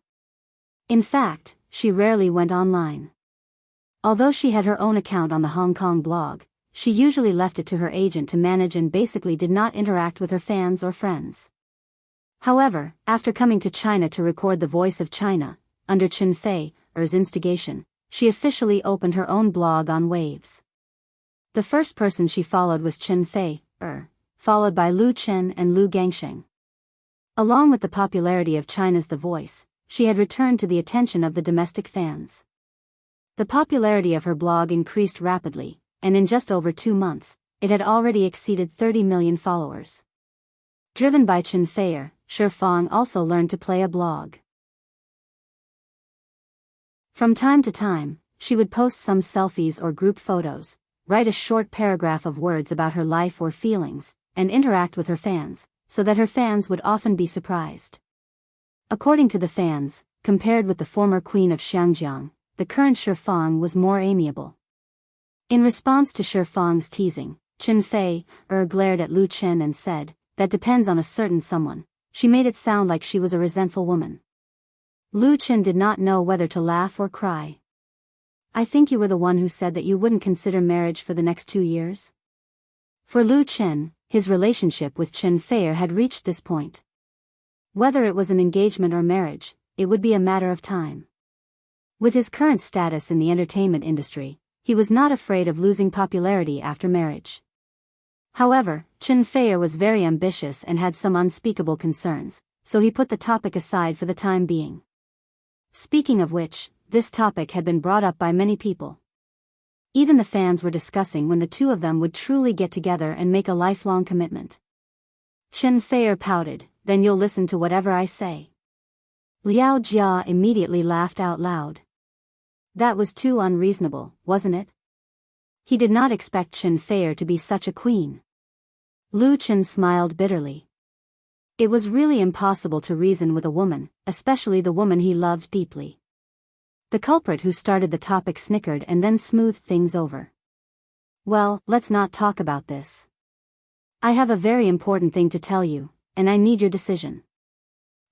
In fact, she rarely went online. Although she had her own account on the Hong Kong blog, she usually left it to her agent to manage and basically did not interact with her fans or friends. However, after coming to China to record The Voice of China, under Chen Fei's instigation, she officially opened her own blog on Waves. The first person she followed was Chen Fei, followed by Lu Chen and Lu Gangsheng. Along with the popularity of China's The Voice, she had returned to the attention of the domestic fans. The popularity of her blog increased rapidly, and in just over 2 months, it had already exceeded 30 million followers. Driven by Chen Fei, Shi Fang also learned to play a blog. From time to time, she would post some selfies or group photos, write a short paragraph of words about her life or feelings, and interact with her fans, so that her fans would often be surprised. According to the fans, compared with the former queen of Xiangjiang, the current Shi Fang was more amiable. In response to Shi Fang's teasing, Chen Fei glared at Lu Chen and said, "That depends on a certain someone." She made it sound like she was a resentful woman. Lu Chen did not know whether to laugh or cry. "I think you were the one who said that you wouldn't consider marriage for the next 2 years?" For Lu Chen, his relationship with Chen Fei had reached this point. Whether it was an engagement or marriage, it would be a matter of time. With his current status in the entertainment industry, he was not afraid of losing popularity after marriage. However, Chen Fei was very ambitious and had some unspeakable concerns, so he put the topic aside for the time being. Speaking of which, this topic had been brought up by many people. Even the fans were discussing when the two of them would truly get together and make a lifelong commitment. Chen Fei pouted, "Then you'll listen to whatever I say." Liao Jia immediately laughed out loud. That was too unreasonable, wasn't it? He did not expect Chen Fei to be such a queen. Lu Chen smiled bitterly. It was really impossible to reason with a woman, especially the woman he loved deeply. The culprit who started the topic snickered and then smoothed things over. "Well, let's not talk about this. I have a very important thing to tell you, and I need your decision."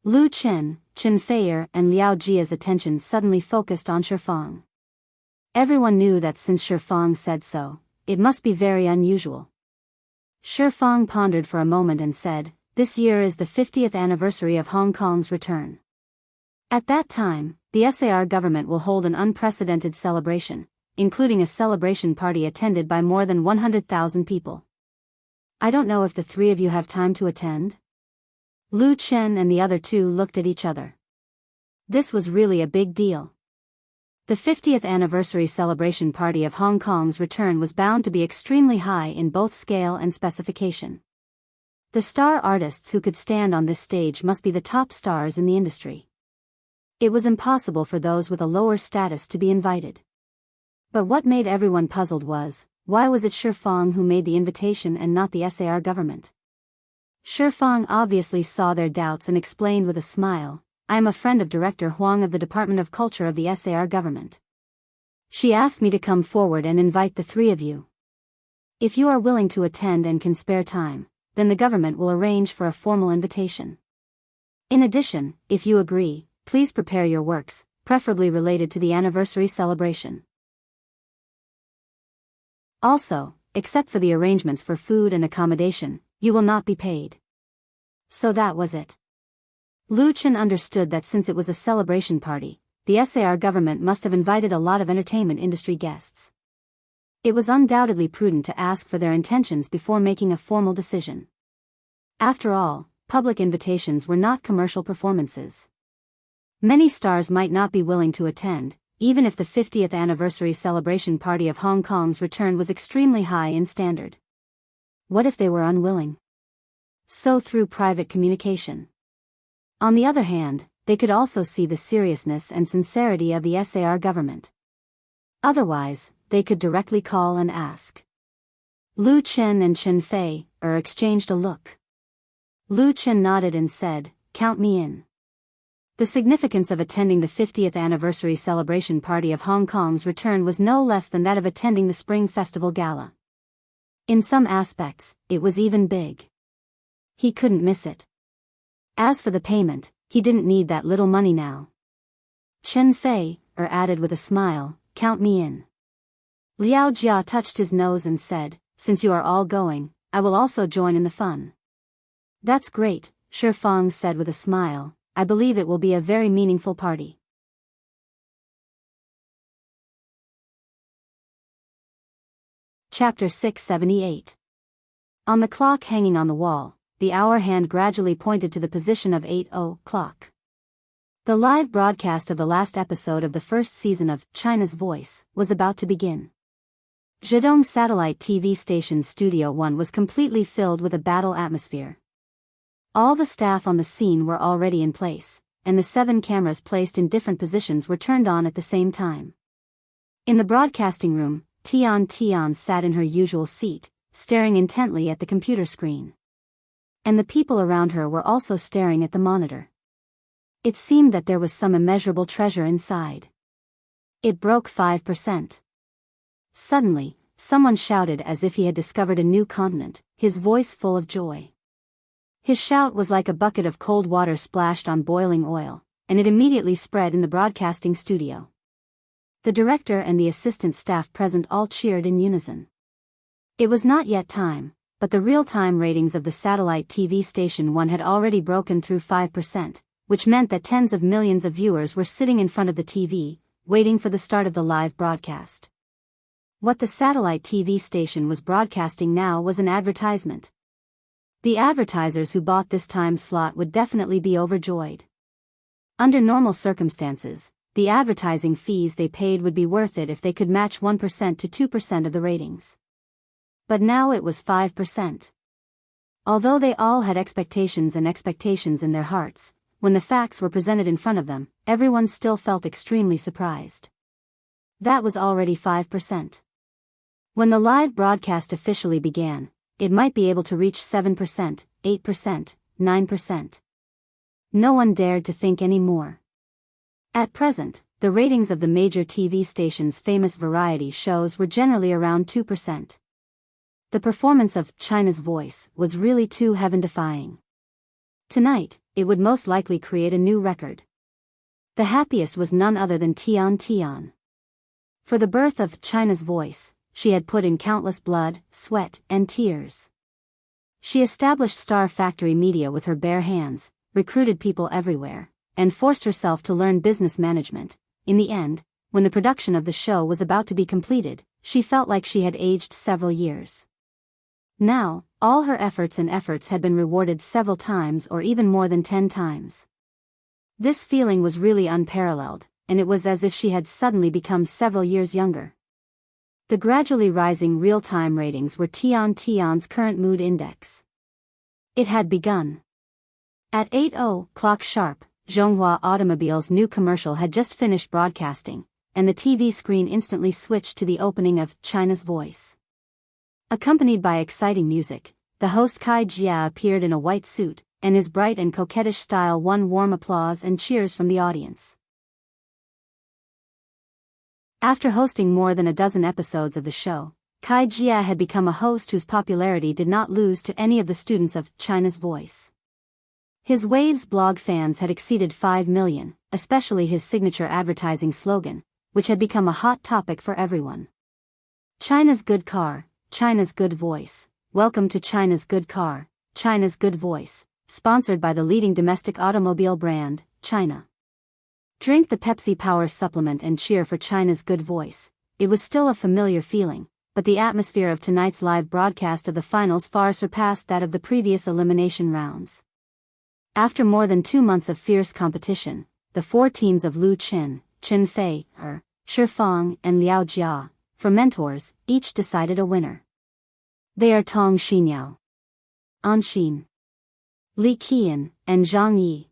Lu Chen, Chen Fei and Liao Jia's attention suddenly focused on Shi Fang. Everyone knew that since Shi Fang said so, it must be very unusual. Shi Fang pondered for a moment and said, "This year is the 50th anniversary of Hong Kong's return. At that time, the SAR government will hold an unprecedented celebration, including a celebration party attended by more than 100,000 people. I don't know if the 3 of you have time to attend?" Lu Chen and the other 2 looked at each other. This was really a big deal. The 50th anniversary celebration party of Hong Kong's return was bound to be extremely high in both scale and specification. The star artists who could stand on this stage must be the top stars in the industry. It was impossible for those with a lower status to be invited. But what made everyone puzzled was, why was it Shi Fang who made the invitation and not the SAR government? Shi Fang obviously saw their doubts and explained with a smile, I am a friend of Director Huang of the Department of Culture of the SAR government. She asked me to come forward and invite the three of you. If you are willing to attend and can spare time, then the government will arrange for a formal invitation. In addition, if you agree, please prepare your works, preferably related to the anniversary celebration. Also, except for the arrangements for food and accommodation, you will not be paid. So that was it. Lu Chen understood that since it was a celebration party, the SAR government must have invited a lot of entertainment industry guests. It was undoubtedly prudent to ask for their intentions before making a formal decision. After all, public invitations were not commercial performances. Many stars might not be willing to attend, even if the 50th anniversary celebration party of Hong Kong's return was extremely high in standard. What if they were unwilling? So through private communication. On the other hand, they could also see the seriousness and sincerity of the SAR government. Otherwise, they could directly call and ask. Lu Chen and Chen Fei exchanged a look. Lu Chen nodded and said, "Count me in." The significance of attending the 50th anniversary celebration party of Hong Kong's return was no less than that of attending the Spring Festival Gala. In some aspects, it was even big. He couldn't miss it. As for the payment, he didn't need that little money now. Chen Fei added with a smile, "Count me in." Liao Jia touched his nose and said, "Since you are all going, I will also join in the fun." "That's great," Shi Fang said with a smile. "I believe it will be a very meaningful party." Chapter 678. On the clock hanging on the wall, the hour hand gradually pointed to the position of 8:00. The live broadcast of the last episode of the first season of China's Voice was about to begin. Zhejiang Satellite TV Station Studio 1 was completely filled with a battle atmosphere. All the staff on the scene were already in place, and the 7 cameras placed in different positions were turned on at the same time. In the broadcasting room, Tian sat in her usual seat, staring intently at the computer screen. And the people around her were also staring at the monitor. It seemed that there was some immeasurable treasure inside. It broke 5%. Suddenly, someone shouted as if he had discovered a new continent, his voice full of joy. His shout was like a bucket of cold water splashed on boiling oil, and it immediately spread in the broadcasting studio. The director and the assistant staff present all cheered in unison. It was not yet time, but the real-time ratings of the satellite TV station 1 had already broken through 5%, which meant that tens of millions of viewers were sitting in front of the TV, waiting for the start of the live broadcast. What the satellite TV station was broadcasting now was an advertisement. The advertisers who bought this time slot would definitely be overjoyed. Under normal circumstances, the advertising fees they paid would be worth it if they could match 1% to 2% of the ratings. But now it was 5%. Although they all had expectations in their hearts, when the facts were presented in front of them, everyone still felt extremely surprised. That was already 5%. When the live broadcast officially began, it might be able to reach 7%, 8%, 9%. No one dared to think any more. At present, the ratings of the major TV stations' famous variety shows were generally around 2%. The performance of China's Voice was really too heaven-defying. Tonight, it would most likely create a new record. The happiest was none other than Tian. For the birth of China's Voice, she had put in countless blood, sweat, and tears. She established Star Factory Media with her bare hands, recruited people everywhere, and forced herself to learn business management. In the end, when the production of the show was about to be completed, she felt like she had aged several years. Now, all her efforts had been rewarded several times or even more than 10 times. This feeling was really unparalleled, and it was as if she had suddenly become several years younger. The gradually rising real-time ratings were Tian's current mood index. It had begun. At 8:00 sharp, Zhonghua Automobile's new commercial had just finished broadcasting, and the TV screen instantly switched to the opening of China's Voice. Accompanied by exciting music, the host Kai Jia appeared in a white suit, and his bright and coquettish style won warm applause and cheers from the audience. After hosting more than a dozen episodes of the show, Kai Jia had become a host whose popularity did not lose to any of the students of China's Voice. His Waves blog fans had exceeded 5 million, especially his signature advertising slogan, which had become a hot topic for everyone. China's good car, China's good voice. Welcome to China's good car, China's good voice, sponsored by the leading domestic automobile brand, China. Drink the Pepsi Power supplement and cheer for China's good voice. It was still a familiar feeling, but the atmosphere of tonight's live broadcast of the finals far surpassed that of the previous elimination rounds. After more than 2 months of fierce competition, the 4 teams of Lu Chen, Chen Fei, Shifang, and Liao Jia, for mentors, each decided a winner. They are Tong Xinyao, An Xin, Li Qian, and Zhang Yi.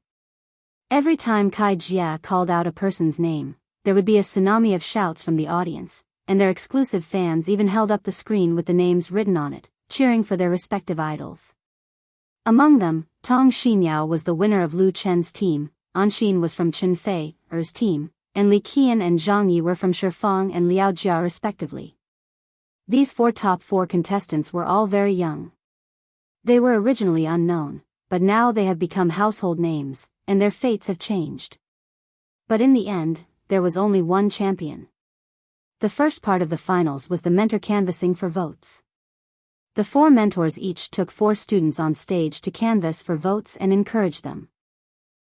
Every time Kai Jia called out a person's name, there would be a tsunami of shouts from the audience, and their exclusive fans even held up the screen with the names written on it, cheering for their respective idols. Among them, Tong Xinyao was the winner of Lu Chen's team, An Xin was from Chen Fei's team, and Li Qian and Zhang Yi were from Shifang and Liao Jia respectively. These top 4 contestants were all very young. They were originally unknown, but now they have become household names, and their fates have changed. But in the end, there was only one champion. The first part of the finals was the mentor canvassing for votes. The 4 mentors each took 4 students on stage to canvass for votes and encourage them.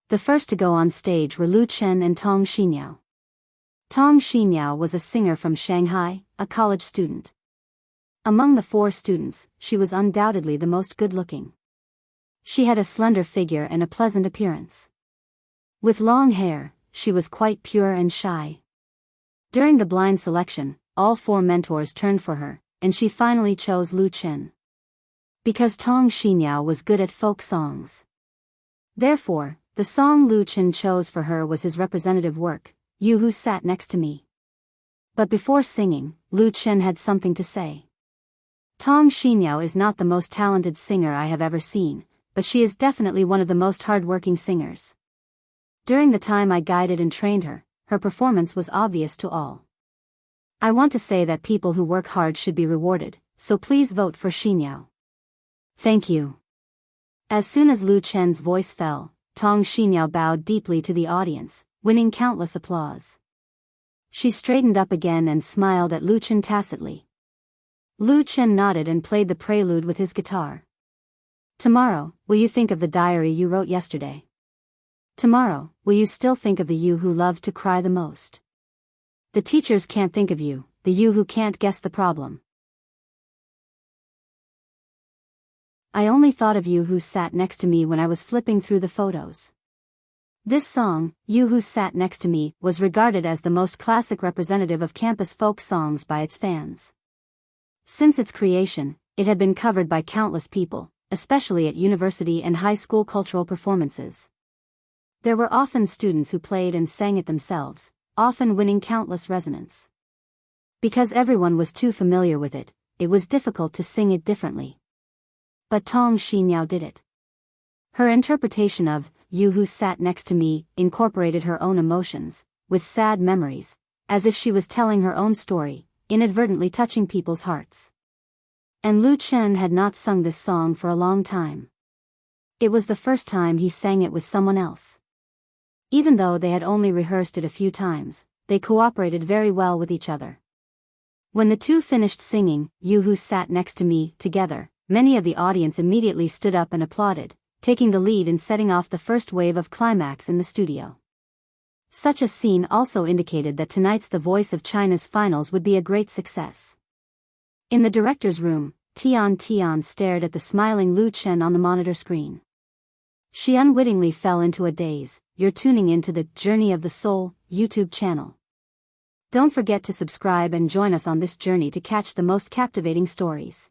The first to go on stage were Lu Chen and Tong Xinyao. Tong Xinyao was a singer from Shanghai, a college student. Among the 4 students, she was undoubtedly the most good-looking. She had a slender figure and a pleasant appearance. With long hair, she was quite pure and shy. During the blind selection, all 4 mentors turned for her, and she finally chose Lu Chen. Because Tong Xinyao was good at folk songs. Therefore, the song Lu Chen chose for her was his representative work, You Who Sat Next to Me. But before singing, Lu Chen had something to say. Tong Xinyao is not the most talented singer I have ever seen, but she is definitely one of the most hard-working singers. During the time I guided and trained her, her performance was obvious to all. I want to say that people who work hard should be rewarded, so please vote for Xinyao. Thank you. As soon as Lu Chen's voice fell, Tong Xinyao bowed deeply to the audience, winning countless applause. She straightened up again and smiled at Lu Chen tacitly. Lu Chen nodded and played the prelude with his guitar. Tomorrow, will you think of the diary you wrote yesterday? Tomorrow, will you still think of the you who loved to cry the most? The teachers can't think of you, the you who can't guess the problem. I only thought of you who sat next to me when I was flipping through the photos. This song, You Who Sat Next to Me, was regarded as the most classic representative of campus folk songs by its fans. Since its creation, it had been covered by countless people, especially at university and high school cultural performances. There were often students who played and sang it themselves, often winning countless resonance. Because everyone was too familiar with it, it was difficult to sing it differently. But Tong Xinyao did it. Her interpretation of You Who Sat Next to Me incorporated her own emotions, with sad memories, as if she was telling her own story, inadvertently touching people's hearts. And Lu Chen had not sung this song for a long time. It was the first time he sang it with someone else. Even though they had only rehearsed it a few times, they cooperated very well with each other. When the two finished singing You Who Sat Next to Me together, many of the audience immediately stood up and applauded, taking the lead in setting off the first wave of climax in the studio. Such a scene also indicated that tonight's The Voice of China's finals would be a great success. In the director's room, Tian stared at the smiling Lu Chen on the monitor screen. She unwittingly fell into a daze. You're tuning into the Journey of the Soul YouTube channel. Don't forget to subscribe and join us on this journey to catch the most captivating stories.